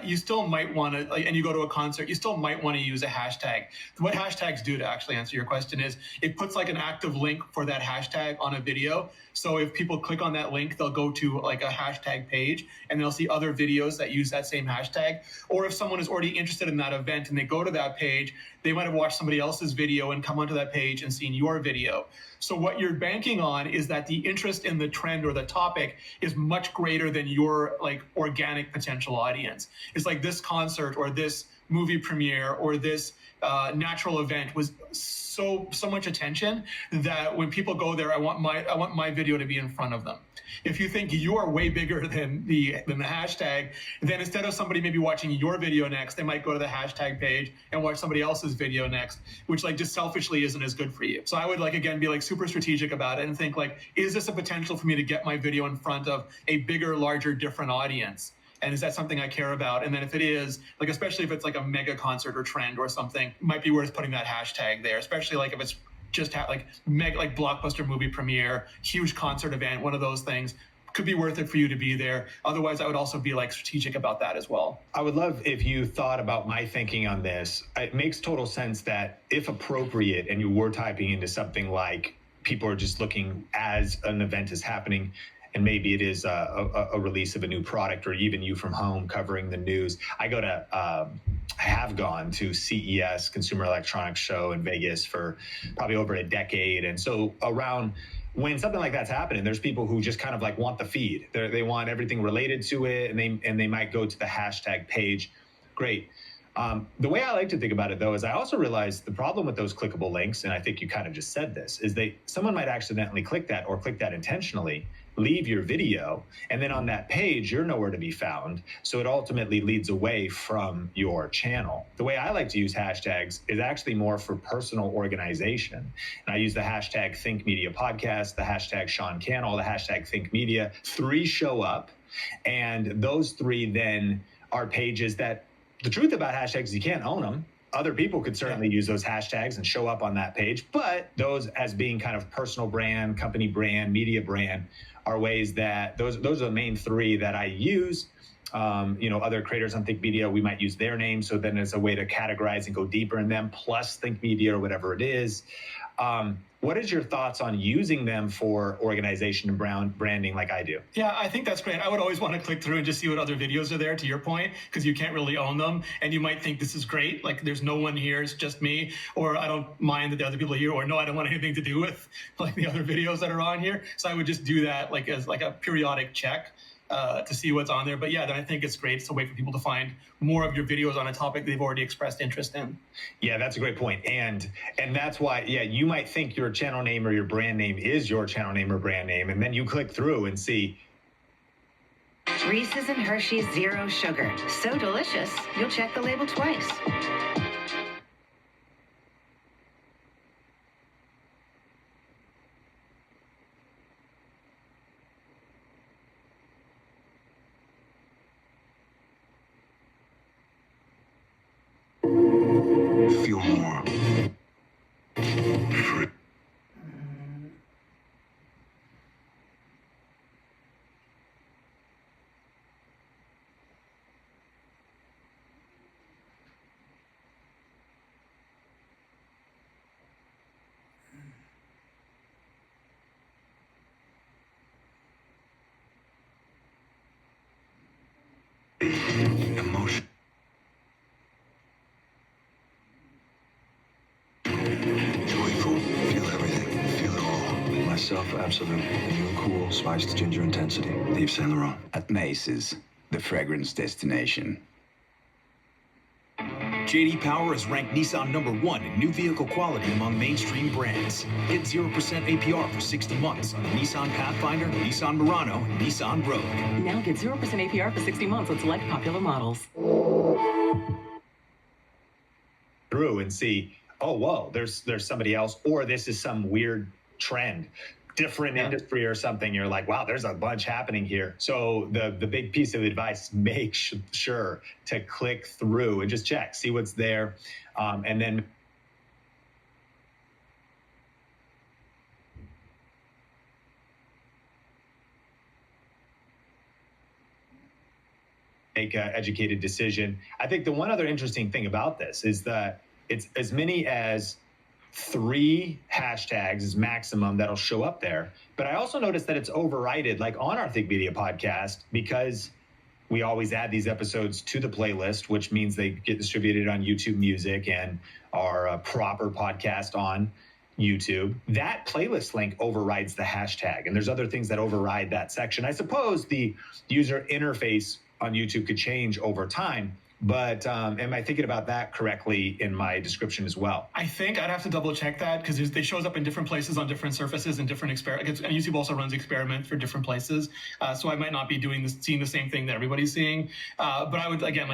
you still might want to, and you go to a concert, you still might want to use a hashtag. What hashtags do, to actually answer your question, is it puts like an active link for that hashtag on a video. So if people click on that link, they'll go to like a hashtag page and they'll see other videos that use that same hashtag. Or if someone is already interested in that event and they go to that page, they might have watched somebody else's video and come onto that page and seen your video. So what you're banking on is that the interest in the trend or the topic is much greater than your like organic potential audience. It's like this concert or this movie premiere or this natural event was so much attention that when people go there, I want my video to be in front of them. If you think you are way bigger than the hashtag, then instead of somebody maybe watching your video next, they might go to the hashtag page and watch somebody else's video next, which like just selfishly isn't as good for you. So I would like, again, be like super strategic about it and think like, is this a potential for me to get my video in front of a bigger, larger, different audience? And is that something I care about? And then if it is, like, especially if it's like a mega concert or trend or something, it might be worth putting that hashtag there, especially like if it's just like mega, like blockbuster movie premiere, huge concert event, one of those things. Could be worth it for you to be there. Otherwise, I would also be like strategic about that as well. I would love if you thought about my thinking on this. It makes total sense that if appropriate and you were typing into something like people are just looking as an event is happening, and maybe it is a release of a new product, or even you from home covering the news. I have gone to CES, Consumer Electronics Show in Vegas, for probably over a decade. And so around when something like that's happening, there's people who just kind of like want the feed. They want everything related to it, and they might go to the hashtag page. Great. The way I like to think about it, though, is I also realize the problem with those clickable links, and I think you kind of just said this, is someone might accidentally click that or click that intentionally, leave your video, and then on that page, you're nowhere to be found. So it ultimately leads away from your channel. The way I like to use hashtags is actually more for personal organization. And I use the hashtag ThinkMediaPodcast, the hashtag Sean Cannell, the hashtag ThinkMedia. 3 show up, and those 3 then are pages that, the truth about hashtags is you can't own them. Other people could certainly use those hashtags and show up on that page, but those as being kind of personal brand, company brand, media brand are ways that those are the main 3 that I use. Other creators on Think Media, we might use their names. So then there's a way to categorize and go deeper in them, plus Think Media or whatever it is. What is your thoughts on using them for organization and branding like I do? Yeah, I think that's great. I would always want to click through and just see what other videos are there, to your point, because you can't really own them. And you might think this is great, like there's no one here, it's just me, or I don't mind that the other people are here, or no, I don't want anything to do with like the other videos that are on here. So I would just do that like as like a periodic check to see what's on there. But yeah, then I think it's great. It's a way for people to find more of your videos on a topic they've already expressed interest in. Yeah, that's a great point. And that's why, yeah, you might think your channel name or your brand name is your channel name or brand name, and then you click through and see Reese's and Hershey's Zero Sugar. So delicious, you'll check the label twice. Feel more free. Emotion. Joyful. Feel everything. Feel it all. Myself, absolute. New and cool. Spiced ginger intensity. Yves Saint Laurent. At Macy's, the fragrance destination. J.D. Power has ranked Nissan #1 in new vehicle quality among mainstream brands. Get 0% APR for 60 months on the Nissan Pathfinder, Nissan Murano, and Nissan Rogue. Now get 0% APR for 60 months on select popular models. through and see, oh, whoa, there's somebody else, or this is some weird trend, different industry or something. You're like, wow, there's a bunch happening here. So the big piece of advice, make sure to click through and just check, see what's there. And then make an educated decision. I think the one other interesting thing about this is that it's as many as 3 hashtags is maximum that'll show up there. But I also noticed that it's overridden, like on our Think Media podcast, because we always add these episodes to the playlist, which means they get distributed on YouTube Music and our proper podcast on YouTube. That playlist link overrides the hashtag, and there's other things that override that section. I suppose the user interface on YouTube could change over time, but am I thinking about that correctly in my description as well? I think I'd have to double check that because it shows up in different places on different surfaces and different experiments. And YouTube also runs experiments for different places. So I might not be seeing the same thing that everybody's seeing. But I would, again,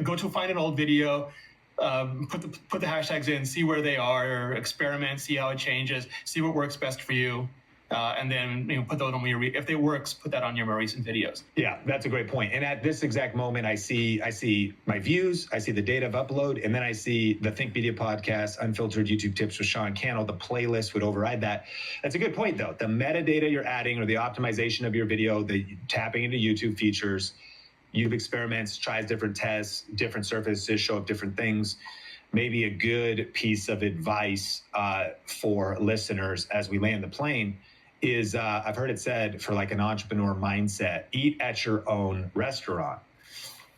go to find an old video, put the hashtags in, see where they are, experiment, see how it changes, see what works best for you. And then put those on your if they works, put that on your more recent videos. Yeah, that's a great point. And at this exact moment, I see my views, I see the date of upload, and then I see the Think Media podcast, Unfiltered YouTube Tips with Sean Cannell. The playlist would override that. That's a good point, though. The metadata you're adding or the optimization of your video, the tapping into YouTube features, YouTube experiments, tries different tests, different surfaces show up different things. Maybe a good piece of advice for listeners as we land the plane is I've heard it said for like an entrepreneur mindset, eat at your own restaurant.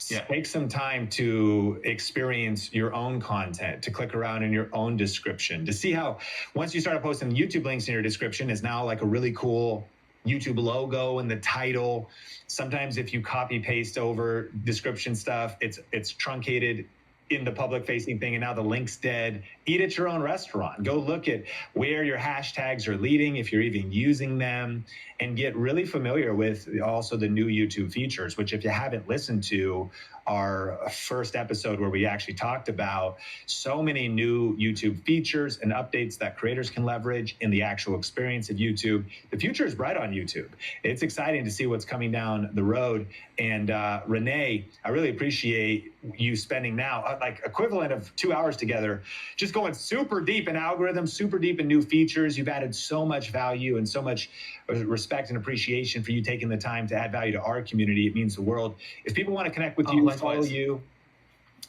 Yeah. Take some time to experience your own content, to click around in your own description, to see how once you start posting YouTube links in your description is now like a really cool YouTube logo and the title. Sometimes if you copy paste over description stuff, it's truncated in the public facing thing, and now the link's dead. Eat at your own restaurant. Go look at where your hashtags are leading, if you're even using them, and get really familiar with also the new YouTube features, which if you haven't listened to our first episode where we actually talked about so many new YouTube features and updates that creators can leverage in the actual experience of YouTube. The future is bright on YouTube. It's exciting to see what's coming down the road. And Renee, I really appreciate you spending now like equivalent of 2 hours together, just going super deep in algorithms, super deep in new features. You've added so much value and so much respect and appreciation for you taking the time to add value to our community. It means the world. If people want to connect with you, follow you.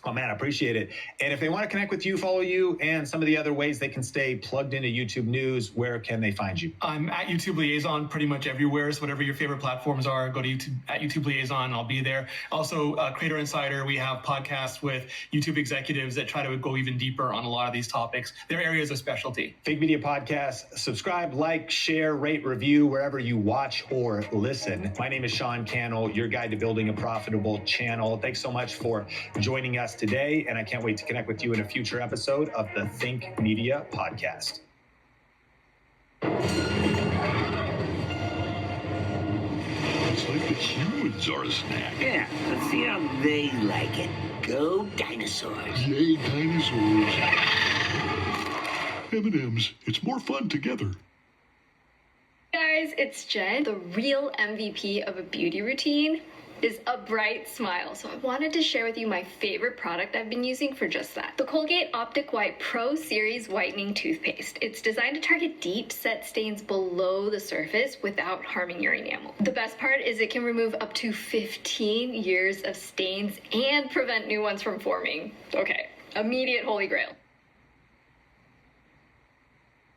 Oh man, I appreciate it. And if they want to connect with you, follow you, and some of the other ways they can stay plugged into YouTube News, where can they find you? I'm at YouTube Liaison pretty much everywhere. So whatever your favorite platforms are, go to YouTube at YouTube Liaison. I'll be there. Also, Creator Insider, we have podcasts with YouTube executives that try to go even deeper on a lot of these topics. Their areas of specialty. Think Media Podcast. Subscribe, like, share, rate, review wherever you watch or listen. My name is Sean Cannell, your guide to building a profitable channel. Thanks so much for joining us today, and I can't wait to connect with you in a future episode of the Think Media Podcast. It's like the humans are a snack. Yeah, let's see how they like it. Go dinosaurs. Yay, dinosaurs. M&M's, it's more fun together. Guys, it's Jen. The real MVP of a beauty routine is a bright smile. So I wanted to share with you my favorite product I've been using for just that. The Colgate Optic White Pro Series Whitening Toothpaste. It's designed to target deep set stains below the surface without harming your enamel. The best part is it can remove up to 15 years of stains and prevent new ones from forming. Okay, immediate holy grail.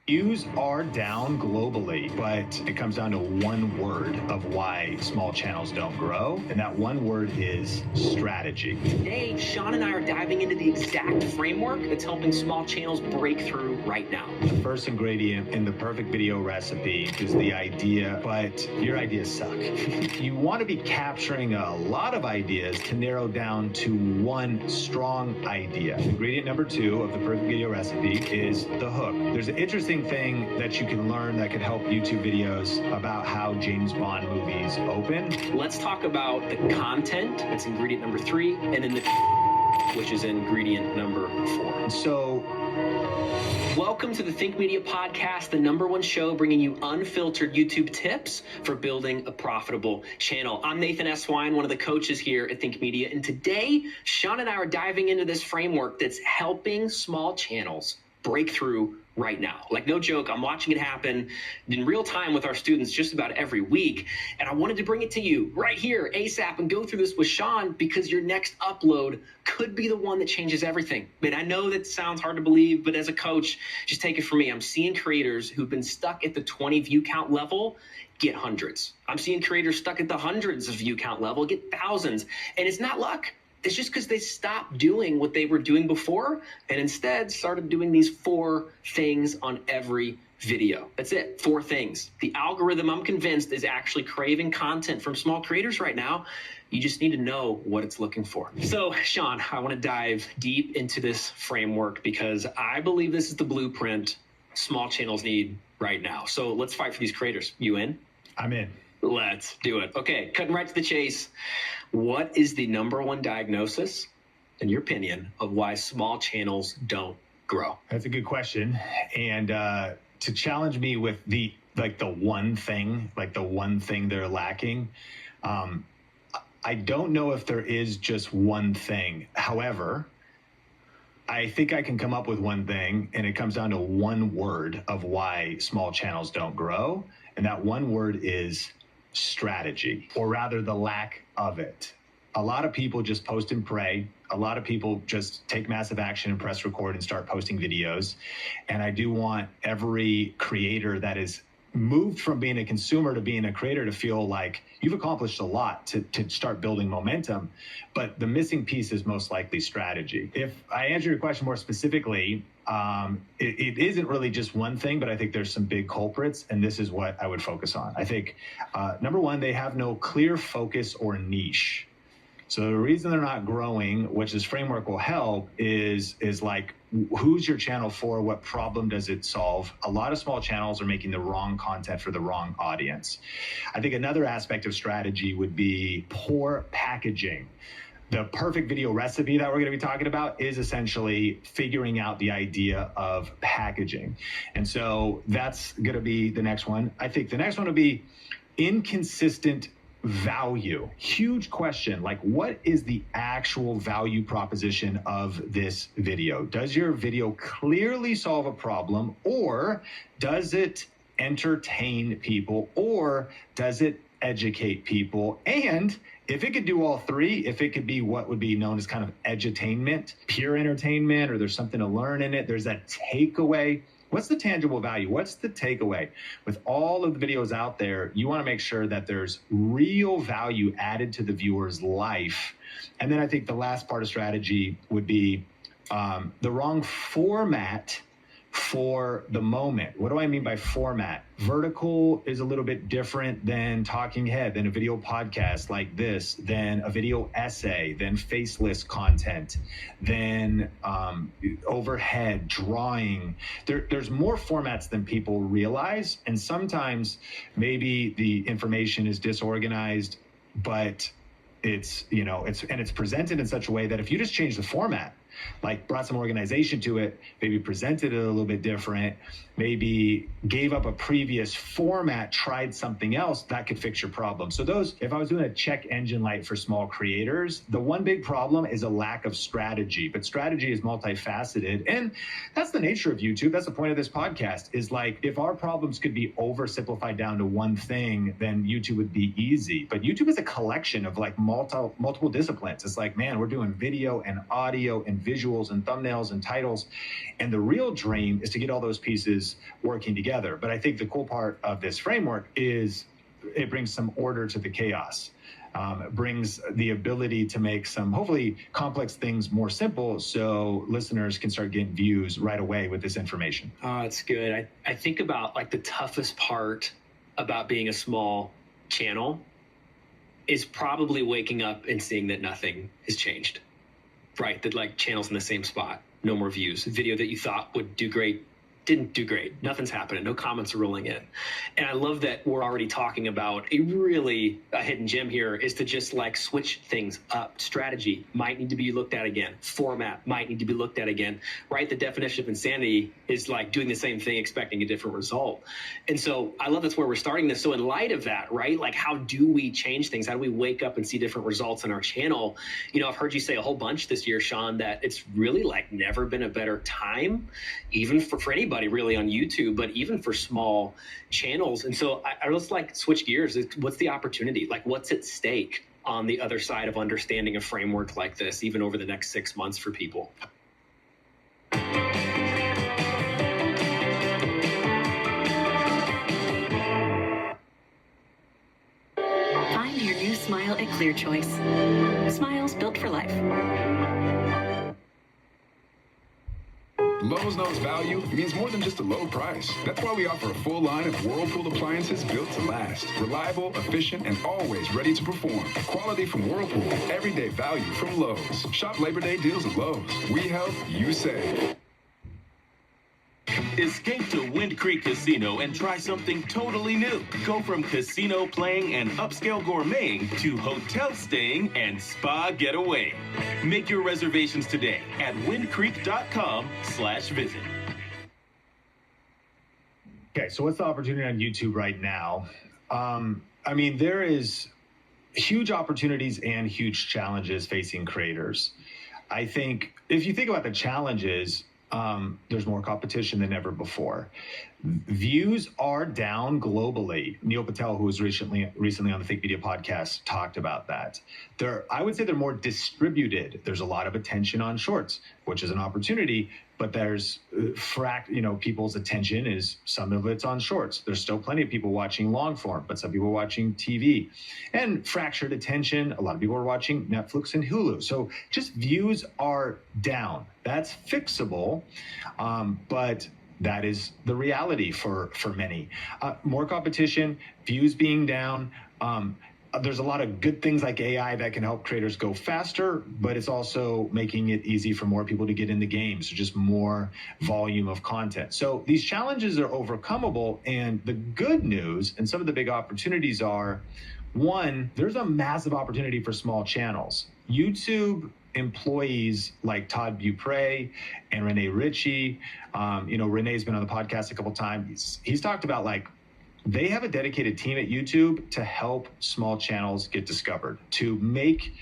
Views are down globally, but it comes down to one word of why small channels don't grow, and that one word is strategy. Today, Sean and I are diving into the exact framework that's helping small channels break through right now. The first ingredient in the perfect video recipe is the idea, but your ideas suck. You want to be capturing a lot of ideas to narrow down to one strong idea. Ingredient number 2 of the perfect video recipe is the hook. There's an interesting interesting thing that you can learn that could help YouTube videos about how James Bond movies open. Let's talk about the content. That's ingredient number 3, and then the which is ingredient number 4. So, welcome to the Think Media Podcast, the #1 show bringing you unfiltered YouTube tips for building a profitable channel. I'm Nathan S. Wine, one of the coaches here at Think Media, and today, Sean and I are diving into this framework that's helping small channels break through right now. Like, no joke, I'm watching it happen in real time with our students just about every week, and I wanted to bring it to you right here ASAP and go through this with Sean because your next upload could be the one that changes everything. Man, I know that sounds hard to believe, but as a coach, just take it from me. I'm seeing creators who've been stuck at the 20 view count level get hundreds. I'm seeing creators stuck at the hundreds of view count level get thousands, and it's not luck. It's just because they stopped doing what they were doing before and instead started doing these 4 things on every video. That's it, 4 things. The algorithm, I'm convinced, is actually craving content from small creators right now. You just need to know what it's looking for. So, Sean, I want to dive deep into this framework because I believe this is the blueprint small channels need right now. So let's fight for these creators. You in? I'm in. Let's do it. Okay, cutting right to the chase. What is the #1 diagnosis, in your opinion, of why small channels don't grow? That's a good question. And to challenge me with the one thing they're lacking, I don't know if there is just one thing. However, I think I can come up with one thing, and it comes down to one word of why small channels don't grow. And that one word is strategy, or rather the lack of it. A lot of people just post and pray. A lot of people just take massive action and press record and start posting videos. And I do want every creator that is moved from being a consumer to being a creator to feel like you've accomplished a lot to start building momentum. But the missing piece is most likely strategy. If I answer your question more specifically, it isn't really just one thing, but I think there's some big culprits, and this is what I would focus on. I think, #1, they have no clear focus or niche. So the reason they're not growing, which this framework will help, is like, who's your channel for? What problem does it solve? A lot of small channels are making the wrong content for the wrong audience. I think another aspect of strategy would be poor packaging. The perfect video recipe that we're going to be talking about is essentially figuring out the idea of packaging. And so that's going to be the next one. I think the next one will be inconsistent value. Huge question. Like, what is the actual value proposition of this video? Does your video clearly solve a problem, or does it entertain people, or does it educate people? And if it could do all 3, if it could be what would be known as kind of edutainment, pure entertainment, or there's something to learn in it, there's that takeaway. What's the tangible value? What's the takeaway? With all of the videos out there, you want to make sure that there's real value added to the viewer's life. And then I think the last part of strategy would be the wrong format for the moment. What do I mean by format? Vertical is a little bit different than talking head, than a video podcast like this, than a video essay, than faceless content, than overhead drawing. There's more formats than people realize, and sometimes maybe the information is disorganized, but it's presented in such a way that if you just change the format, like brought some organization to it, maybe presented it a little bit different, maybe gave up a previous format, tried something else, that could fix your problem. So those, if I was doing a check engine light for small creators, the one big problem is a lack of strategy. But strategy is multifaceted, and that's the nature of YouTube. That's the point of this podcast, is like, if our problems could be oversimplified down to one thing, then YouTube would be easy. But YouTube is a collection of like multiple disciplines. It's like, man, we're doing video and audio and visuals and thumbnails and titles. And the real dream is to get all those pieces working together. But I think the cool part of this framework is it brings some order to the chaos. It brings the ability to make some hopefully complex things more simple, so listeners can start getting views right away with this information. Oh, that's good. I think about like the toughest part about being a small channel is probably waking up and seeing that nothing has changed, right? That like channel's in the same spot, no more views. A video that you thought would do great didn't do great. Nothing's happening. No comments are rolling in. And I love that we're already talking about a hidden gem here is to just like switch things up. Strategy might need to be looked at again. Format might need to be looked at again, right? The definition of insanity is like doing the same thing, expecting a different result. And so I love that's where we're starting this. So in light of that, right? Like how do we change things? How do we wake up and see different results in our channel? You know, I've heard you say a whole bunch this year, Sean, that it's really like never been a better time, even for anybody really on YouTube, but even for small channels. And so I just like switch gears. What's the opportunity? Like what's at stake on the other side of understanding a framework like this, even over the next 6 months for people? Find your new smile at Clear Choice. Smiles built for life. Lowe's knows value means more than just a low price. That's why we offer a full line of Whirlpool appliances built to last. Reliable, efficient, and always ready to perform. Quality from Whirlpool. Everyday value from Lowe's. Shop Labor Day deals at Lowe's. We help, you save. Escape to Wind Creek Casino and try something totally new. Go from casino playing and upscale gourmeting to hotel staying and spa getaway. Make your reservations today at windcreek.com/visit. Okay, so what's the opportunity on YouTube right now? I mean, there is huge opportunities and huge challenges facing creators. I think if you think about the challenges, there's more competition than ever before. Views are down globally. Neil Patel, who was recently on the Think Media podcast, talked about that. I would say they're more distributed. There's a lot of attention on shorts, which is an opportunity, but there's people's attention is some of it's on shorts. There's still plenty of people watching long form, but some people are watching TV. And fractured attention, a lot of people are watching Netflix and Hulu. So just views are down. That's fixable, but that is the reality for many. More competition, views being down. There's a lot of good things like AI that can help creators go faster, but it's also making it easy for more people to get in the game. So just more volume of content. So these challenges are overcomable. And the good news and some of the big opportunities are, one, there's a massive opportunity for small channels. YouTube employees like Todd Beaupre and Rene Ritchie, Rene's been on the podcast a couple times. He's talked about like, they have a dedicated team at YouTube to help small channels get discovered, to make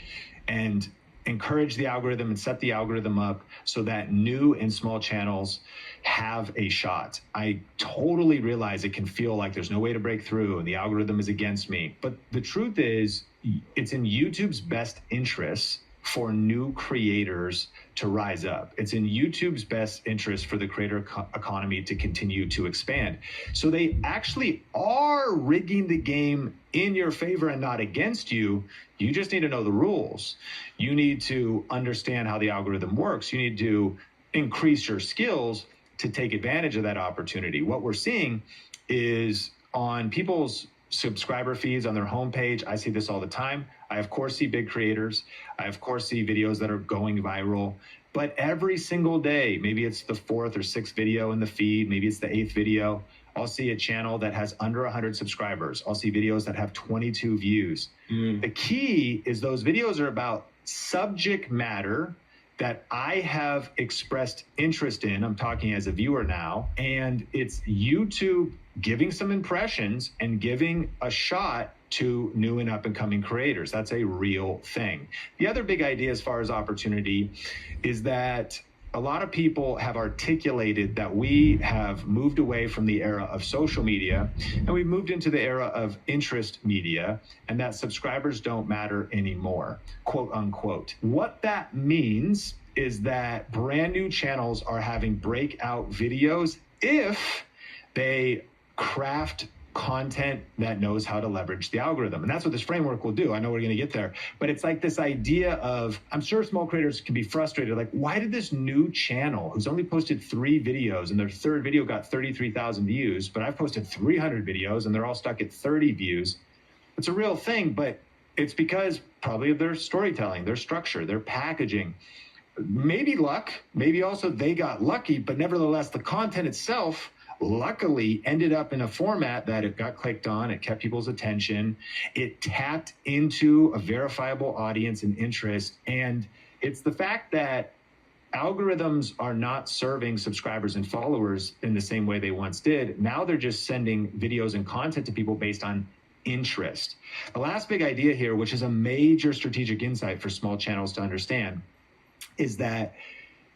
and encourage the algorithm and set the algorithm up so that new and small channels have a shot. I totally realize it can feel like there's no way to break through and the algorithm is against me. But the truth is, it's in YouTube's best interests for new creators to rise up. It's in YouTube's best interest for the creator economy to continue to expand. So they actually are rigging the game in your favor and not against you. You just need to know the rules. You need to understand how the algorithm works. You need to increase your skills to take advantage of that opportunity. What we're seeing is on people's subscriber feeds on their homepage. I see this all the time. I, of course, see big creators. I, of course, see videos that are going viral. But every single day, maybe it's the 4th or 6th video in the feed, maybe it's the 8th video, I'll see a channel that has under 100 subscribers. I'll see videos that have 22 views. The key is those videos are about subject matter that I have expressed interest in. I'm talking as a viewer now, and it's YouTube giving some impressions and giving a shot to new and up and coming creators. That's a real thing. The other big idea as far as opportunity is that a lot of people have articulated that we have moved away from the era of social media and we've moved into the era of interest media, and that subscribers don't matter anymore, quote unquote. What that means is that brand new channels are having breakout videos if they craft content that knows how to leverage the algorithm. And that's what this framework will do. I know we're going to get there, but it's like this idea of, I'm sure small creators can be frustrated. Like, why did this new channel who's only posted 3 videos and their 3rd video got 33,000 views, but I've posted 300 videos and they're all stuck at 30 views. It's a real thing, but it's because probably of their storytelling, their structure, their packaging. maybe luck, maybe also they got lucky, but nevertheless, the content itself luckily ended up in a format that it got clicked on, it kept people's attention, it tapped into a verifiable audience and interest. And it's the fact that algorithms are not serving subscribers and followers in the same way they once did. Now they're just sending videos and content to people based on interest. The last big idea here, which is a major strategic insight for small channels to understand, is that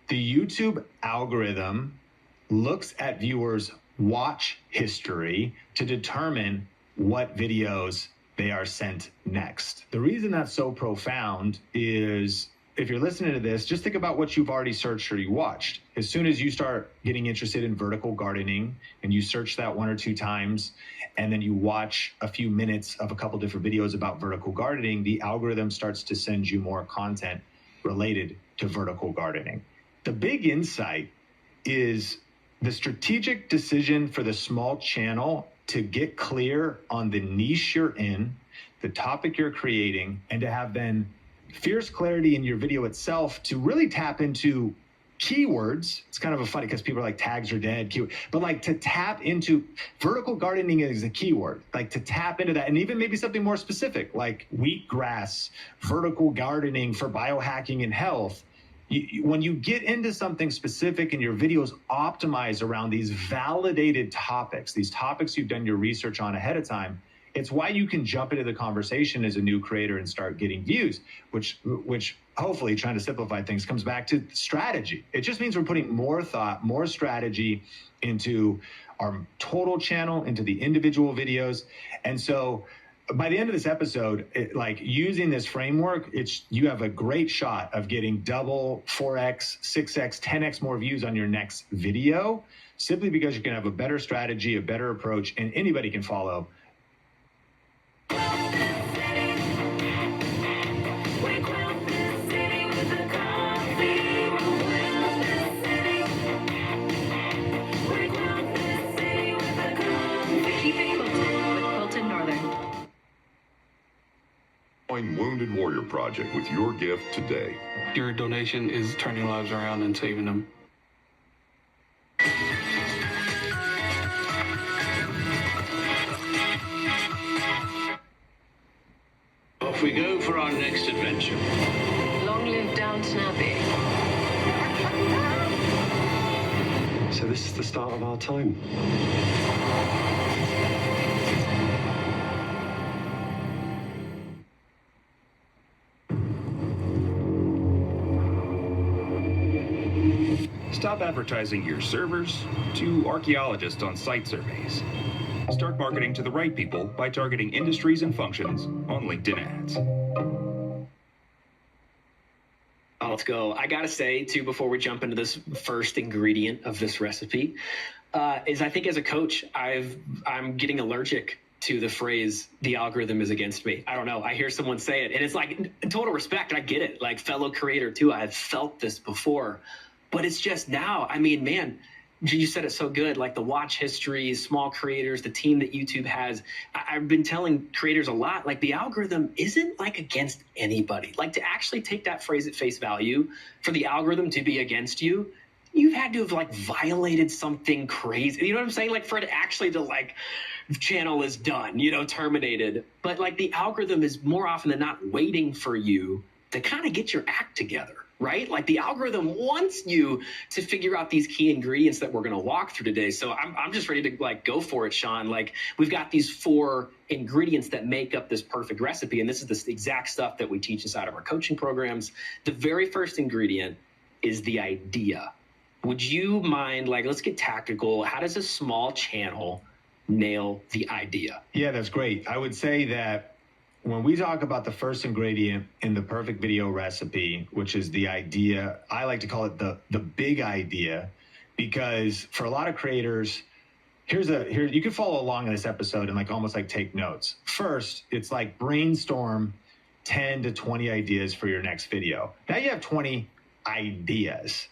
the YouTube algorithm looks at viewers' watch history to determine what videos they are sent next. The reason that's so profound is, if you're listening to this, just think about what you've already searched or you watched. As soon as you start getting interested in vertical gardening and you search that 1 or 2 times, and then you watch a few minutes of a couple different videos about vertical gardening, the algorithm starts to send you more content related to vertical gardening. The big insight is the strategic decision for the small channel to get clear on the niche you're in, the topic you're creating, and to have then fierce clarity in your video itself to really tap into keywords. It's kind of a funny because people are like, tags are dead, keyword, but like to tap into vertical gardening is a keyword, like to tap into that. And even maybe something more specific like wheatgrass, vertical gardening for biohacking and health. When you get into something specific and your videos optimize around these validated topics, these topics you've done your research on ahead of time, it's why you can jump into the conversation as a new creator and start getting views, which hopefully, trying to simplify things, comes back to strategy. It just means we're putting more thought, more strategy into our total channel, into the individual videos. And so by the end of this episode, like using this framework, you have a great shot of getting double, 4x, 6x, 10x more views on your next video, simply because you can have a better strategy, a better approach, and anybody can follow. Wounded Warrior Project with your gift today. Your donation is turning lives around and saving them. Off we go for our next adventure. Long live Downton Abbey. So this is the start of our time. Stop advertising your servers to archaeologists on site surveys. Start marketing to the right people by targeting industries and functions on LinkedIn ads. Let's go. I gotta say, too, before we jump into this first ingredient of this recipe, is I think as a coach, I'm getting allergic to the phrase, the algorithm is against me. I don't know. I hear someone say it, and it's like, total respect. I get it. Like, fellow creator, too. I've felt this before. But it's just now, I mean, man, you said it so good, like the watch history, small creators, the team that YouTube has. I've been telling creators a lot, like the algorithm isn't like against anybody. Like to actually take that phrase at face value, for the algorithm to be against you, you've had to have like violated something crazy. You know what I'm saying? Like for it actually to like, channel is done, you know, terminated. But like the algorithm is more often than not waiting for you to kind of get your act together. Right? Like the algorithm wants you to figure out these key ingredients that we're going to walk through today. So I'm just ready to like go for it, Sean. Like we've got these 4 ingredients that make up this perfect recipe. And this is the exact stuff that we teach inside of our coaching programs. The very first ingredient is the idea. Would you mind, like, let's get tactical. How does a small channel nail the idea? Yeah, that's great. I would say that when we talk about the first ingredient in the perfect video recipe, which is the idea, I like to call it the big idea, because for a lot of creators, here you can follow along in this episode and like almost like take notes. First, it's like brainstorm 10 to 20 ideas for your next video. Now you have 20 ideas.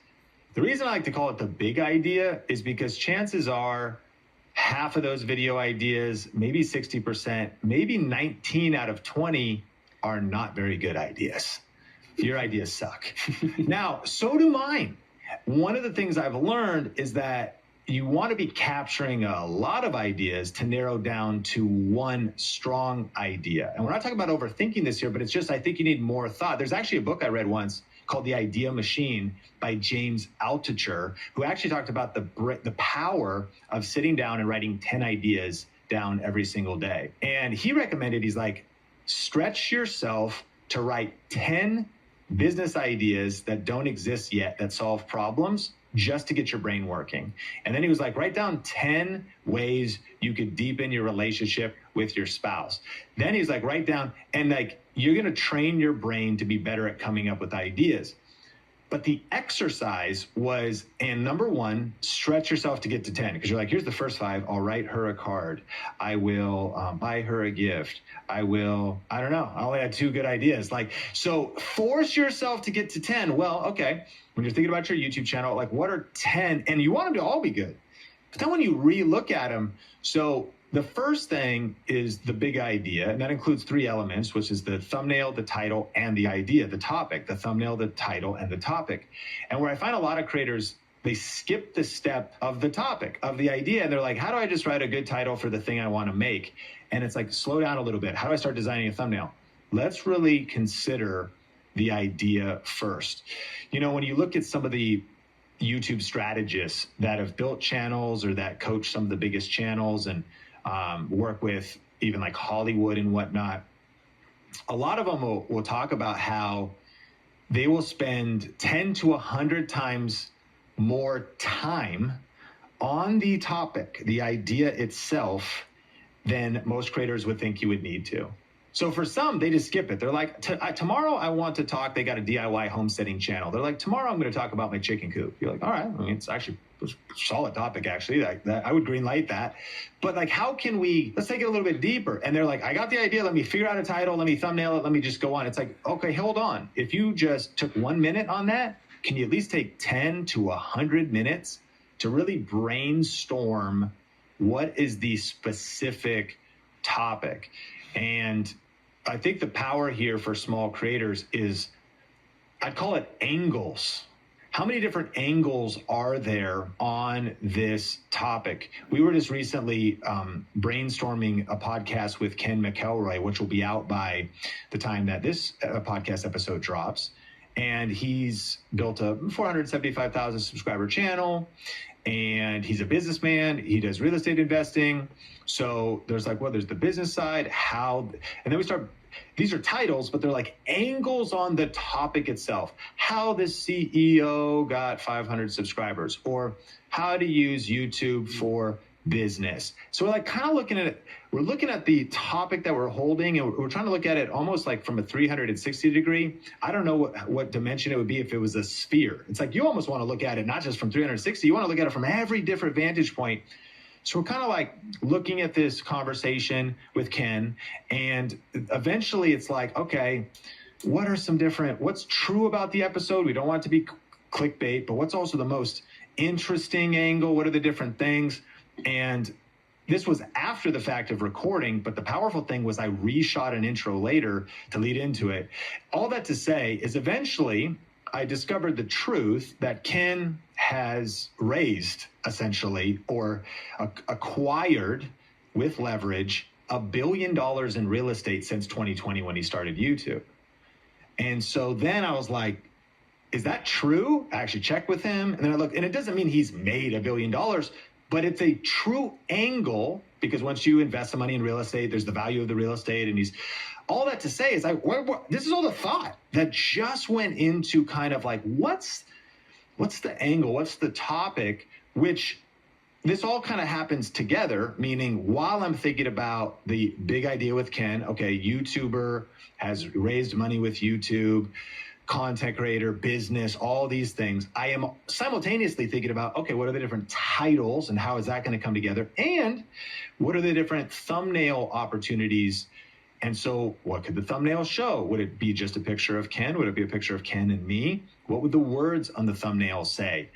The reason I like to call it the big idea is because chances are half of those video ideas, maybe 60%, maybe 19 out of 20 are not very good ideas. your ideas suck. Now, so do mine. One of the things I've learned is that you want to be capturing a lot of ideas to narrow down to one strong idea. And we're not talking about overthinking this here, but it's just, I think you need more thought. There's actually a book I read once called The Idea Machine by James Altucher, who actually talked about the power of sitting down and writing 10 ideas down every single day. And he recommended, he's like, stretch yourself to write 10 business ideas that don't exist yet that solve problems, just to get your brain working. And then he was like, write down 10 ways you could deepen your relationship with your spouse. Then he's like, write down, and like, you're gonna train your brain to be better at coming up with ideas. But the exercise was, and number one, stretch yourself to get to 10. Because you're like, here's the first 5. I'll write her a card. I will buy her a gift. I don't know. I only had 2 good ideas. Like, so force yourself to get to 10. Well, okay. When you're thinking about your YouTube channel, like, what are 10? And you want them to all be good. But then when you re-look at them, so the first thing is the big idea, and that includes 3 elements, which is the thumbnail, the title, and the idea, the topic, the thumbnail, the title, and the topic. And where I find a lot of creators, they skip the step of the topic, of the idea, and they're like, how do I just write a good title for the thing I want to make? And it's like, slow down a little bit. How do I start designing a thumbnail? Let's really consider the idea first. You know, when you look at some of the YouTube strategists that have built channels or that coach some of the biggest channels and work with even like Hollywood and whatnot, a lot of them will talk about how they will spend 10 to 100 times more time on the topic, the idea itself, than most creators would think you would need to. So for some, they just skip it. They're like, tomorrow I want to talk, they got a DIY homesteading channel. They're like, tomorrow I'm going to talk about my chicken coop. You're like, all right, I mean, it's actually a solid topic, actually. I would green light that. But like, how can we, let's take it a little bit deeper. And they're like, I got the idea. Let me figure out a title. Let me thumbnail it. Let me just go on. It's like, okay, hold on. If you just took 1 minute on that, can you at least take 10 to 100 minutes to really brainstorm what is the specific topic? And I think the power here for small creators is, I'd call it angles. How many different angles are there on this topic? We were just recently brainstorming a podcast with Ken McElroy, which will be out by the time that this podcast episode drops. And he's built a 475,000 subscriber channel. And he's a businessman. He does real estate investing. So there's like, well, there's the business side, how, and then we start, these are titles, but they're like angles on the topic itself. How the CEO got 500 subscribers, or how to use YouTube for business. So we're like kind of looking at it. We're looking at the topic that we're holding, and we're trying to look at it almost like from a 360 degree. I don't know what dimension it would be if it was a sphere. It's like you almost want to look at it not just from 360, you want to look at it from every different vantage point. So we're kind of like looking at this conversation with Ken, and eventually it's like, okay, what are some different, what's true about the episode? We don't want it to be clickbait, but what's also the most interesting angle? What are the different things? And this was after the fact of recording, but the powerful thing was I reshot an intro later to lead into it. All that to say is eventually I discovered the truth that Ken has raised, essentially, or acquired with leverage, $1 billion in real estate since 2020 when he started YouTube. And so then I was like, is that true? I actually checked with him, and then I looked, and it doesn't mean he's made $1 billion, but it's a true angle, because once you invest some money in real estate, there's the value of the real estate. And all that to say is this is all the thought that just went into kind of like, what's the angle? What's the topic? Which this all kind of happens together, meaning while I'm thinking about the big idea with Ken, okay, YouTuber has raised money with YouTube, content creator, business, all these things. I am simultaneously thinking about, okay, what are the different titles and how is that going to come together? And what are the different thumbnail opportunities? And so what could the thumbnail show? Would it be just a picture of Ken? Would it be a picture of Ken and me? What would the words on the thumbnail say?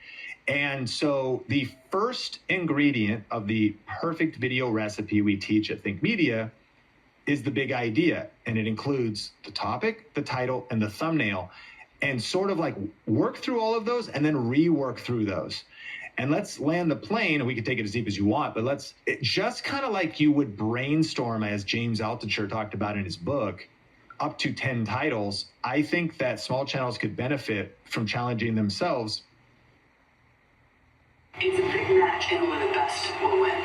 And so the first ingredient of the perfect video recipe we teach at Think Media is the big idea, and it includes the topic, the title, and the thumbnail. and sort of like work through all of those and then rework through those. And let's land the plane, and we can take it as deep as you want, but just kind of like you would brainstorm, as James Altucher talked about in his book, up to 10 titles. I think that small channels could benefit from challenging themselves. It's a big match, and only the best will win.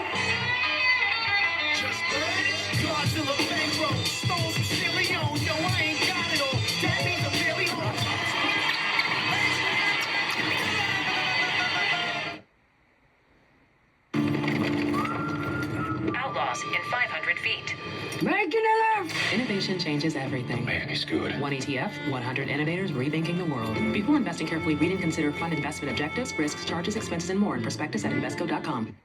Outlaws in 500 feet. Making it up! Innovation changes everything. Man, he's good. One ETF, 100 innovators rethinking the world. Before investing carefully, read and consider fund investment objectives, risks, charges, expenses, and more in prospectus at Invesco.com.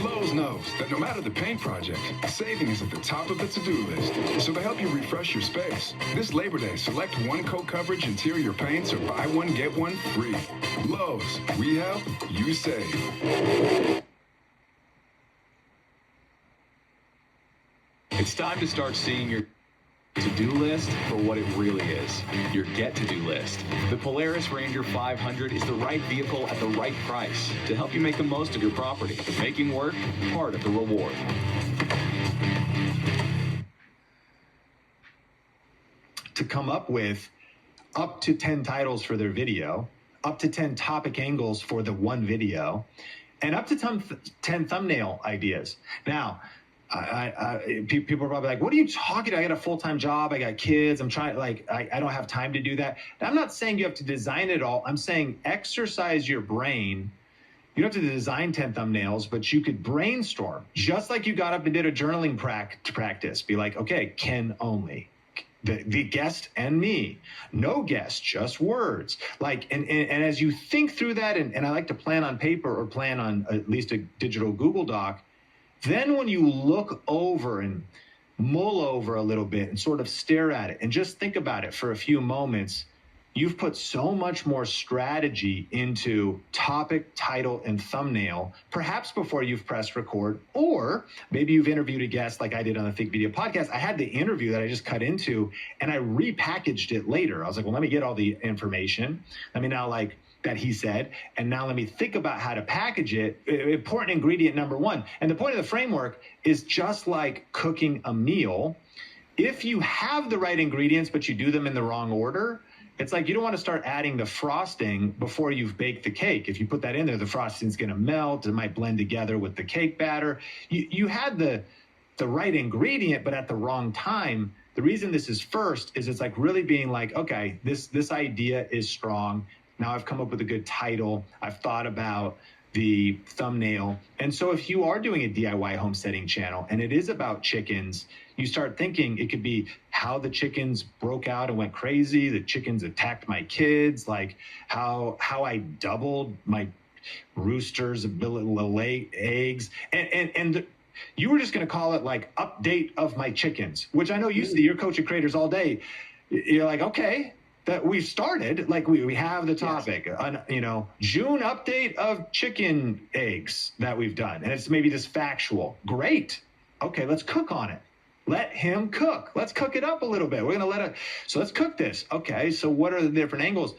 Lowe's knows that no matter the paint project, saving is at the top of the to-do list. So to help you refresh your space, this Labor Day, select one coat coverage interior paints or buy one, get one free. Lowe's, we help, you save. It's time to start seeing your to-do list for what it really is, your get-to-do list. The Polaris Ranger 500 is the right vehicle at the right price to help you make the most of your property, making work part of the reward. To come up with up to 10 titles for their video, up to 10 topic angles for the one video, and up to 10 thumbnail ideas. Now, people are probably like, what are you talking about? I got a full-time job. I got kids. I'm trying, I don't have time to do that. Now, I'm not saying you have to design it all. I'm saying exercise your brain. You don't have to design 10 thumbnails, but you could brainstorm. Just like you got up and did a journaling practice. Be like, okay, Ken only. The guest and me. No guest, just words. And as you think through that, and I like to plan on paper or plan on at least a digital Google Doc, then when you look over and mull over a little bit and sort of stare at it and just think about it for a few moments, you've put so much more strategy into topic, title, and thumbnail, perhaps before you've pressed record, or maybe you've interviewed a guest like I did on the Think Media podcast. I had the interview that I just cut into and I repackaged it later. I was like, well, let me get all the information. Let me now that he said, and now let me think about how to package it. Important ingredient number one. And the point of the framework is just like cooking a meal. If you have the right ingredients, but you do them in the wrong order, it's like you don't want to start adding the frosting before you've baked the cake. If you put that in there, the frosting's going to melt. It might blend together with the cake batter. You had the right ingredient, but at the wrong time. The reason this is first is it's like really being like, okay, this idea is strong. Now I've come up with a good title. I've thought about the thumbnail. And so if you are doing a DIY homesteading channel and it is about chickens, you start thinking it could be how the chickens broke out and went crazy. The chickens attacked my kids, like how I doubled my roosters' ability to lay eggs. And you were just going to call it like update of my chickens, which I know you see, you're coaching creators all day. You're like, okay, that we started, like we have the topic, June update of chicken eggs that we've done. And it's maybe just factual. Great. Okay, let's cook on it. Let him cook. Let's cook it up a little bit. We're going to so let's cook this. Okay, so what are the different angles?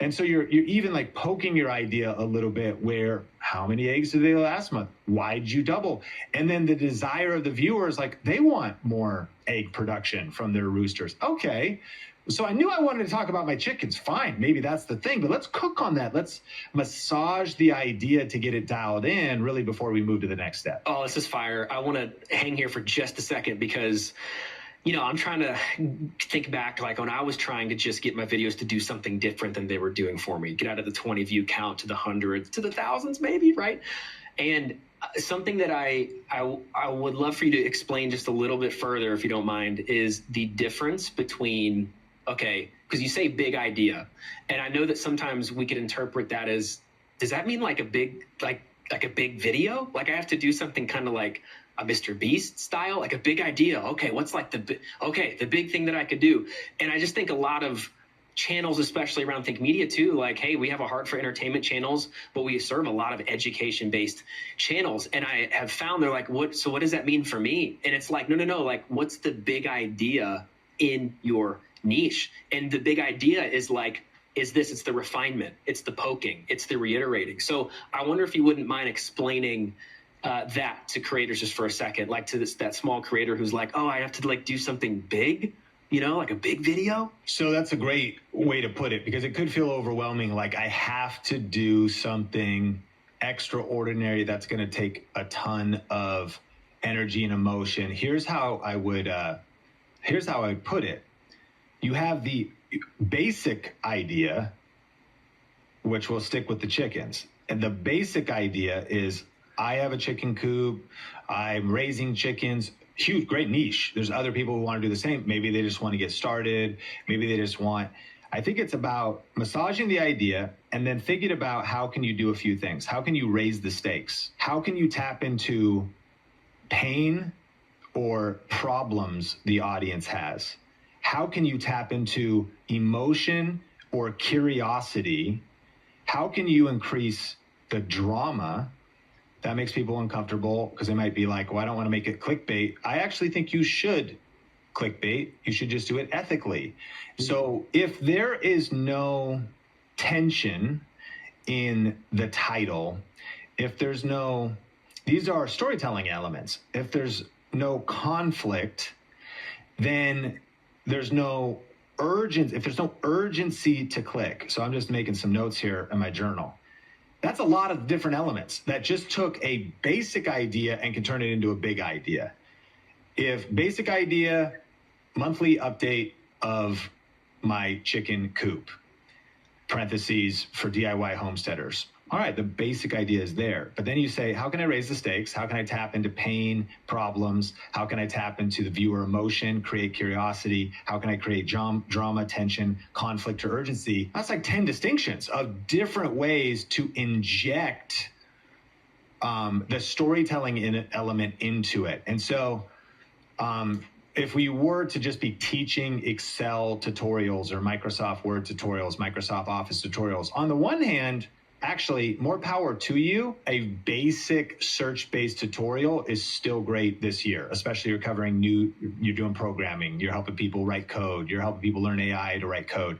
And so you're even like poking your idea a little bit where, how many eggs did they lay last month? Why'd you double? And then the desire of the viewers, like they want more egg production from their roosters. Okay. So I knew I wanted to talk about my chickens. Fine, maybe that's the thing, but let's cook on that. Let's massage the idea to get it dialed in really before we move to the next step. Oh, this is fire. I want to hang here for just a second because, I'm trying to think back like when I was trying to just get my videos to do something different than they were doing for me. Get out of the 20 view count to the hundreds, to the thousands maybe, right? And something that I would love for you to explain just a little bit further, if you don't mind, is the difference between, okay, because you say big idea, and I know that sometimes we could interpret that as, does that mean like a big, like a big video? Like I have to do something kind of like a Mr. Beast style, like a big idea. Okay, what's like the big thing that I could do? And I just think a lot of channels, especially around Think Media too, like, hey, we have a heart for entertainment channels, but we serve a lot of education-based channels. And I have found they're like, what does that mean for me? And it's like, no, like, what's the big idea in your niche? And the big idea is like, it's the refinement, it's the poking, it's the reiterating. So I wonder if you wouldn't mind explaining that to creators just for a second, like to that small creator who's like, oh, I have to like do something big, like a big video. So that's a great way to put it, because it could feel overwhelming. Like, I have to do something extraordinary that's going to take a ton of energy and emotion. Here's how I would put it. You have the basic idea, which will stick with the chickens. And the basic idea is, I have a chicken coop, I'm raising chickens. Huge, great niche. There's other people who want to do the same. Maybe they just want to get started. Maybe they just want, I think it's about massaging the idea and then thinking about how can you do a few things? How can you raise the stakes? How can you tap into pain or problems the audience has? How can you tap into emotion or curiosity? How can you increase the drama? That makes people uncomfortable because they might be like, well, I don't want to make it clickbait. I actually think you should clickbait. You should just do it ethically. So if there is no tension in the title, if there's no, these are storytelling elements. If there's no conflict, then there's no urgency. If there's no urgency to click. So I'm just making some notes here in my journal. That's a lot of different elements that just took a basic idea and can turn it into a big idea. If basic idea, monthly update of my chicken coop, parentheses for DIY homesteaders. All right, the basic idea is there. But then you say, how can I raise the stakes? How can I tap into pain, problems? How can I tap into the viewer emotion, create curiosity? How can I create drama, tension, conflict, or urgency? That's like 10 distinctions of different ways to inject the storytelling element into it. And so if we were to just be teaching Excel tutorials or Microsoft Word tutorials, Microsoft Office tutorials, on the one hand, actually, more power to you. A basic search-based tutorial is still great this year, especially you're covering you're doing programming, you're helping people write code, you're helping people learn AI to write code.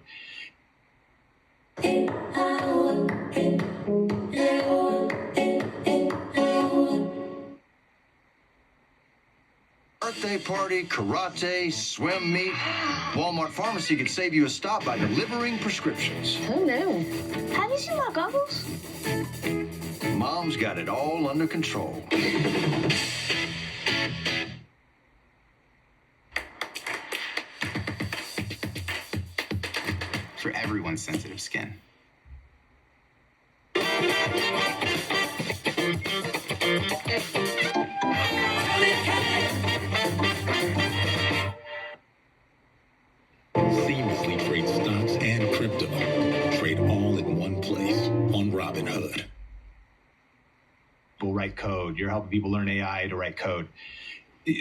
Birthday party, karate, swim meet. Walmart Pharmacy could save you a stop by delivering prescriptions. Who knew? Have you seen my goggles? Mom's got it all under control. For everyone's sensitive skin. Seamlessly trade stocks and crypto. Trade all in one place on Robinhood. People write code. You're helping people learn AI to write code.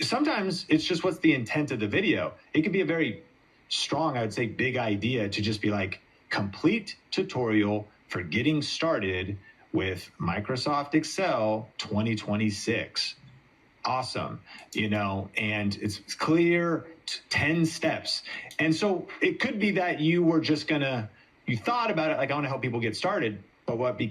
Sometimes it's just what's the intent of the video. It could be a very strong, I would say, big idea to just be like, complete tutorial for getting started with Microsoft Excel 2026. Awesome, and it's clear, 10 steps. And so it could be that you were just you thought about it like, I want to help people get started. But what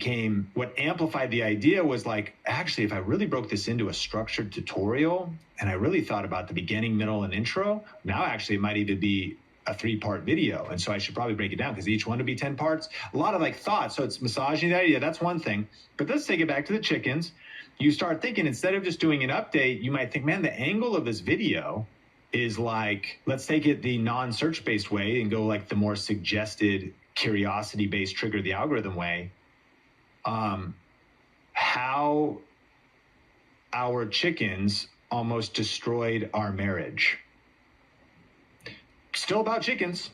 amplified the idea was like, actually, if I really broke this into a structured tutorial and I really thought about the beginning, middle, and intro, now actually it might even be a 3-part video. And so I should probably break it down because each one would be 10 parts. A lot of thought. So it's massaging the idea. That's one thing. But let's take it back to the chickens. You start thinking, instead of just doing an update, you might think, man, the angle of this video is like, let's take it the non-search based way and go like the more suggested curiosity based trigger the algorithm way. How our chickens almost destroyed our marriage. Still about chickens.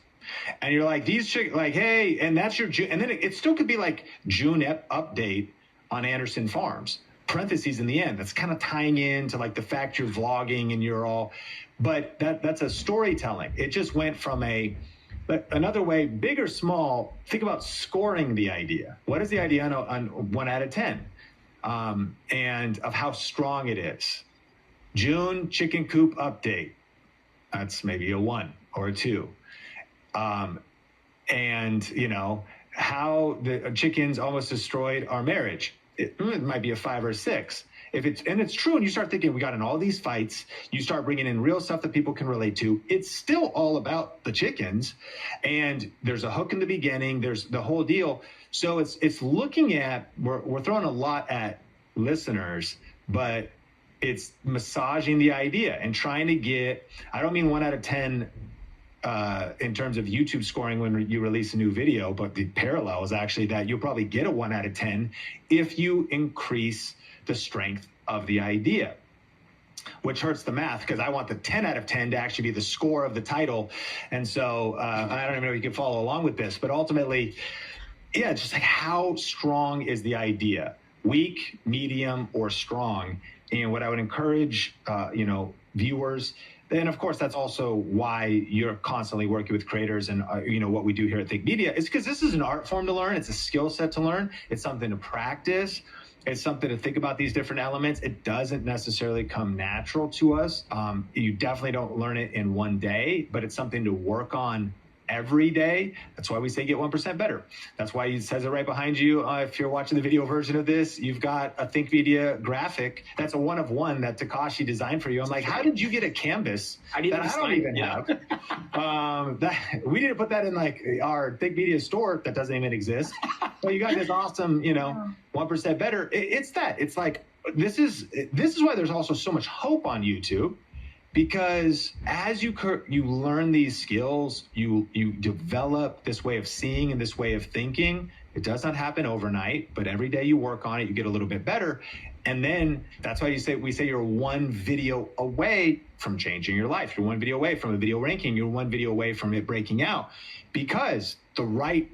And you're like, these chickens, like, hey, and that's your June. And then it still could be like June update on Anderson Farms. Parentheses in the end. That's kind of tying into like the fact you're vlogging and you're all, but that's a storytelling. It just went from a But another way, big or small, think about scoring the idea. What is the idea on 1 out of 10? And of how strong it is. June chicken coop update. That's maybe a 1 or a 2. And, you know, how the chickens almost destroyed our marriage. It might be a 5 or a 6. It's true, and you start thinking, we got in all these fights, you start bringing in real stuff that people can relate to, it's still all about the chickens, and there's a hook in the beginning, there's the whole deal. So it's looking at, we're throwing a lot at listeners, but it's massaging the idea and trying to get, I don't mean 1 out of 10 in terms of YouTube scoring when you release a new video, but the parallel is actually that you'll probably get a 1 out of 10 if you increase the strength of the idea, which hurts the math because I want the 10 out of 10 to actually be the score of the title. And so I don't even know if you can follow along with this, but ultimately, yeah, just like how strong is the idea? Weak, medium, or strong? And what I would encourage, viewers, and of course, that's also why you're constantly working with creators and, what we do here at Think Media is because this is an art form to learn. It's a skill set to learn. It's something to practice. It's something to think about these different elements. It doesn't necessarily come natural to us. You definitely don't learn it in one day, but it's something to work on every day. That's why we say get 1% better. That's why it says it right behind you. If you're watching the video version of this, you've got a Think Media graphic. That's a 1 of 1 that Takashi designed for you. I'm like, how did you get a canvas that I don't even have? We need to put that in like our Think Media store that doesn't even exist. Well, you got this awesome, 1% better. It's that. It's like, this is why there's also so much hope on YouTube. Because as you learn these skills, you develop this way of seeing and this way of thinking. It does not happen overnight, but every day you work on it, you get a little bit better. And then that's why we say you're 1 video away from changing your life. You're 1 video away from a video ranking. You're 1 video away from it breaking out. Because the right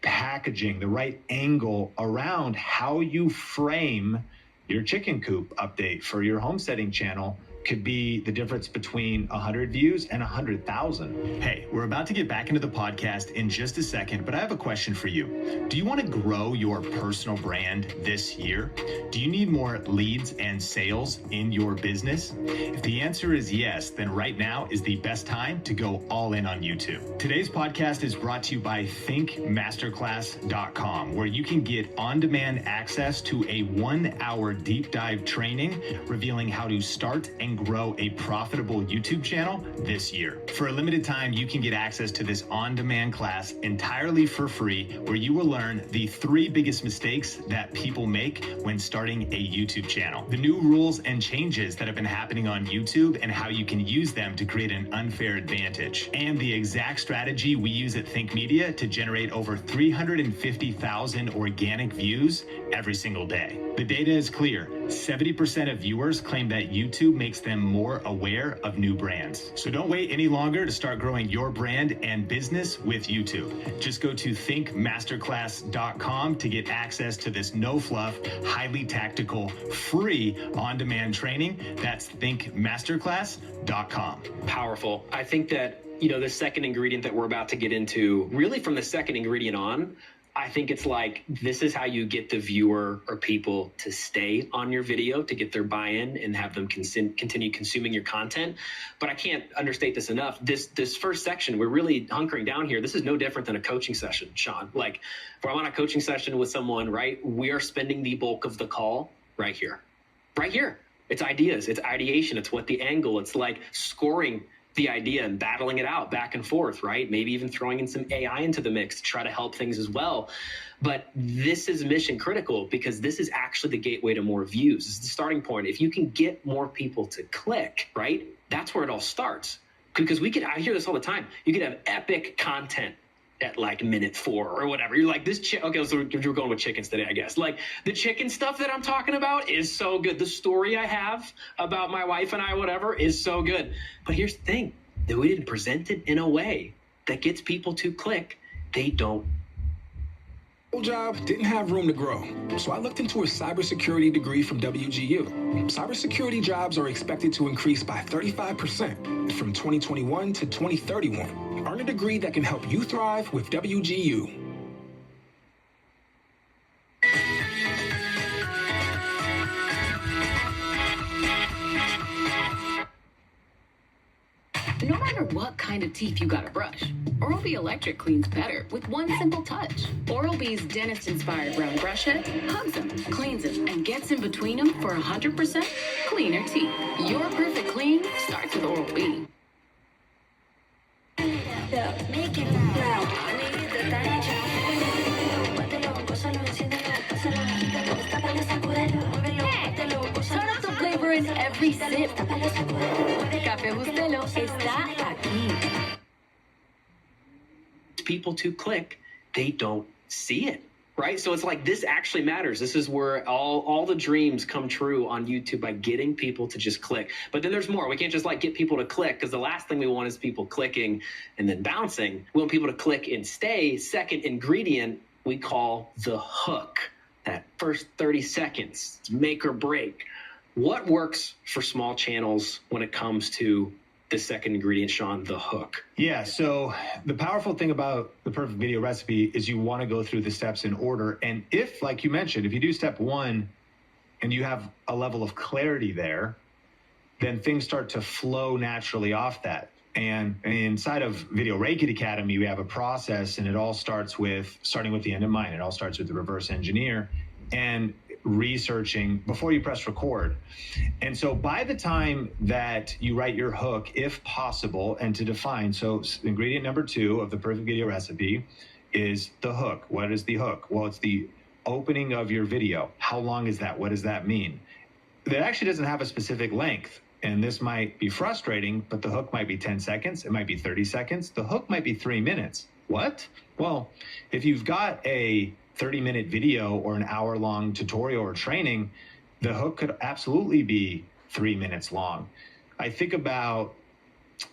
packaging, the right angle around how you frame your chicken coop update for your homesteading channel could be the difference between 100 views and 100,000. Hey, we're about to get back into the podcast in just a second, but I have a question for you. Do you want to grow your personal brand this year? Do you need more leads and sales in your business? If the answer is yes, then right now is the best time to go all in on YouTube. Today's podcast is brought to you by thinkmasterclass.com, where you can get on-demand access to a 1-hour deep dive training revealing how to start and grow a profitable YouTube channel this year. For a limited time, you can get access to this on-demand class entirely for free, where you will learn the 3 biggest mistakes that people make when starting a YouTube channel, the new rules and changes that have been happening on YouTube and how you can use them to create an unfair advantage, and the exact strategy we use at Think Media to generate over 350,000 organic views every single day. The data is clear. 70% of viewers claim that YouTube makes them more aware of new brands. So don't wait any longer to start growing your brand and business with YouTube. Just go to thinkmasterclass.com to get access to this no-fluff, highly tactical, free on-demand training. That's thinkmasterclass.com. Powerful. I think that, the second ingredient that we're about to get into, really from the second ingredient on, I think it's like, this is how you get the viewer or people to stay on your video, to get their buy-in and have them continue consuming your content. But I can't understate this enough. This first section, we're really hunkering down here. This is no different than a coaching session, Sean. Like, if I'm on a coaching session with someone, right, we are spending the bulk of the call right here. Right here. It's ideas, it's ideation, it's what the angle, it's like scoring the idea and battling it out back and forth, right? Maybe even throwing in some AI into the mix to try to help things as well. But this is mission critical because this is actually the gateway to more views. This is the starting point. If you can get more people to click, right? That's where it all starts. Because I hear this all the time. You could have epic content at like minute 4 or whatever. You're like, okay, so we're going with chickens today, I guess. Like, the chicken stuff that I'm talking about is so good. The story I have about my wife and I, whatever, is so good. But here's the thing, that we didn't present it in a way that gets people to click. They don't old job didn't have room to grow, so I looked into a cybersecurity degree from WGU. Cybersecurity jobs are expected to increase by 35% from 2021 to 2031. Earn a degree that can help you thrive with WGU. No matter what kind of teeth you gotta brush, Oral-B Electric cleans better with one simple touch. Oral-B's dentist-inspired round brush head hugs them, cleans them, and gets in between them for 100% cleaner teeth. Your perfect clean starts with Oral-B. Solo tu flavor in every sip. Café Bustelo está aquí. People to click, they don't see it, right? So it's like this actually matters. This is where all the dreams come true on YouTube by getting people to just click. But then there's more. We can't just like get people to click, because the last thing we want is people clicking and then bouncing. We want people to click and stay. Second ingredient we call the hook. That first 30 seconds, it's make or break. What works for small channels when it comes to the second ingredient, Sean, the hook? Yeah, so the powerful thing about the perfect video recipe is you want to go through the steps in order. And if, like you mentioned, if you do step one and you have a level of clarity there, then things start to flow naturally off that. And inside of Video Rate Academy, we have a process, and it all starts with starting with the end in mind. It all starts with the reverse engineer and researching before you press record. And so by the time that you write your hook, if possible, and to define, so ingredient number 2 of the perfect video recipe is the hook. What is the hook? Well, it's the opening of your video. How long is that? What does that mean? That actually doesn't have a specific length. And this might be frustrating, but the hook might be 10 seconds. It might be 30 seconds. The hook might be 3 minutes. What? Well, if you've got a 30-minute video or an hour-long tutorial or training, the hook could absolutely be 3 minutes long. I think about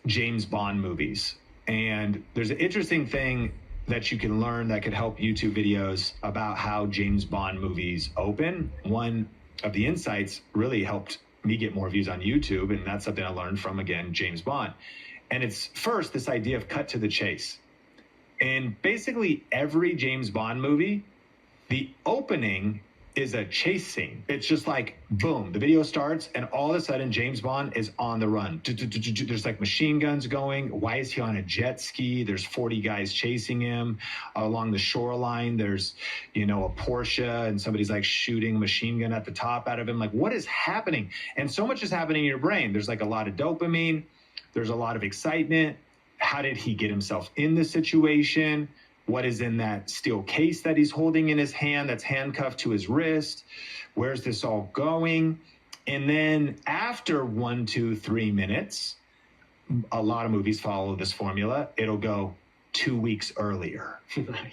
James Bond movies, and there's an interesting thing that you can learn that could help YouTube videos about how James Bond movies open. One of the insights really helped me get more views on YouTube, and that's something I learned from, again, James Bond. And it's first this idea of cut to the chase. And basically every James Bond movie, the opening is a chase scene. It's just like, boom, the video starts, and all of a sudden James Bond is on the run. There's like machine guns going. Why is he on a jet ski? There's 40 guys chasing him along the shoreline. There's, a Porsche, and somebody's like shooting a machine gun at the top out of him. Like, what is happening? And so much is happening in your brain. There's like a lot of dopamine. There's a lot of excitement. How did he get himself in this situation? What is in that steel case that he's holding in his hand that's handcuffed to his wrist? Where's this all going? And then after 1, 2, 3 minutes, a lot of movies follow this formula. It'll go 2 weeks earlier.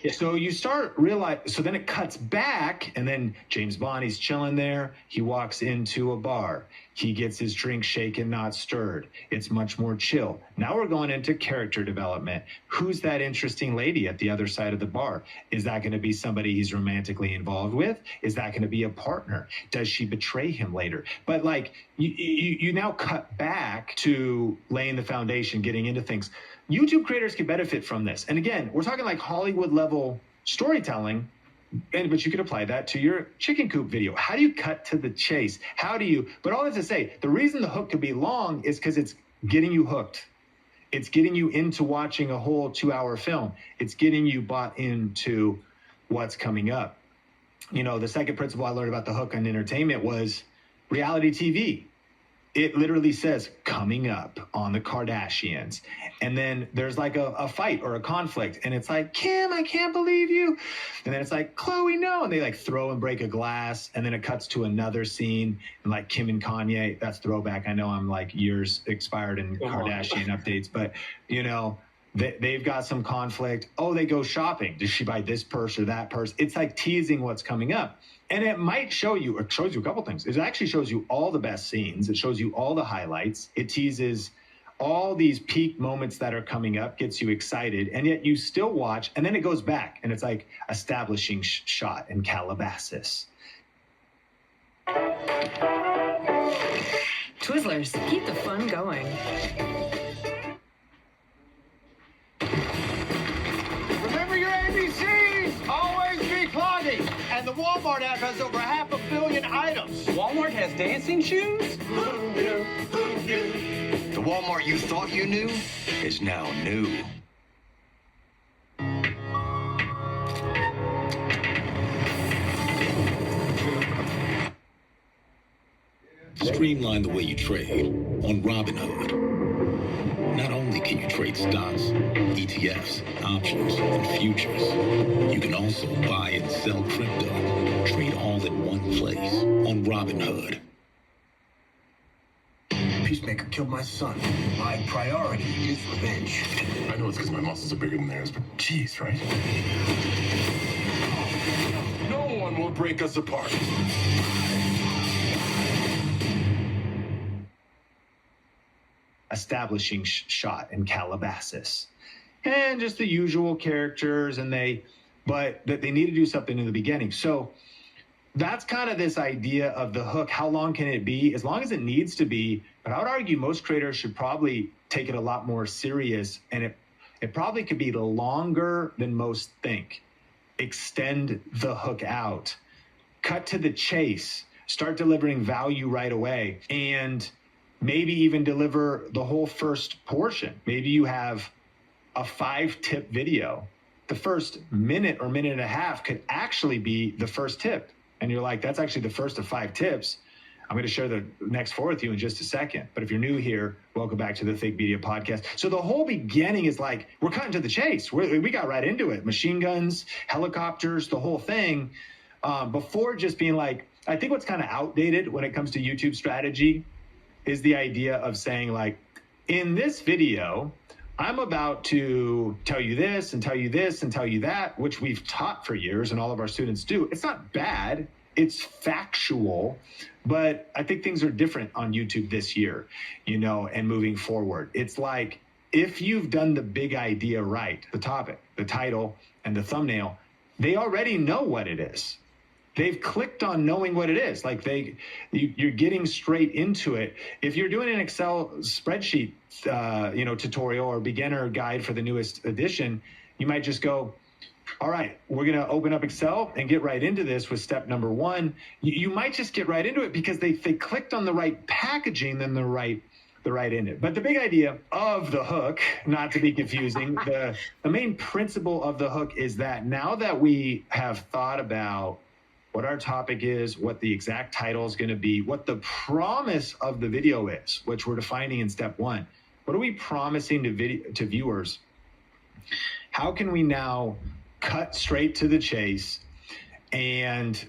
Yeah. So you start realizing, so then it cuts back, and then James Bond, he's chilling there. He walks into a bar. He gets his drink shaken, not stirred. It's much more chill. Now we're going into character development. Who's that interesting lady at the other side of the bar? Is that going to be somebody he's romantically involved with? Is that going to be a partner? Does she betray him later? But like, you now cut back to laying the foundation, getting into things. YouTube creators can benefit from this. And again, we're talking like Hollywood level storytelling, but you could apply that to your chicken coop video. How do you cut to the chase? But all that to say, the reason the hook could be long is because it's getting you hooked. It's getting you into watching a whole 2-hour film. It's getting you bought into what's coming up. The second principle I learned about the hook on entertainment was reality TV. It literally says coming up on the Kardashians. And then there's like a fight or a conflict. And it's like, Kim, I can't believe you. And then it's like, Khloe, no. And they like throw and break a glass. And then it cuts to another scene. And like Kim and Kanye, that's throwback. I know I'm like years expired in Kardashian updates. But, they've got some conflict. Oh, they go shopping. Does she buy this purse or that purse? It's like teasing what's coming up. And it might show you, or it shows you a couple things. It actually shows you all the best scenes. It shows you all the highlights. It teases all these peak moments that are coming up gets you excited, and yet you still watch, and then it goes back, and it's like establishing shot in Calabasas. Twizzlers, keep the fun going. Remember your ABCs! Always be clogging! And the Walmart app has over 500 million items. Walmart has dancing shoes? The Walmart you thought you knew is now new. Streamline the way you trade on Robinhood. Not only can you trade stocks, ETFs, options, and futures, you can also buy and sell crypto. Trade all in one place on Robinhood. Peacemaker killed my son. My priority is revenge. I know it's because my muscles are bigger than theirs, but geez, right? No one will break us apart. Establishing shot in Calabasas, and just the usual characters, but that they need to do something in the beginning. So that's kind of this idea of the hook. How long can it be? As long as it needs to be. But I would argue most creators should probably take it a lot more serious, and it probably could be longer than most think. Extend the hook out, cut to the chase, start delivering value right away, and maybe even deliver the whole first portion. Maybe you have a 5-tip video. The first minute or minute and a half could actually be the first tip. And you're like, that's actually the first of 5 tips. I'm going to share the next 4 with you in just a second. But if you're new here, welcome back to the Think Media Podcast. So the whole beginning is like, we're cutting to the chase. We got right into it. Machine guns, helicopters, the whole thing. Before just being like, I think what's kind of outdated when it comes to YouTube strategy is the idea of saying, like, in this video, I'm about to tell you this and tell you this and tell you that, which we've taught for years and all of our students do. It's not bad. It's factual, but I think things are different on YouTube this year, and moving forward. It's like, if you've done the big idea right, the topic, the title, and the thumbnail, they already know what it is. They've clicked on knowing what it is. Like you're getting straight into it. If you're doing an Excel spreadsheet, tutorial or beginner guide for the newest edition, you might just go, all right, we're going to open up Excel and get right into this with step number 1. You might just get right into it because they clicked on the right packaging, then the right in it. But the big idea of the hook, not to be confusing, the main principle of the hook is that now that we have thought about what our topic is, what the exact title is going to be, what the promise of the video is, which we're defining in step 1. What are we promising to viewers? How can we now cut straight to the chase and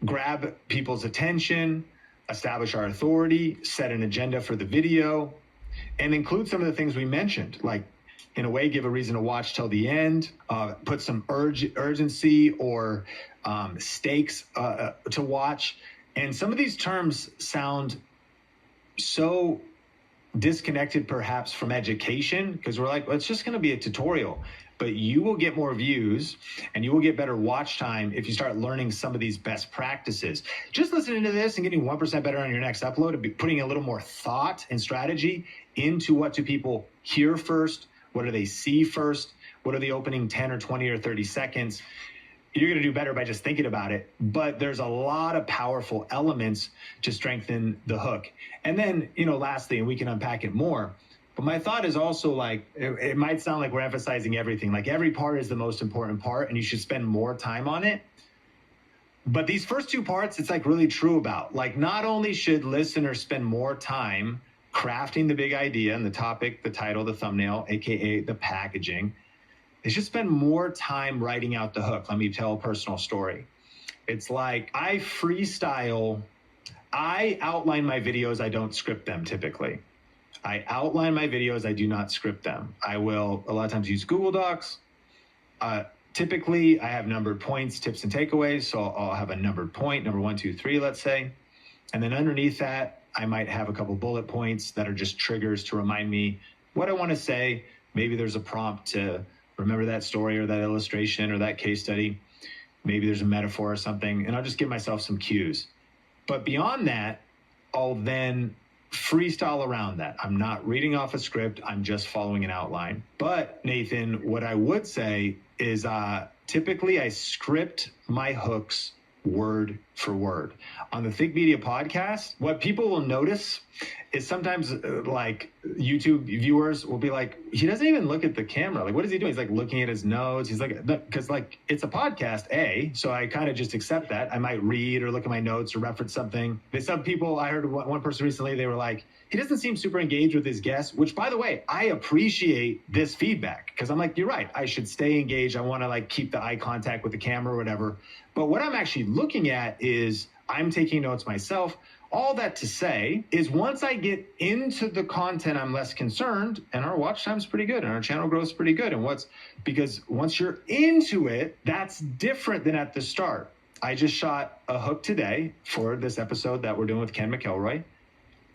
grab people's attention, establish our authority, set an agenda for the video, and include some of the things we mentioned, like, in a way, give a reason to watch till the end, put some urgency or stakes to watch. And some of these terms sound so disconnected perhaps from education, because we're like, well, it's just going to be a tutorial. But you will get more views and you will get better watch time if you start learning some of these best practices. Just listening to this and getting 1% better on your next upload and putting a little more thought and strategy into what do people hear first, what do they see first, what are the opening 10 or 20 or 30 seconds. You're going to do better by just thinking about it. But there's a lot of powerful elements to strengthen the hook. And then, lastly, and we can unpack it more, but my thought is also, like, it might sound like we're emphasizing everything. Like, every part is the most important part and you should spend more time on it. But these first 2 parts, it's like really true about. Like, not only should listeners spend more time crafting the big idea and the topic, the title, the thumbnail, aka the packaging, they should spend more time writing out the hook. Let me tell a personal story. It's like I outline my videos. I don't script them typically. I outline my videos. I do not script them. I will a lot of times use Google Docs. Typically, I have numbered points, tips, and takeaways. So I'll have a numbered point, number 1, 2, 3, let's say. And then underneath that, I might have a couple bullet points that are just triggers to remind me what I want to say. Maybe there's a prompt to remember that story or that illustration or that case study. Maybe there's a metaphor or something, and I'll just give myself some cues. But beyond that, I'll then freestyle around that. I'm not reading off a script. I'm just following an outline. But Nathan, what I would say is typically I script my hooks word for word. On the Think Media podcast, what people will notice is sometimes like YouTube viewers will be like, he doesn't even look at the camera. Like, what is he doing? He's like looking at his notes. He's like, because like it's a podcast, so I kind of just accept that. I might read or look at my notes or reference something. But some people, I heard one person recently, they were like, he doesn't seem super engaged with his guests, which by the way, I appreciate this feedback because I'm like, you're right. I should stay engaged. I want to like keep the eye contact with the camera or whatever. But what I'm actually looking at is I'm taking notes myself. All that to say is once I get into the content, I'm less concerned and our watch time's pretty good and our channel growth is pretty good. And because once you're into it, that's different than at the start. I just shot a hook today for this episode that we're doing with Ken McElroy.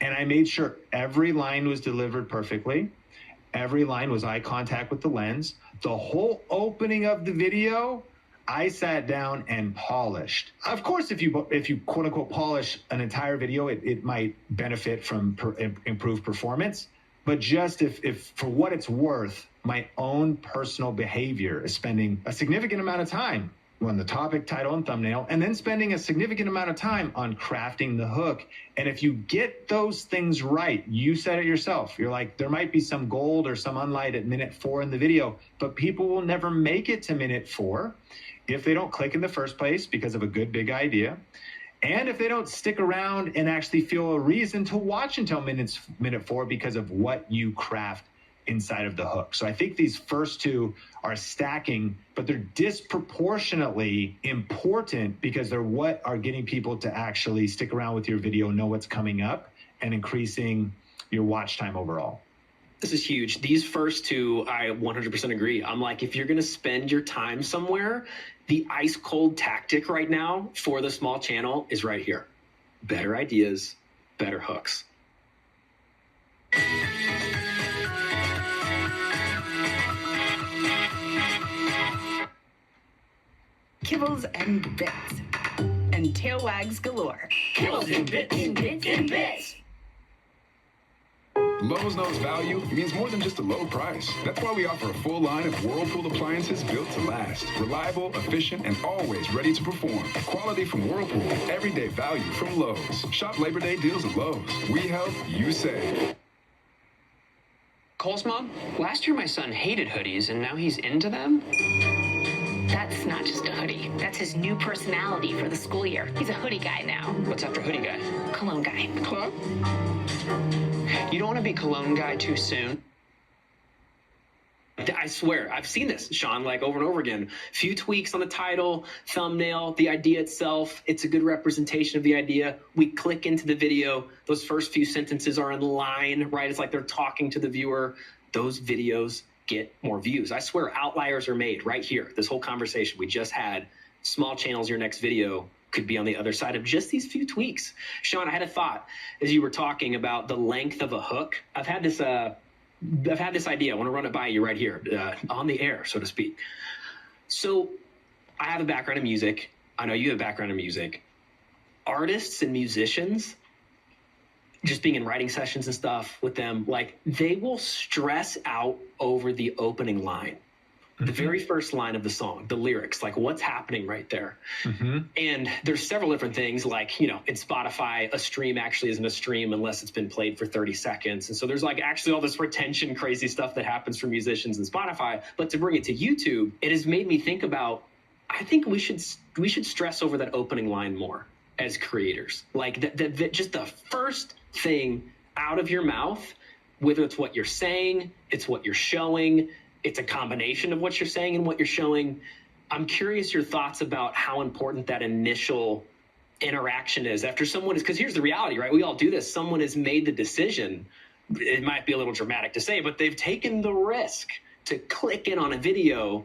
And I made sure every line was delivered perfectly. Every line was eye contact with the lens. The whole opening of the video, I sat down and polished. Of course, if you quote unquote polish an entire video, it might benefit from improved performance. But just if for what it's worth, my own personal behavior is spending a significant amount of time on the topic, title, and thumbnail, and then spending a significant amount of time on crafting the hook. And if you get those things right, you said it yourself. You're like, there might be some gold or some unlight at minute 4 in the video, but people will never make it to minute 4 if they don't click in the first place because of a good big idea. And if they don't stick around and actually feel a reason to watch until minute 4 because of what you craft inside of the hook. So I think these first two are stacking, but they're disproportionately important because they're what are getting people to actually stick around with your video, know what's coming up, and increasing your watch time overall. This is huge. These first two, I 100% agree. I'm like, if you're going to spend your time somewhere, the ice cold tactic right now for the small channel is right here. Better ideas, better hooks. Kibbles and bits. And tail wags galore. Kibbles and bits and bits and bits. Lowe's knows value means more than just a low price. That's why we offer a full line of Whirlpool appliances built to last. Reliable, efficient, and always ready to perform. Quality from Whirlpool. Everyday value from Lowe's. Shop Labor Day deals at Lowe's. We help, you save. Cole's mom, last year my son hated hoodies and now he's into them. That's not just a hoodie. That's his new personality for the school year. He's a hoodie guy now. What's after hoodie guy? Cologne guy. Cologne? You don't want to be cologne guy too soon. I swear, I've seen this, Sean, like over and over again. Few tweaks on the title, thumbnail, the idea itself. It's a good representation of the idea. We click into the video. Those first few sentences are in line, right? It's like they're talking to the viewer. Those videos get more views. I swear, outliers are made right here. This whole conversation we just had. Small channels, your next video could be on the other side of just these few tweaks. Sean, I had a thought as you were talking about the length of a hook. I've had this idea. I want to run it by you right here, on the air, so to speak. So I have a background in music. I know you have a background in music. Artists and musicians, just being in writing sessions and stuff with them, like they will stress out over the opening line. The very first line of the song, the lyrics, like what's happening right there. And there's several different things like, you know, in Spotify, a stream actually isn't a stream unless it's been played for 30 seconds. And so there's like actually all this retention, crazy stuff that happens for musicians in Spotify. But to bring it to YouTube, it has made me think about, I think we should stress over that opening line more as creators. Like that just the first thing out of your mouth, whether it's what you're saying, it's what you're showing, it's a combination of what you're saying and what you're showing. I'm curious your thoughts about how important that initial interaction is after someone is, because here's the reality, right? We all do this. Someone has made the decision. It might be a little dramatic to say, but they've taken the risk to click in on a video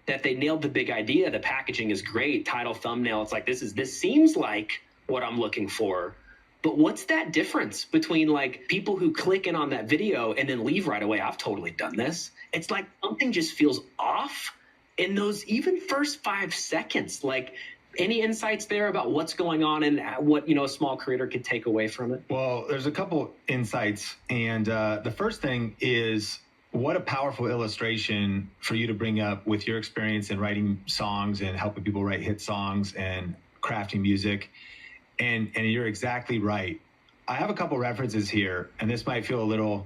that they nailed the big idea. The packaging is great. Title, thumbnail. It's like, this seems like what I'm looking for. But what's that difference between like people who click in on that video and then leave right away? I've totally done this. It's like something just feels off in those even first 5 seconds. Like, any insights there about what's going on and what, a small creator could take away from it? Well, there's a couple insights. And the first thing is, what a powerful illustration for you to bring up with your experience in writing songs and helping people write hit songs and crafting music. And you're exactly right. I have a couple references here, and this might feel a little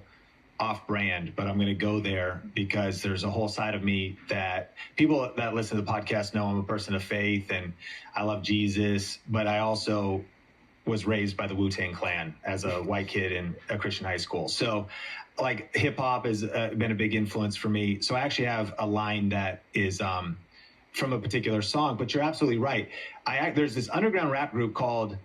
off-brand, but I'm going to go there because there's a whole side of me that people that listen to the podcast know I'm a person of faith and I love Jesus, but I also was raised by the Wu-Tang Clan as a white kid in a Christian high school. So like hip hop has been a big influence for me. So I actually have a line that is from a particular song, but you're absolutely right. There's this underground rap group called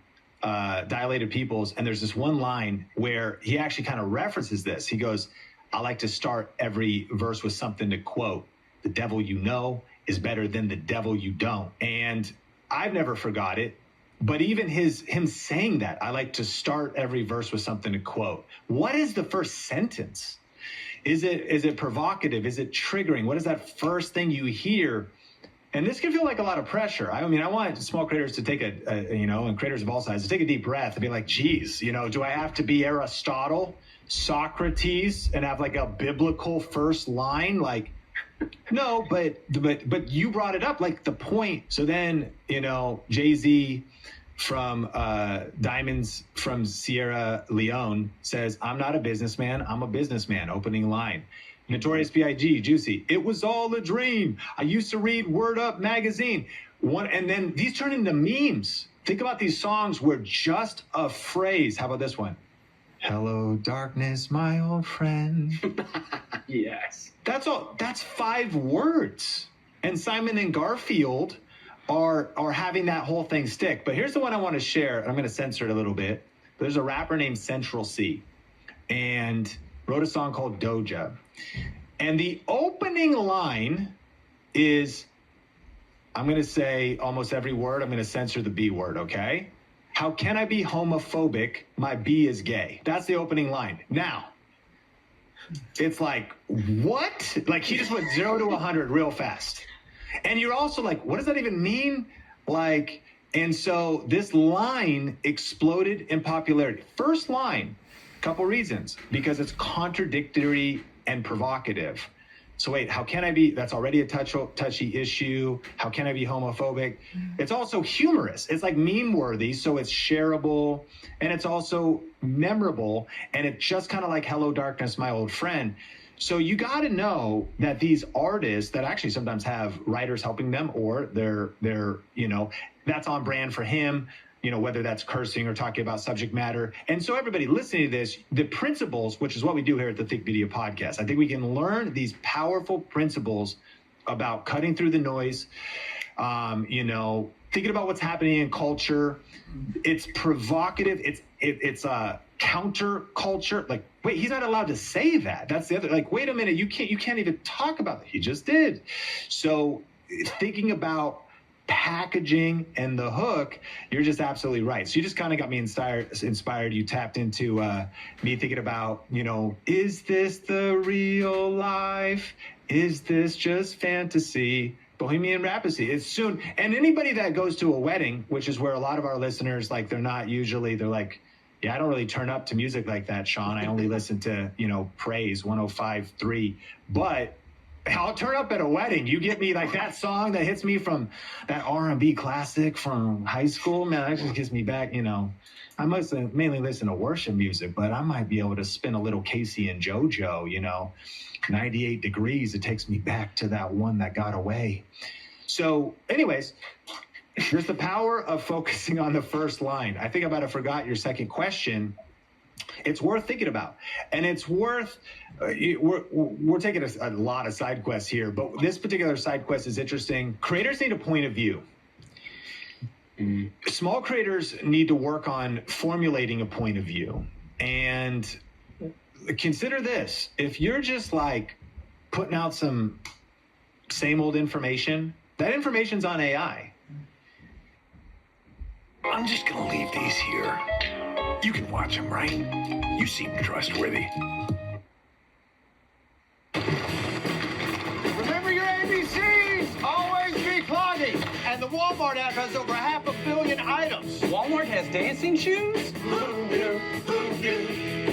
Dilated Peoples, and there's this one line where he actually kind of references this. He goes, I like to start every verse with something to quote. The devil you know is better than the devil you don't. And I've never forgot it. But even him saying that, I like to start every verse with something to quote. What is the first sentence? Is it provocative? Is it triggering? What is that first thing you hear? And this can feel like a lot of pressure. I mean, I want small creators to take and creators of all sizes, take a deep breath and be like, geez, do I have to be Aristotle, Socrates, and have like a biblical first line? Like, no, but you brought it up, like the point. So then, Jay-Z from Diamonds from Sierra Leone says, I'm not a businessman, I'm a businessman, opening line. Notorious B.I.G., Juicy, it was all a dream. I used to read Word Up magazine. And then these turn into memes. Think about these songs where just a phrase, how about this one? Hello, darkness, my old friend. Yes. That's all. That's 5 words. And Simon and Garfield are having that whole thing stick. But here's the one I want to share. I'm going to censor it a little bit. There's a rapper named Central C and wrote a song called Doja. And the opening line is, I'm going to say almost every word. I'm going to censor the B word, okay? How can I be homophobic? My B is gay. That's the opening line. Now, it's like, what? Like, he just went 0 to 100 real fast. And you're also like, what does that even mean? Like, and so this line exploded in popularity. First line, couple reasons. Because it's contradictory and provocative. So wait, how can I be, that's already a touchy issue. How can I be homophobic? It's also humorous. It's like meme worthy, so it's shareable, and it's also memorable, and it's just kind of like Hello Darkness, my old friend. So you got to know that these artists that actually sometimes have writers helping them, or they're that's on brand for him, whether that's cursing or talking about subject matter. And so everybody listening to this, the principles, which is what we do here at the Think Media Podcast, I think we can learn these powerful principles about cutting through the noise, thinking about what's happening in culture. It's provocative. It's a counter culture. Like, wait, he's not allowed to say that. That's the other, like, wait a minute, you can't even talk about that. He just did. So thinking about packaging and the hook, you're just absolutely right. So you just kind of got me inspired. You tapped into me thinking about, is this the real life? Is this just fantasy? Bohemian Rhapsody. It's soon. And anybody that goes to a wedding, which is where a lot of our listeners, like, they're like, yeah, I don't really turn up to music like that, Sean. I only listen to, Praise 105.3. But I'll turn up at a wedding. You get me like that song that hits me from that R&B classic from high school. Man, that just gets me back, I must mainly listen to worship music, but I might be able to spin a little Casey and JoJo, 98 Degrees. It takes me back to that one that got away. So anyways, there's the power of focusing on the first line. I think I might have forgot your second question. It's worth thinking about, and it's worth, we're taking a lot of side quests here, but this particular side quest is interesting. Creators need a point of view. Small creators need to work on formulating a point of view. And consider this, if you're just like putting out some same old information, that information's on AI. I'm just gonna leave these here. You can watch him, right? You seem trustworthy. Remember your ABCs. Always be clogging. And the Walmart app has over 500 million items. Walmart has dancing shoes?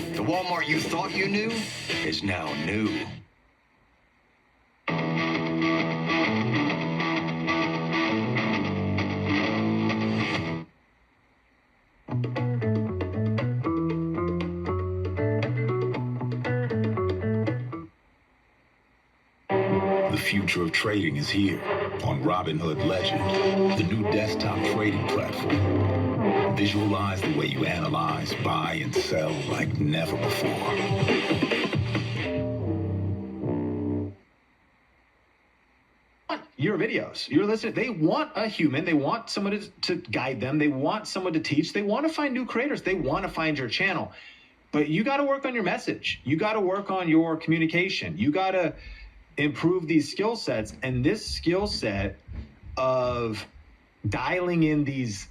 The Walmart you thought you knew is now new. The future of trading is here on Robinhood Legend, the new desktop trading platform. Visualize the way you analyze, buy, and sell like never before. Your videos, you're listening. They want a human. They want someone to guide them. They want someone to teach. They want to find new creators. They want to find your channel. But you got to work on your message. You got to work on your communication. You got to improve these skill sets. And this skill set of dialing in these,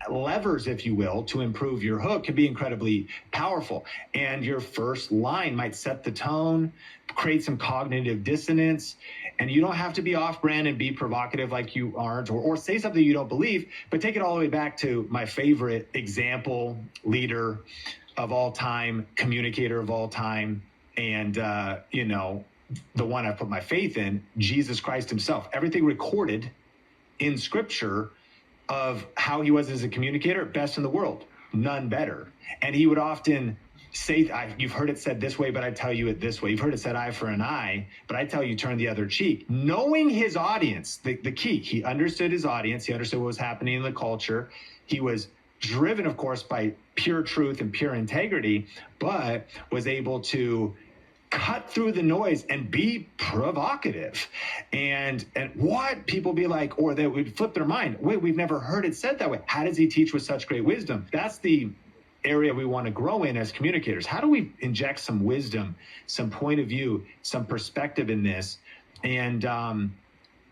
levers, if you will, to improve your hook can be incredibly powerful. And your first line might set the tone, create some cognitive dissonance. And you don't have to be off-brand and be provocative like you aren't, or say something you don't believe, but take it all the way back to my favorite example, leader of all time, communicator of all time, and, the one I put my faith in, Jesus Christ himself. Everything recorded in Scripture of how he was as a communicator, best in the world, none better. And he would often say, you've heard it said this way, but I tell you it this way. You've heard it said eye for an eye, but I tell you turn the other cheek. Knowing his audience, the key, he understood his audience. He understood what was happening in the culture. He was driven, of course, by pure truth and pure integrity, but was able to cut through the noise and be provocative. And what people be like, or they would flip their mind. Wait, we've never heard it said that way. How does he teach with such great wisdom? That's the area we want to grow in as communicators. How do we inject some wisdom, some point of view, some perspective in this? And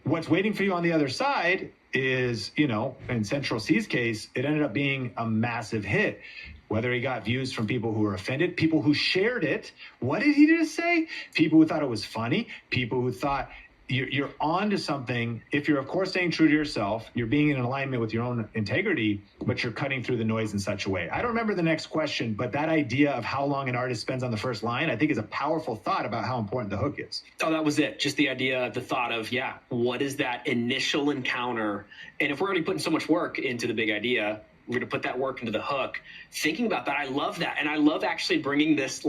what's waiting for you on the other side is, in Central C's case, it ended up being a massive hit. Whether he got views from people who were offended, people who shared it. What did he just say? People who thought it was funny, people who thought you're on to something. If you're, of course, staying true to yourself, you're being in alignment with your own integrity, but you're cutting through the noise in such a way. I don't remember the next question, but that idea of how long an artist spends on the first line, I think is a powerful thought about how important the hook is. Oh, that was it. Just the idea, the thought of, what is that initial encounter? And if we're already putting so much work into the big idea, we're going to put that work into the hook. Thinking about that, I love that. And I love actually bringing this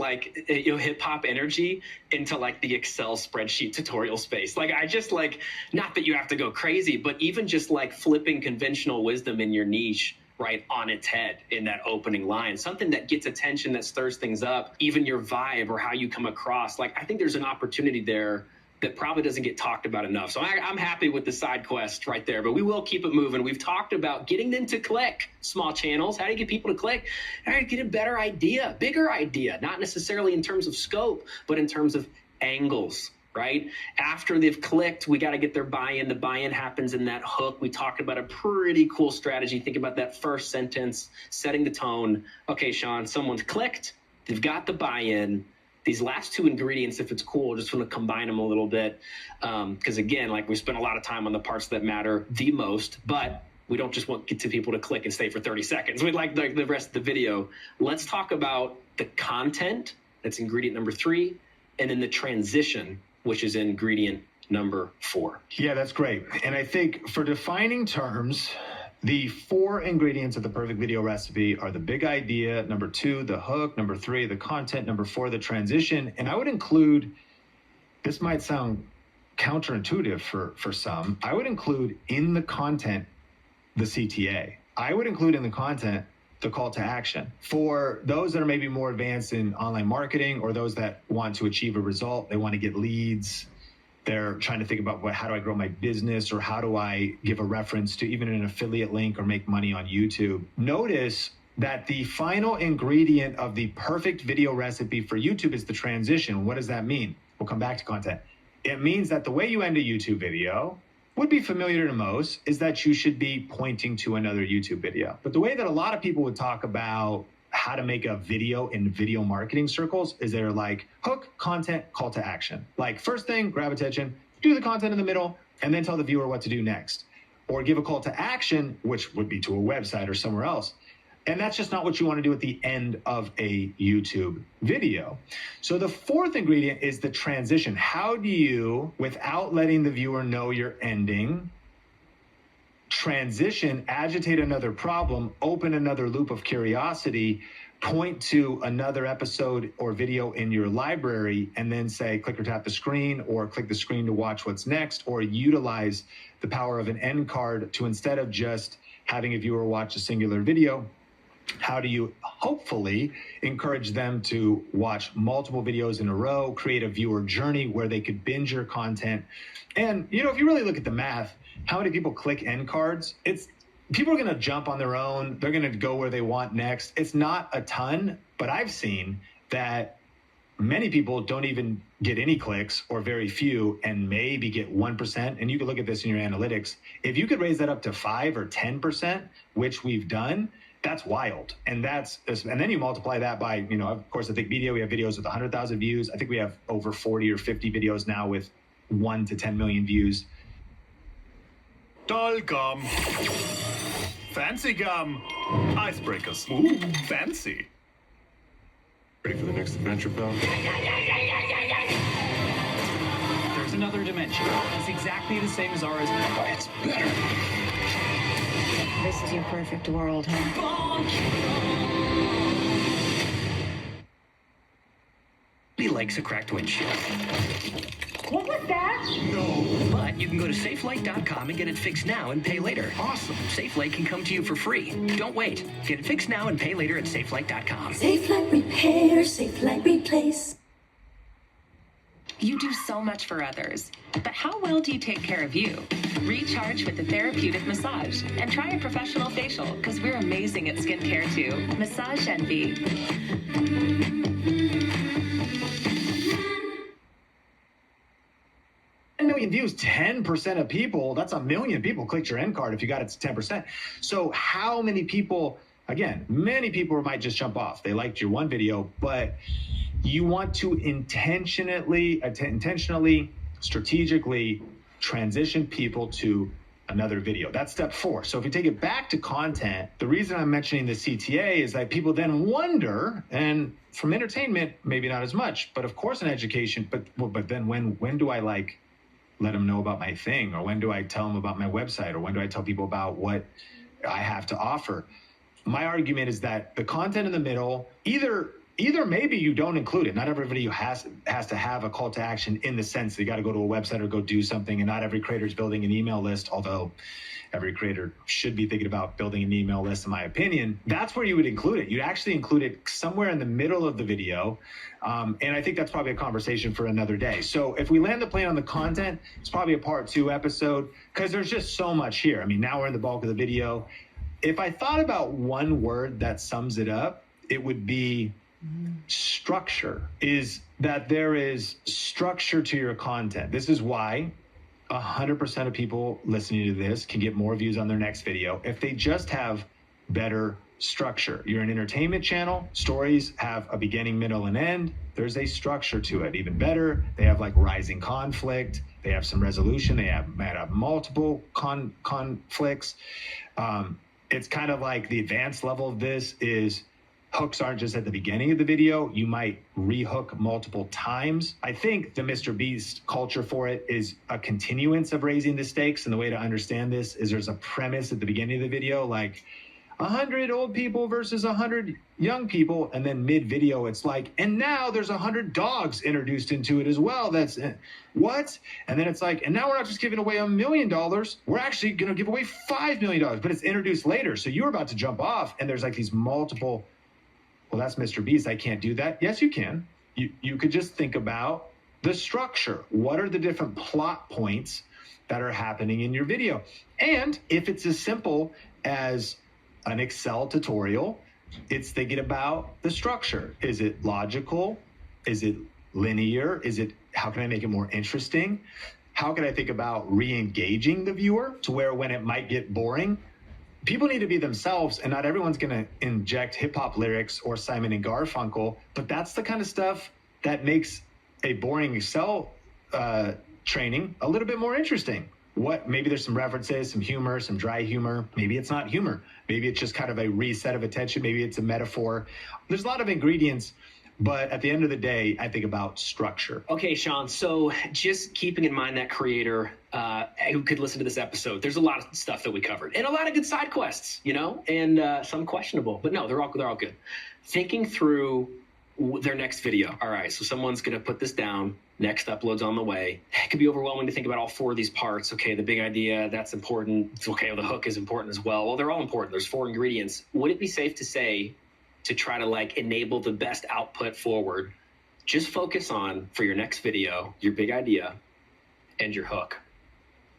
hip hop energy into the Excel spreadsheet tutorial space. I just not that you have to go crazy, but even just flipping conventional wisdom in your niche right on its head in that opening line, something that gets attention, that stirs things up, even your vibe or how you come across. I think there's an opportunity there that probably doesn't get talked about enough. So I'm happy with the side quest right there, but we will keep it moving. We've talked about getting them to click small channels. How do you get people to click? How do you get a better idea, bigger idea, not necessarily in terms of scope, but in terms of angles, right? After they've clicked, we got to get their buy-in. The buy-in happens in that hook. We talked about a pretty cool strategy. Think about that first sentence, setting the tone. Okay, Sean, someone's clicked. They've got the buy-in. These last two ingredients, if it's cool, just want to combine them a little bit. Because again, we spend a lot of time on the parts that matter the most, but we don't just want to get people to click and stay for 30 seconds. We'd like the rest of the video. Let's talk about the content, that's ingredient number 3, and then the transition, which is ingredient number 4. Yeah, that's great. And I think for defining terms, the 4 ingredients of the perfect video recipe are the big idea, number 2, the hook, number 3, the content, number 4, the transition. And I would include, this might sound counterintuitive for some, I would include in the content, the CTA. I would include in the content, the call to action. For those that are maybe more advanced in online marketing, or those that want to achieve a result, they want to get leads, they're trying to think about how do I grow my business, or how do I give a reference to even an affiliate link or make money on YouTube. Notice that the final ingredient of the perfect video recipe for YouTube is the transition. What does that mean? We'll come back to content. It means that the way you end a YouTube video, would be familiar to most is that you should be pointing to another YouTube video. But the way that a lot of people would talk about how to make a video in video marketing circles is they're like hook, content, call to action. Like first thing, grab attention, do the content in the middle, and then tell the viewer what to do next. Or give a call to action, which would be to a website or somewhere else. And that's just not what you want to do at the end of a YouTube video. So the fourth ingredient is the transition. How do you, without letting the viewer know you're ending, transition, agitate another problem, open another loop of curiosity, point to another episode or video in your library, and then say, click or tap the screen, or click the screen to watch what's next, or utilize the power of an end card to, instead of just having a viewer watch a singular video, how do you hopefully encourage them to watch multiple videos in a row, create a viewer journey where they could binge your content? And, you know, if you really look at the math, how many people click end cards? People are going to jump on their own. They're going to go where they want next. It's not a ton, but I've seen that many people don't even get any clicks or very few and maybe get 1%. And you can look at this in your analytics. If you could raise that up to 5 or 10%, which we've done, that's wild. And then you multiply that by, you know, of course, I think Media, we have videos with 100,000 views. I think we have over 40 or 50 videos now with 1 to 10 million views. Doll gum. Fancy gum. Icebreakers. Ooh, fancy. Ready for the next adventure, pal? There's another dimension. It's exactly the same as ours, but it's better. This is your perfect world, huh? He likes a cracked windshield. What was that? No. But you can go to SafeLight.com and get it fixed now and pay later. Awesome. SafeLight can come to you for free. Don't wait. Get it fixed now and pay later at SafeLight.com. SafeLight Repair, SafeLight Replace. You do so much for others, but how well do you take care of you? Recharge with a therapeutic massage and try a professional facial, because we're amazing at skincare too. Massage Envy. 10 million views, 10% of people, that's a million people clicked your end card if you got it to 10%. So how many people, again, many people might just jump off. They liked your one video, but you want to intentionally, strategically transition people to another video. That's step 4. So if you take it back to content, the reason I'm mentioning the CTA is that people then wonder, and from entertainment, maybe not as much, but of course in education, but then when do I like let them know about my thing? Or when do I tell them about my website? Or when do I tell people about what I have to offer? My argument is that the content in the middle, either maybe you don't include it. Not every video has to have a call to action in the sense that you got to go to a website or go do something, and not every creator is building an email list, although every creator should be thinking about building an email list, in my opinion. That's where you would include it. You'd actually include it somewhere in the middle of the video. And I think that's probably a conversation for another day. So if we land the plane on the content, it's probably a part 2 episode, because there's just so much here. I mean, now we're in the bulk of the video. If I thought about one word that sums it up, it would be structure. Is that there is structure to your content. This is why 100% of people listening to this can get more views on their next video if they just have better structure. You're an entertainment channel. Stories have a beginning, middle, and end. There's a structure to it. Even better, they have like rising conflict. They have some resolution. They have multiple conflicts. It's kind of like the advanced level of this is hooks aren't just at the beginning of the video. You might rehook multiple times. I think the Mr. Beast culture for it is a continuance of raising the stakes. And the way to understand this is there's a premise at the beginning of the video, like 100 old people versus 100 young people. And then mid-video, it's like, and now there's 100 dogs introduced into it as well. That's what? And then it's like, and now we're not just giving away $1 million. We're actually going to give away $5 million, but it's introduced later. So you're about to jump off, and there's like these multiple, well, that's Mr. Beast. I can't do that. Yes, you can. You could just think about the structure. What are the different plot points that are happening in your video? And if it's as simple as an Excel tutorial, it's thinking about the structure. Is it logical? Is it linear? Is it, how can I make it more interesting? how can I think about re-engaging the viewer to where when it might get boring, people need to be themselves, and not everyone's going to inject hip-hop lyrics or Simon and Garfunkel, but that's the kind of stuff that makes a boring Excel training a little bit more interesting. Maybe there's some references, some humor, some dry humor. Maybe it's not humor. Maybe it's just kind of a reset of attention. Maybe it's a metaphor. There's a lot of ingredients, but at the end of the day, I think about structure. Okay, Sean, so just keeping in mind that creator who could listen to this episode, there's a lot of stuff that we covered and a lot of good side quests, and some questionable, but no, they're all good. Thinking through their next video. All right, so someone's going to put this down. Next upload's on the way. It could be overwhelming to think about all 4 of these parts. Okay, the big idea, that's important. It's okay, the hook is important as well. Well, they're all important. There's 4 ingredients. Would it be safe to say, to try to enable the best output forward, just focus on, for your next video, your big idea and your hook.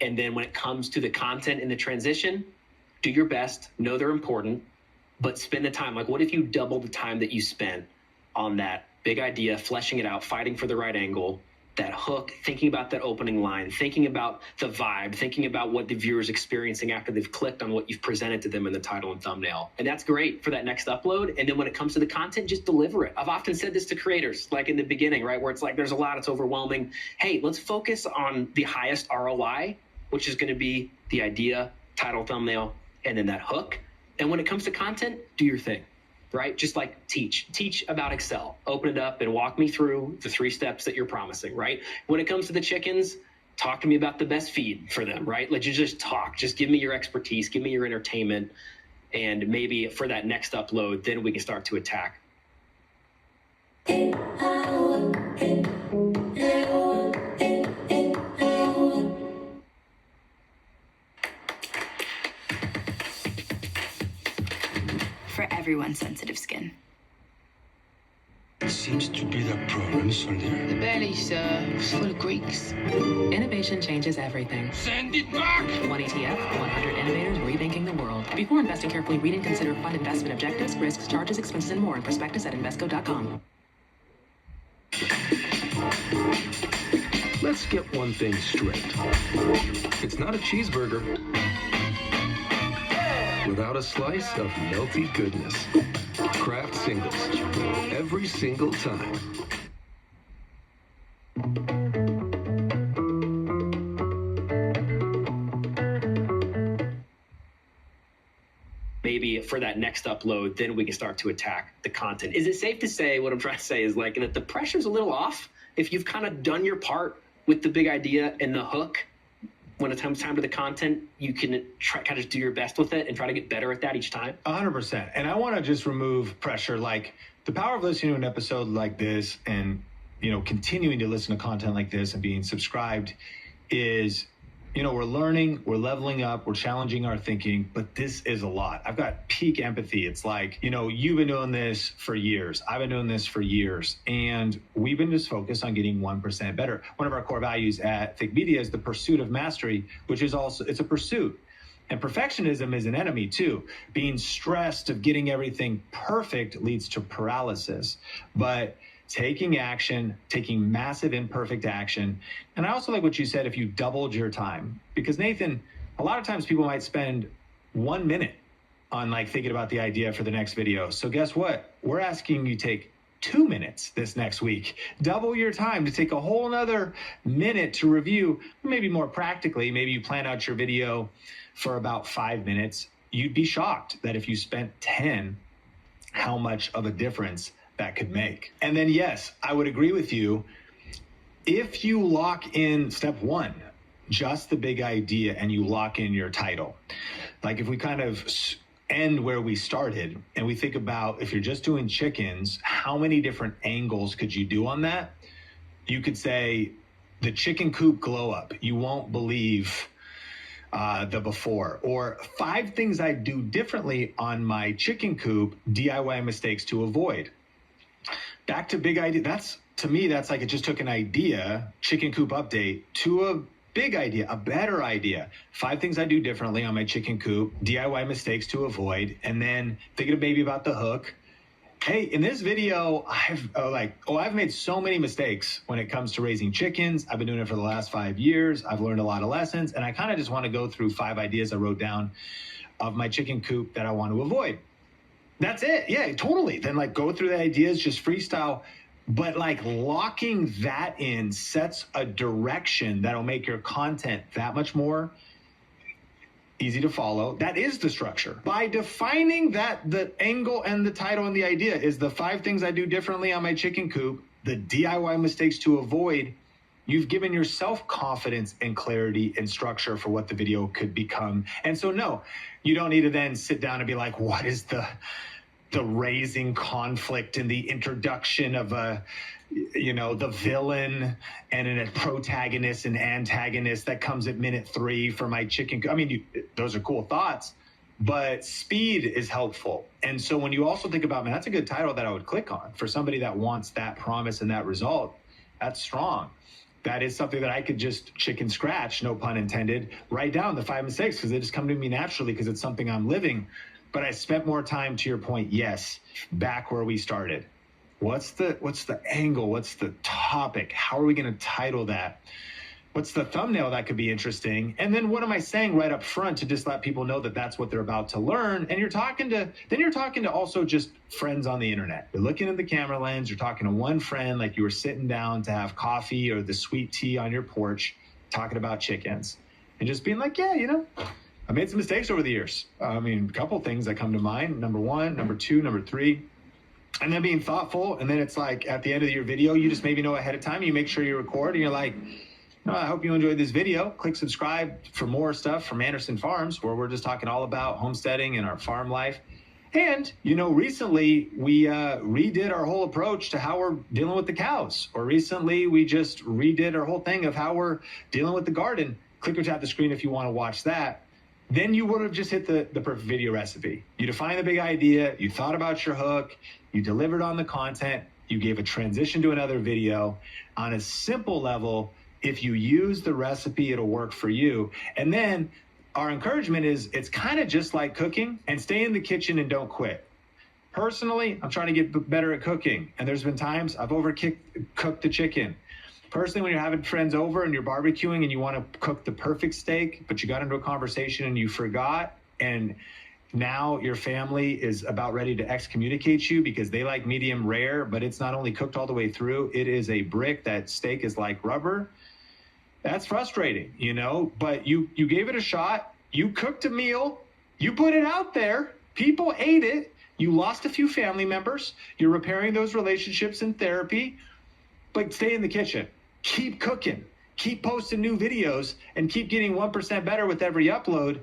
And then when it comes to the content and the transition, do your best, know they're important, but spend the time. What if you double the time that you spent on that big idea, fleshing it out, fighting for the right angle, that hook, thinking about that opening line, thinking about the vibe, thinking about what the viewer's experiencing after they've clicked on what you've presented to them in the title and thumbnail. And that's great for that next upload. And then when it comes to the content, just deliver it. I've often said this to creators, in the beginning, right, where it's there's a lot, it's overwhelming. Hey, let's focus on the highest ROI, which is going to be the idea, title, thumbnail, and then that hook. And when it comes to content, do your thing. Right? Just teach about Excel, open it up and walk me through the 3 steps that you're promising, right? When it comes to the chickens, talk to me about the best feed for them, right? Let you just talk, just give me your expertise, give me your entertainment. And maybe for that next upload, then we can start to attack. For everyone's sensitive skin. Seems to be the problems on there. The belly's full of Greeks. Innovation changes everything. Send it back! 1 ETF, 100 innovators rethinking the world. Before investing carefully, read and consider fund investment objectives, risks, charges, expenses, and more in prospectus at Invesco.com. Let's get one thing straight. It's not a cheeseburger without a slice of melty goodness. Kraft Singles. Every single time. Maybe for that next upload, then we can start to attack the content. Is it safe to say, what I'm trying to say is that the pressure's a little off? If you've kind of done your part with the big idea and the hook, when it comes time to the content, you can try kind of do your best with it and try to get better at that each time? 100%. And I want to just remove pressure. The power of listening to an episode like this and, continuing to listen to content like this and being subscribed is, we're learning, we're leveling up, we're challenging our thinking, but this is a lot. I've got peak empathy. It's you've been doing this for years. I've been doing this for years. And we've been just focused on getting 1% better. One of our core values at Think Media is the pursuit of mastery, which is also, it's a pursuit. And perfectionism is an enemy too. Being stressed of getting everything perfect leads to paralysis. But taking action, taking massive imperfect action. And I also like what you said, if you doubled your time, because Nathan, a lot of times people might spend 1 minute on thinking about the idea for the next video. So guess what? We're asking you take 2 minutes this next week. Double your time to take a whole nother minute to review. Maybe more practically, maybe you plan out your video for about 5 minutes. You'd be shocked that if you spent 10, how much of a difference that could make. And then, yes, I would agree with you. If you lock in step 1, just the big idea, and you lock in your title, if we kind of end where we started and we think about, if you're just doing chickens, how many different angles could you do on that? You could say the chicken coop glow up. You won't believe the before, or 5 things I do differently on my chicken coop, DIY mistakes to avoid. Back to big idea. To me, that's it just took an idea, chicken coop update, to a big idea, a better idea. 5 things I do differently on my chicken coop, DIY mistakes to avoid, and then thinking maybe about the hook, Hey, in this video, I've made so many mistakes when it comes to raising chickens. I've been doing it for the last 5 years. I've learned a lot of lessons, and I kind of just want to go through 5 ideas I wrote down of my chicken coop that I want to avoid. That's it. Yeah, totally. Then go through the ideas, just freestyle. But locking that in sets a direction that'll make your content that much more easy to follow. That is the structure. By defining that the angle and the title and the idea is the 5 things I do differently on my chicken coop, the DIY mistakes to avoid, you've given yourself confidence and clarity and structure for what the video could become. And so no, you don't need to then sit down and be like, what is the raising conflict and the introduction of the villain and a protagonist and antagonist that comes at minute 3 for my chicken. I mean, those are cool thoughts, but speed is helpful. And so when you also think about, man, that's a good title that I would click on for somebody that wants that promise and that result, that's strong. That is something that I could just chicken scratch, no pun intended, write down the 5 mistakes because they just come to me naturally because it's something I'm living. But I spent more time, to your point, yes, back where we started. What's the angle? What's the topic? How are we going to title that? What's the thumbnail that could be interesting? And then what am I saying right up front to just let people know that that's what they're about to learn? And you're talking to also just friends on the internet. You're looking at the camera lens. You're talking to one friend like you were sitting down to have coffee or the sweet tea on your porch, talking about chickens, and just being like, yeah, I made some mistakes over the years. I mean, a couple things that come to mind. Number 1, number 2, number 3. And then being thoughtful. And then it's at the end of your video, you just maybe know ahead of time. You make sure you record and you're like, I hope you enjoyed this video. Click subscribe for more stuff from Anderson Farms, where we're just talking all about homesteading and our farm life. And, recently we redid our whole approach to how we're dealing with the cows. Or recently we just redid our whole thing of how we're dealing with the garden. Click or tap the screen if you want to watch that. Then you would have just hit the perfect video recipe. You defined the big idea, you thought about your hook, you delivered on the content, you gave a transition to another video. On a simple level, if you use the recipe, it'll work for you. And then our encouragement is it's kind of just like cooking, and stay in the kitchen and don't quit. Personally, I'm trying to get better at cooking, and there's been times I've cooked the chicken. Personally, when you're having friends over and you're barbecuing and you want to cook the perfect steak, but you got into a conversation and you forgot, and now your family is about ready to excommunicate you because they like medium rare, but it's not only cooked all the way through, it is a brick. That steak is like rubber. That's frustrating, but you gave it a shot. You cooked a meal. You put it out there. People ate it. You lost a few family members. You're repairing those relationships in therapy, but stay in the kitchen. Keep cooking, keep posting new videos, and keep getting 1% better with every upload.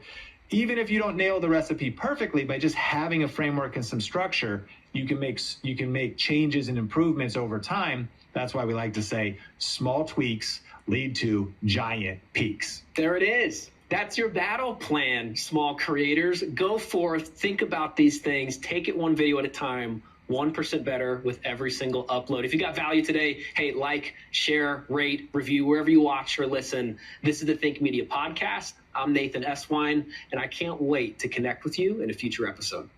Even if you don't nail the recipe perfectly, by just having a framework and some structure, you can make changes and improvements over time. That's why we like to say small tweaks lead to giant peaks. There it is. That's your battle plan, small creators. Go forth, think about these things, take it one video at a time. 1% better with every single upload. If you got value today, hey, share, rate, review, wherever you watch or listen. This is the Think Media Podcast. I'm Nathan Eswine, and I can't wait to connect with you in a future episode.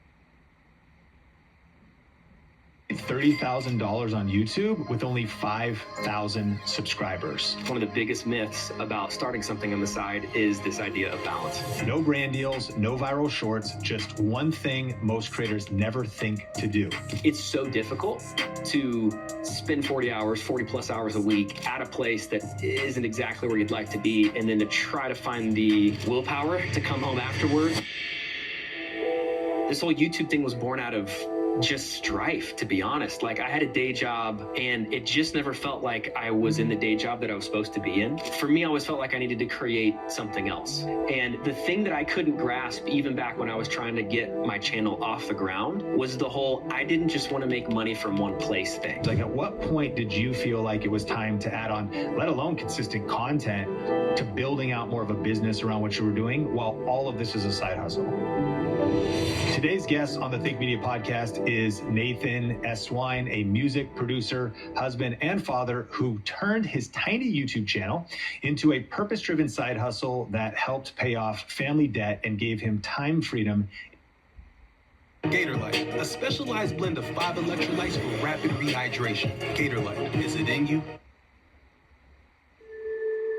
$30,000 on YouTube with only 5,000 subscribers. One of the biggest myths about starting something on the side is this idea of balance. No brand deals, no viral shorts, just one thing most creators never think to do. It's so difficult to spend 40 plus hours a week at a place that isn't exactly where you'd like to be, and then to try to find the willpower to come home afterward. This whole YouTube thing was born out of just strife, to be honest. I had a day job and it just never felt like I was in the day job that I was supposed to be in. For me, I always felt like I needed to create something else. And the thing that I couldn't grasp, even back when I was trying to get my channel off the ground, was the whole, I didn't just want to make money from one place thing. At what point did you feel like it was time to add on, let alone consistent content, to building out more of a business around what you were doing while all of this is a side hustle? Today's guest on the Think Media Podcast is Nathan Eswine, a music producer, husband, and father who turned his tiny YouTube channel into a purpose-driven side hustle that helped pay off family debt and gave him time freedom Gatorlight, a specialized blend of 5 electrolytes for rapid rehydration. Gatorlight, is it in you?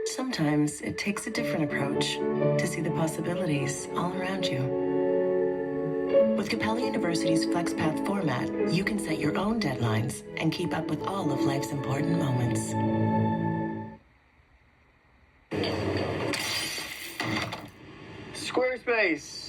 Sometimes it takes a different approach to see the possibilities all around you. With Capella University's FlexPath format, you can set your own deadlines and keep up with all of life's important moments. Squarespace.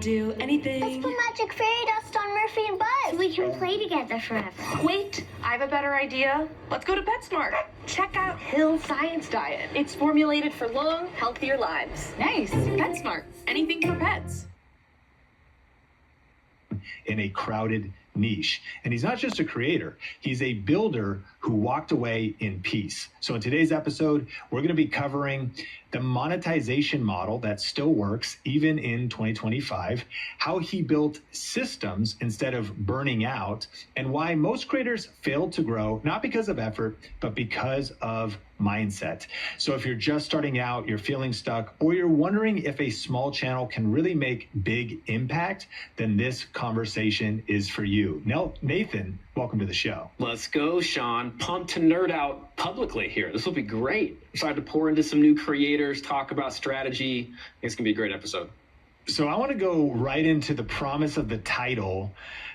Do anything. Let's put magic fairy dust on Murphy and Buzz so we can play together forever. Wait, I have a better idea. Let's go to PetSmart. Check out Hill Science Diet. It's formulated for long, healthier lives. Nice. PetSmart. Anything for pets. In a crowded niche. And he's not just a creator, he's a builder who walked away in peace. So in today's episode, we're going to be covering the monetization model that still works even in 2025, how he built systems instead of burning out, and why most creators fail to grow, not because of effort, but because of mindset. So if you're just starting out, you're feeling stuck, or you're wondering if a small channel can really make big impact, then this conversation is for you. Now, Nathan, welcome to the show. Let's go, Sean. Pumped to nerd out publicly here. This will be great. Excited to pour into some new creators, talk about strategy. I think it's going to be a great episode. So I want to go right into the promise of the title.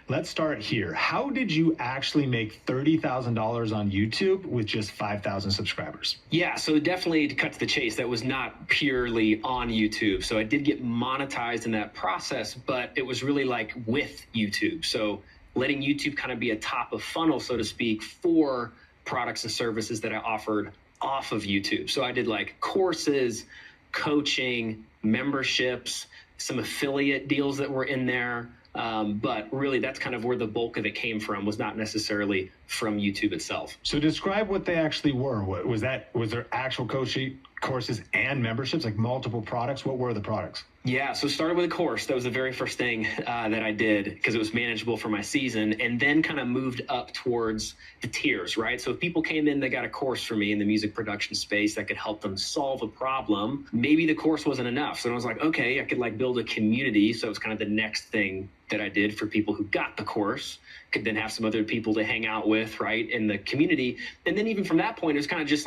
Let's start here. How did you actually make $30,000 on YouTube with just 5,000 subscribers? Yeah, so definitely to cut to the chase, that was not purely on YouTube. So I did get monetized in that process, but it was really like with YouTube. So letting YouTube kind of be a top of funnel, so to speak, for products and services that I offered off of YouTube. So I did like courses, coaching, memberships, some affiliate deals that were in there. But really, that's kind of where the bulk of it came from, was not necessarily from YouTube itself. So describe what they actually were. Was there actual coaching courses and memberships, like multiple products? What were the products? Yeah, so started with a course. That was the very first thing that I did because it was manageable for my season, and then kind of moved up towards the tiers, right? So if people came in, they got a course from me in the music production space that could help them solve a problem. Maybe the course wasn't enough. So I was like, okay, I could like build a community. So it's kind of the next thing that I did for people who got the course, could then have some other people to hang out with, right, in the community. And then even from that point, it was kind of just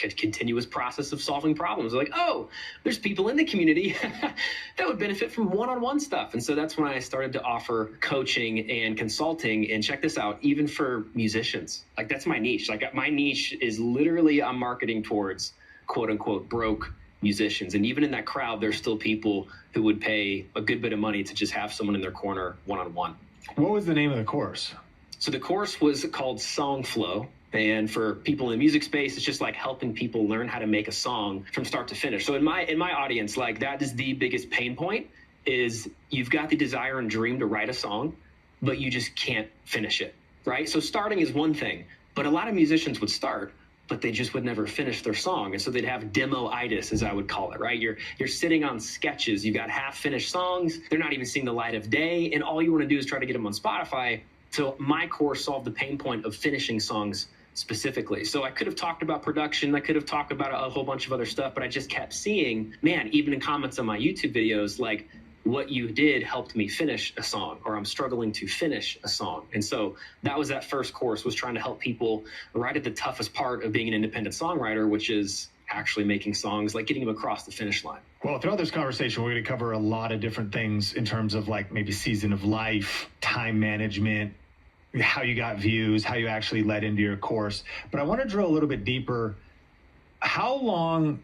a continuous process of solving problems. Like, oh, there's people in the community that would benefit from one-on-one stuff. And so that's when I started to offer coaching and consulting. And check this out, even for musicians, like that's my niche. Like my niche is literally I'm marketing towards quote unquote broke musicians. And even in that crowd, there's still people who would pay a good bit of money to just have someone in their corner one-on-one. What was the name of the course? So the course was called Songflow. And for people in the music space, it's just like helping people learn how to make a song from start to finish. So in my audience, like that is the biggest pain point, is you've got the desire and dream to write a song, but you just can't finish it, right? So starting is one thing, but a lot of musicians would start, but they just would never finish their song. And so they'd have demo-itis, as I would call it, right? You're sitting on sketches. You've got half-finished songs. They're not even seeing the light of day. And all you want to do is try to get them on Spotify. So my course solved the pain point of finishing songs specifically. So I could have talked about production. I could have talked about a whole bunch of other stuff, but I just kept seeing, man, even in comments on my YouTube videos, like, what you did helped me finish a song, or I'm struggling to finish a song. And so that was that first course, was trying to help people right at the toughest part of being an independent songwriter, which is actually making songs, like getting them across the finish line. Well, throughout this conversation, we're going to cover a lot of different things in terms of like maybe season of life, time management, how you got views, how you actually led into your course. But I want to drill a little bit deeper. What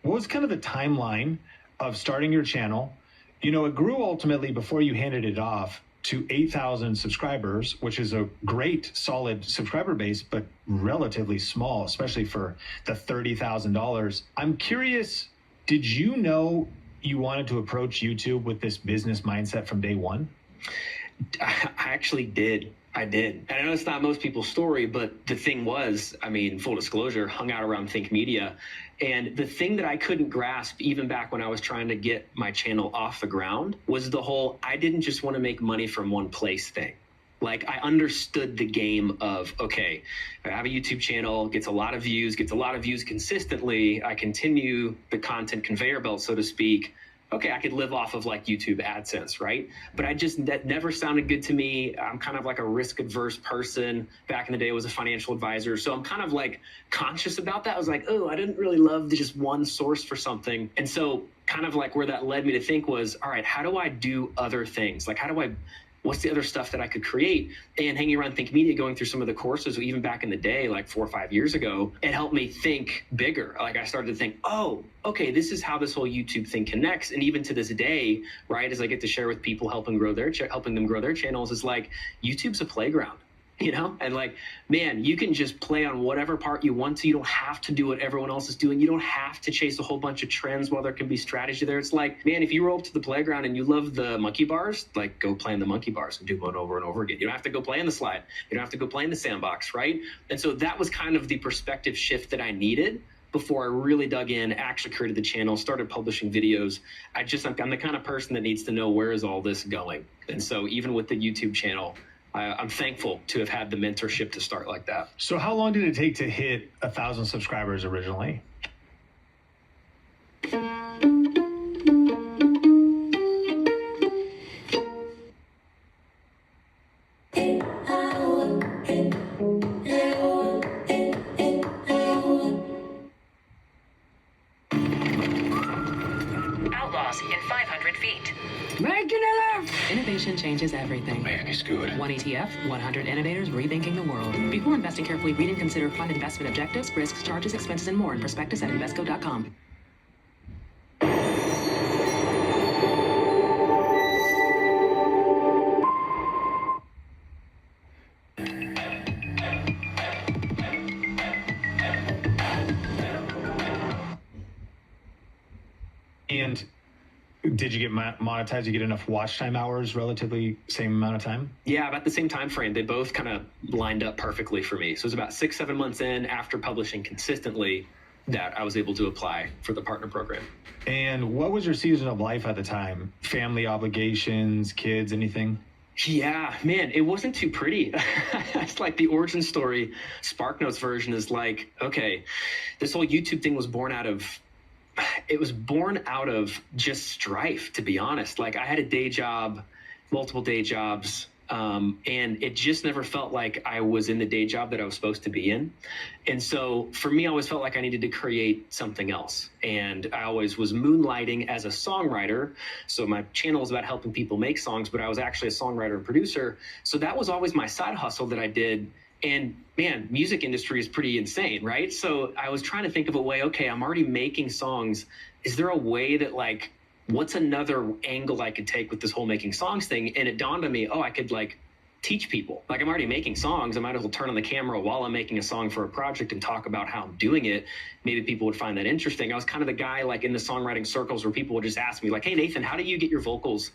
was kind of the timeline of starting your channel? You know, it grew ultimately, before you handed it off, to 8,000 subscribers, which is a great, solid subscriber base, but relatively small, especially for the $30,000. I'm curious, did you know you wanted to approach YouTube with this business mindset from day one? I actually did. I did. And I know it's not most people's story, but the thing was, I mean, full disclosure, hung out around Think Media. And the thing that I couldn't grasp, even back when I was trying to get my channel off the ground, was the whole, I didn't just want to make money from one place thing. Like, I understood the game of, okay, I have a YouTube channel, gets a lot of views consistently. I continue the content conveyor belt, so to speak. Okay, I could live off of like YouTube AdSense, right? But that never sounded good to me. I'm kind of like a risk adverse person. Back in the day, I was a financial advisor. So I'm kind of like conscious about that. I was like, oh, I didn't really love just one source for something. And so kind of like where that led me to think was, all right, how do I do other things? Like, what's the other stuff that I could create? And hanging around Think Media, going through some of the courses, even back in the day, like 4 or 5 years ago, it helped me think bigger. Like, I started to think, oh, okay, this is how this whole YouTube thing connects. And even to this day, right, as I get to share with people, helping them grow their channels, is like, YouTube's a playground. You know, and like, man, you can just play on whatever part you want to. You don't have to do what everyone else is doing. You don't have to chase a whole bunch of trends while there can be strategy there. It's like, man, if you roll up to the playground and you love the monkey bars, like, go play in the monkey bars and do one over and over again. You don't have to go play in the slide. You don't have to go play in the sandbox, right? And so that was kind of the perspective shift that I needed before I really dug in, actually created the channel, started publishing videos. I'm the kind of person that needs to know, where is all this going? And so even with the YouTube channel, I'm thankful to have had the mentorship to start like that. So how long did it take to hit 1,000 subscribers originally? Outlaws in 500 feet. Making it up! Innovation changes everything. Man, he's good. One ETF, 100 innovators rethinking the world. Before investing carefully, read and consider fund investment objectives, risks, charges, expenses, and more in prospectus at Invesco.com. And did you get monetized? Did you get enough watch time hours, relatively same amount of time? Yeah, about the same time frame. They both kind of lined up perfectly for me. So it was about 6-7 months in, after publishing consistently, that I was able to apply for the partner program. And what was your season of life at the time? Family obligations, kids, anything? Yeah, man, it wasn't too pretty. It's like the origin story. SparkNotes version is like, okay, this whole YouTube thing was born out of just strife, to be honest. Like, I had a day job, multiple day jobs, and it just never felt like I was in the day job that I was supposed to be in. And so for me, I always felt like I needed to create something else. And I always was moonlighting as a songwriter. So my channel was about helping people make songs, but I was actually a songwriter and producer. So that was always my side hustle that I did. And man, music industry is pretty insane, right? So I was trying to think of a way, okay, I'm already making songs. Is there a way that, like, what's another angle I could take with this whole making songs thing? And it dawned on me, oh, I could like teach people. Like, I'm already making songs. I might as well turn on the camera while I'm making a song for a project and talk about how I'm doing it. Maybe people would find that interesting. I was kind of the guy, like, in the songwriting circles where people would just ask me, like, hey, Nathan, how do you get your vocals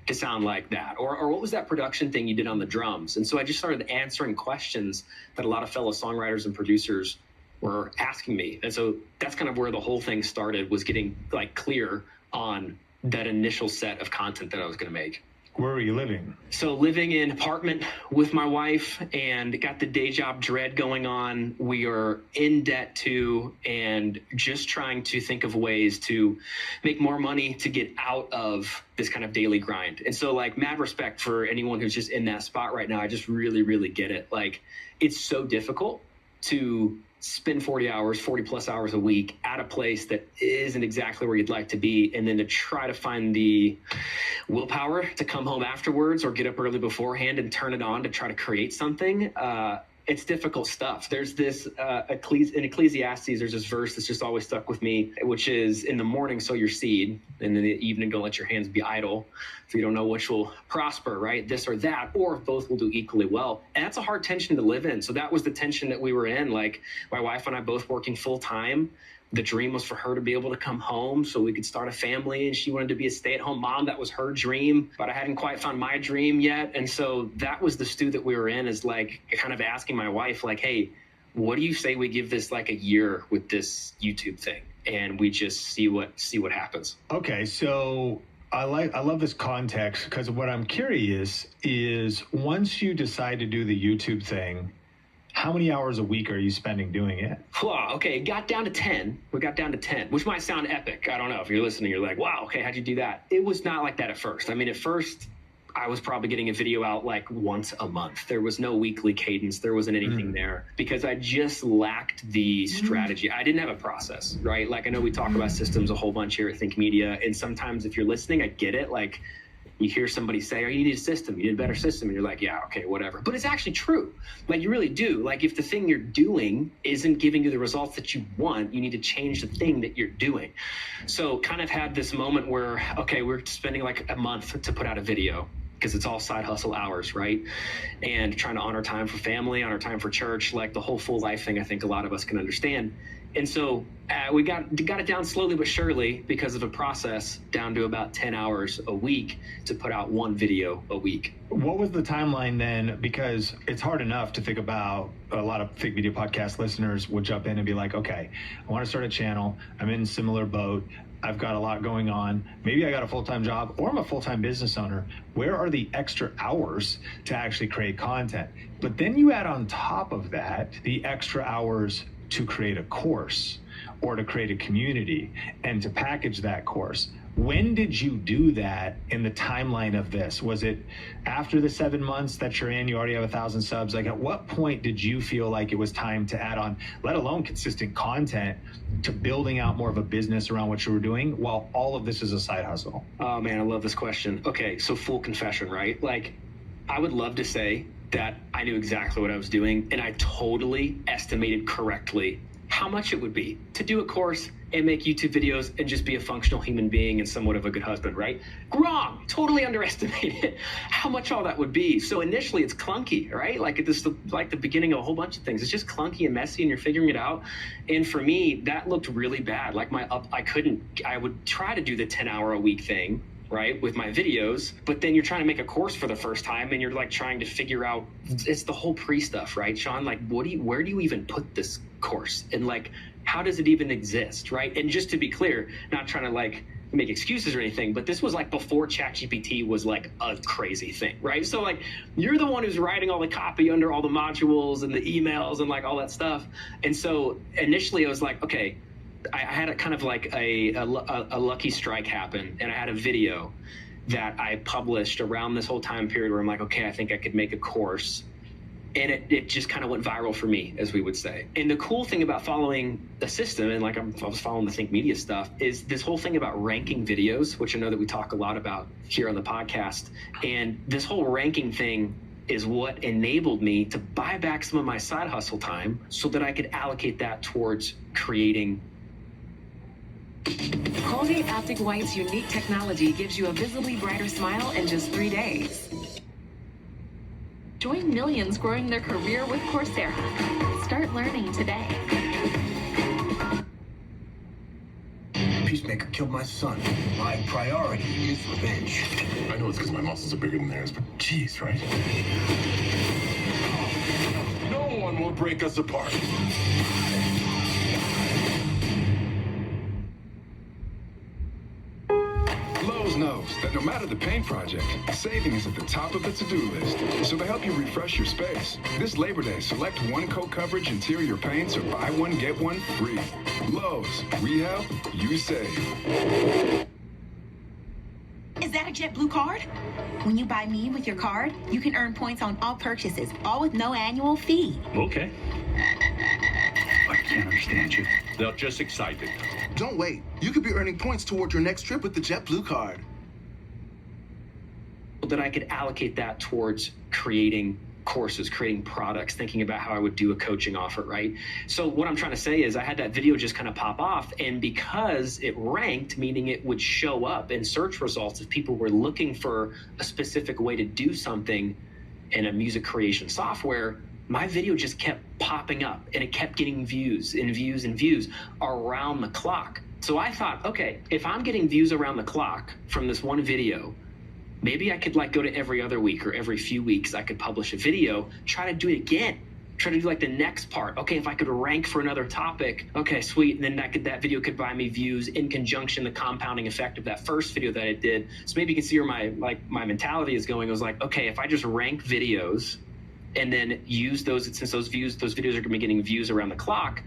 to sound like that? Or what was that production thing you did on the drums? And so I just started answering questions that a lot of fellow songwriters and producers were asking me. And so that's kind of where the whole thing started, was getting like clear on that initial set of content that I was going to make. Where were you living? So living in an apartment with my wife, and got the day job dread going on. We are in debt too, and just trying to think of ways to make more money to get out of this kind of daily grind. And so, like, mad respect for anyone who's just in that spot right now. I just really, really get it. Like, it's so difficult to spend 40 plus hours a week at a place that isn't exactly where you'd like to be, and then to try to find the willpower to come home afterwards or get up early beforehand and turn it on to try to create something. It's difficult stuff. There's this, in Ecclesiastes, there's this verse that's just always stuck with me, which is, in the morning sow your seed, and in the evening don't let your hands be idle, for you don't know which will prosper, right? This or that, or if both will do equally well. And that's a hard tension to live in. So that was the tension that we were in. Like, my wife and I both working full time. the dream was for her to be able to come home so we could start a family, and she wanted to be a stay-at-home mom. That was her dream, but I hadn't quite found my dream yet. And so that was the stew that we were in, is like kind of asking my wife, like, hey, what do you say we give this like a year with this YouTube thing, and we just see what happens? Okay, so I love this context, because what I'm curious is, once you decide to do the YouTube thing, how many hours a week are you spending doing it? Okay, it got down to 10. We got down to 10, which might sound epic. I don't know. If you're listening, you're like, wow, okay, how'd you do that? It was not like that at first. I mean, at first, I was probably getting a video out like once a month. There was no weekly cadence. There wasn't anything there, because I just lacked the strategy. I didn't have a process, right? Like, I know we talk about systems a whole bunch here at Think Media, and sometimes if you're listening, I get it. Like, you hear somebody say, oh, you need a system, you need a better system, and you're like, yeah, okay, whatever. But it's actually true. Like, you really do. Like, if the thing you're doing isn't giving you the results that you want, you need to change the thing that you're doing. So kind of had this moment where, okay, we're spending like a month to put out a video, because it's all side hustle hours, right? And trying to honor time for family, honor time for church, like the whole full life thing, I think a lot of us can understand. And so we got it down slowly but surely, because of a process, down to about 10 hours a week to put out one video a week. What was the timeline then? Because it's hard enough to think about. A lot of Think Media podcast listeners would jump in and be like, okay, I want to start a channel. I'm in a similar boat. I've got a lot going on. Maybe I got a full-time job, or I'm a full-time business owner. Where are the extra hours to actually create content? But then you add on top of that the extra hours to create a course, or to create a community, and to package that course. When did you do that in the timeline of this? Was it after the 7 months that you're in, you already have 1,000 subs? Like, at what point did you feel like it was time to add on, let alone consistent content, to building out more of a business around what you were doing, while all of this is a side hustle? Oh man, I love this question. Okay, so full confession, right? Like, I would love to say that I knew exactly what I was doing, and I totally estimated correctly how much it would be to do a course and make YouTube videos and just be a functional human being and somewhat of a good husband, right? Wrong. Totally underestimated how much all that would be. So initially it's clunky, right? Like like the beginning of a whole bunch of things. It's just clunky and messy, and you're figuring it out. And for me, that looked really bad. Like I would try to do the 10-hour a week thing, right, with my videos, but then you're trying to make a course for the first time, and you're like trying to figure out, it's the whole pre-stuff, right, Sean? Like, where do you even put this course? And like, how does it even exist, right? And just to be clear, not trying to like make excuses or anything, but this was like before ChatGPT was like a crazy thing, right? So like, you're the one who's writing all the copy under all the modules and the emails and like all that stuff. And so initially I was like, okay, I had a kind of like a lucky strike happen, and I had a video that I published around this whole time period where I'm like, okay, I think I could make a course. And it just kind of went viral for me, as we would say. And the cool thing about following the system, and like I was following the Think Media stuff, is this whole thing about ranking videos, which I know that we talk a lot about here on the podcast. And this whole ranking thing is what enabled me to buy back some of my side hustle time so that I could allocate that towards creating. Colgate Optic White's unique technology gives you a visibly brighter smile in just 3 days. Join millions growing their career with Coursera. Start learning today. Peacemaker killed my son. My priority is revenge. I know it's because my muscles are bigger than theirs, but geez, right? No one will break us apart. Lowe's knows that no matter the paint project, saving is at the top of the to-do list. So to help you refresh your space, this Labor Day, select one coat coverage interior paints, or buy one, get one free. Lowe's, we help, you save. Is that a JetBlue card? When you buy me with your card, you can earn points on all purchases, all with no annual fee. Okay. I can't understand you. They're just excited. Don't wait. You could be earning points toward your next trip with the JetBlue card. That I could allocate that towards creating courses, creating products, thinking about how I would do a coaching offer, right? So what I'm trying to say is I had that video just kind of pop off, and because it ranked, meaning it would show up in search results if people were looking for a specific way to do something in a music creation software, my video just kept popping up and it kept getting views and views and views around the clock. So I thought, okay, if I'm getting views around the clock from this one video, maybe I could like go to every other week or every few weeks, I could publish a video, try to do it again. Try to do like the next part. Okay, if I could rank for another topic, okay, sweet. And then that video could buy me views in conjunction, the compounding effect of that first video that I did. So maybe you can see where my mentality is going. It was like, okay, if I just rank videos and then use those, since those videos are gonna be getting views around the clock,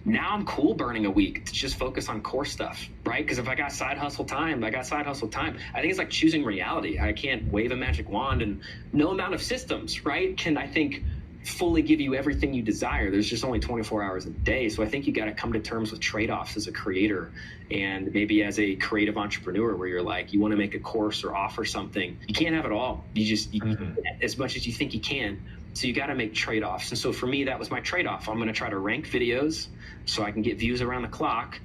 now I'm cool burning a week to just focus on core stuff, right? Because if I got side hustle time, I got side hustle time. I think it's like choosing reality. I can't wave a magic wand, and no amount of systems, right, can, I think, fully give you everything you desire. There's just only 24 hours a day. So I think you got to come to terms with trade-offs as a creator, and maybe as a creative entrepreneur, where you're like, you want to make a course or offer something. You can't have it all. You as much as you think you can. So you got to make trade-offs. And so for me, that was my trade-off. I'm going to try to rank videos so I can get views around the clock,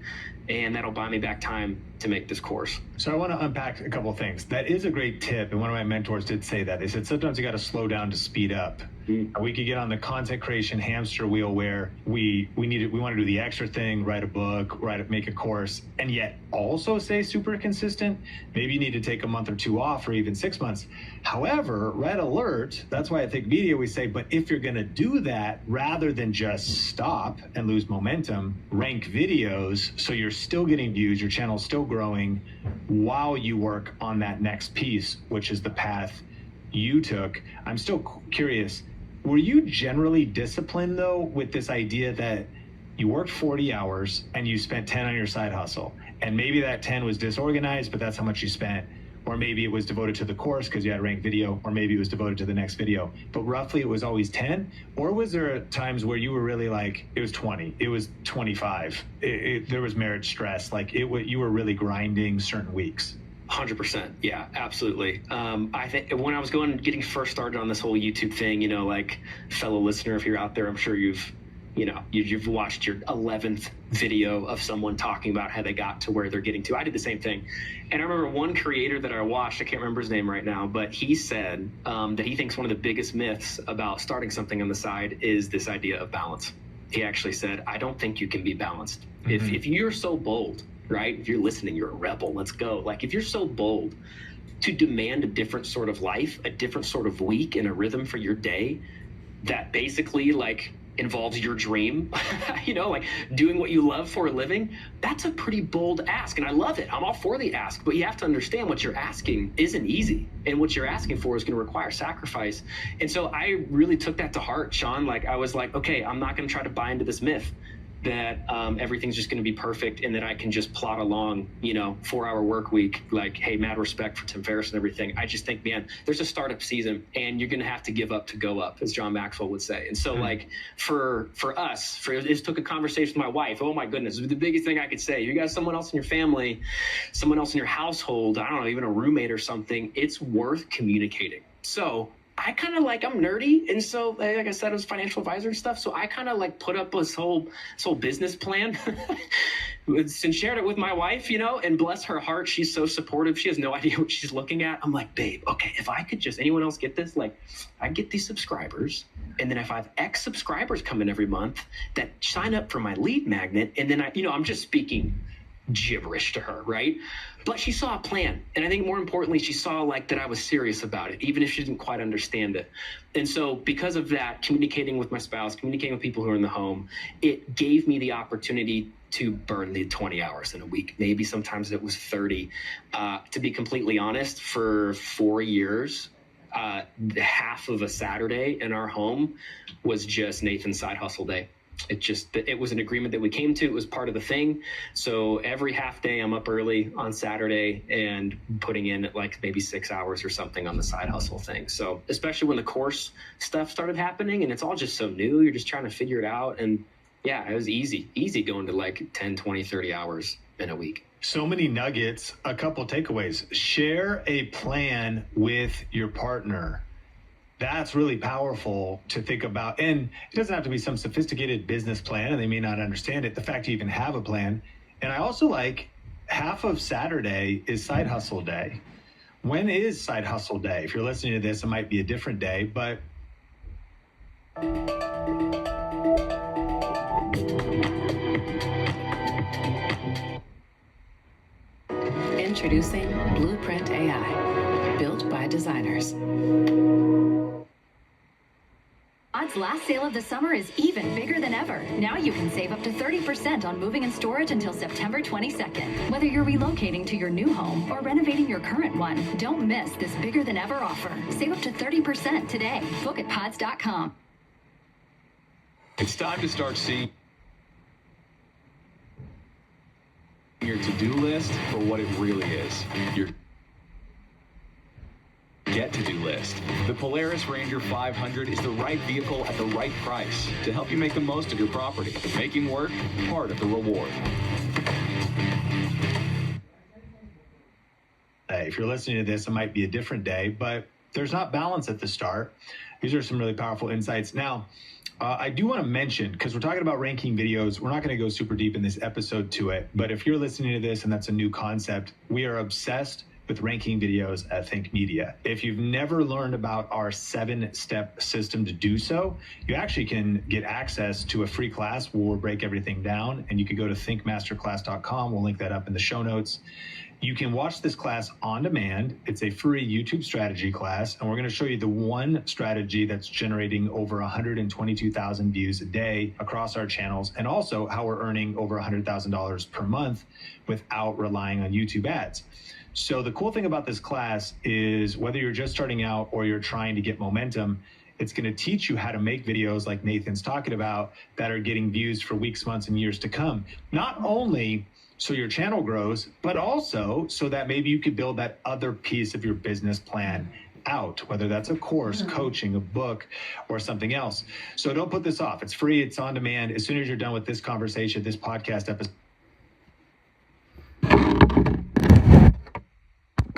and that'll buy me back time to make this course. So I want to unpack a couple of things. That is a great tip, and one of my mentors did say that. They said sometimes you got to slow down to speed up. We could get on the content creation hamster wheel where we want to do the extra thing, write a book, make a course, and yet also stay super consistent. Maybe you need to take a month or two off, or even 6 months. However, red alert, that's why I think media, we say, but if you're going to do that, rather than just stop and lose momentum, rank videos so you're still getting views, your channel's still growing while you work on that next piece, which is the path you took. I'm still curious, were you generally disciplined though with this idea that you worked 40 hours and you spent 10 on your side hustle, and maybe that 10 was disorganized, but that's how much you spent, or maybe it was devoted to the course because you had a ranked video, or maybe it was devoted to the next video, but roughly it was always 10? Or was there times where you were really like, it was 20, it was 25, there was marriage stress, like you were really grinding certain weeks? 100%. Yeah, absolutely. I think when I was getting first started on this whole YouTube thing, like, fellow listener, if you're out there, I'm sure you've watched your 11th video of someone talking about how they got to where they're getting to. I did the same thing. And I remember one creator that I watched, I can't remember his name right now, but he said that he thinks one of the biggest myths about starting something on the side is this idea of balance. He actually said, I don't think you can be balanced. Mm-hmm. If you're so bold, right? If you're listening, you're a rebel, let's go. Like, if you're so bold to demand a different sort of life, a different sort of week, and a rhythm for your day that basically like involves your dream, like doing what you love for a living, that's a pretty bold ask. And I love it. I'm all for the ask, but you have to understand what you're asking isn't easy. And what you're asking for is going to require sacrifice. And so I really took that to heart, Sean. Like, I was like, okay, I'm not going to try to buy into this myth that everything's just going to be perfect and that I can just plod along, 4-hour work week, like, hey, mad respect for Tim Ferriss and everything. I just think, man, there's a startup season and you're going to have to give up to go up, as John Maxwell would say. And so like for us, it took a conversation with my wife. Oh my goodness, the biggest thing I could say, you got someone else in your family, someone else in your household, I don't know, even a roommate or something, it's worth communicating. So I kind of I'm nerdy. And so, like I said, I was financial advisor and stuff. So I kind of put up this whole business plan and shared it with my wife, and bless her heart, she's so supportive. She has no idea what she's looking at. I'm like, babe, okay, if I could just, anyone else get this? Like, I get these subscribers. And then if I have X subscribers come in every month that sign up for my lead magnet, and then I'm just speaking gibberish to her, right? But she saw a plan. And I think more importantly, she saw that I was serious about it, even if she didn't quite understand it. And so because of that, communicating with my spouse, communicating with people who are in the home, it gave me the opportunity to burn the 20 hours in a week. Maybe sometimes it was 30. To be completely honest, for 4 years, half of a Saturday in our home was just Nathan's side hustle day. It was an agreement that we came to. It was part of the thing. So every half day I'm up early on Saturday and putting in maybe 6 hours or something on the side hustle thing. So especially when the course stuff started happening and it's all just so new, you're just trying to figure it out. And yeah, it was easy going to 10, 20, 30 hours in a week. So many nuggets. A couple takeaways. Share a plan with your partner. That's really powerful to think about. And it doesn't have to be some sophisticated business plan, and they may not understand it. The fact you even have a plan. And I also half of Saturday is side hustle day. When is side hustle day? If you're listening to this, it might be a different day, but Introducing Blueprint AI, built by designers. Odds last sale of the summer is even bigger than ever. Now you can save up to 30% on moving and storage until September 22nd. Whether you're relocating to your new home or renovating your current one, don't miss this bigger than ever offer. Save up to 30% today. Book at pods.com. It's time to start seeing your to-do list for what it really is. Your get-to-do list. The Polaris Ranger 500 is the right vehicle at the right price to help you make the most of your property, making work part of the reward. If you're listening to this, it might be a different day, but there's not balance at the start. These are some really powerful insights. Now, I do want to mention, because we're talking about ranking videos, we're not going to go super deep in this episode to it, but if you're listening to this and that's a new concept, we are obsessed with ranking videos at Think Media. If you've never learned about our 7-step system to do so, you actually can get access to a free class where we'll break everything down, and you can go to thinkmasterclass.com. We'll link that up in the show notes. You can watch this class on demand. It's a free YouTube strategy class, and we're going to show you the one strategy that's generating over 122,000 views a day across our channels, and also how we're earning over $100,000 per month without relying on YouTube ads. So the cool thing about this class is whether you're just starting out or you're trying to get momentum, it's going to teach you how to make videos like Nathan's talking about that are getting views for weeks, months, and years to come. Not only so your channel grows, but also so that maybe you could build that other piece of your business plan out, whether that's a course, coaching, a book, or something else. So don't put this off. It's free. It's on demand. As soon as you're done with this conversation, this podcast episode,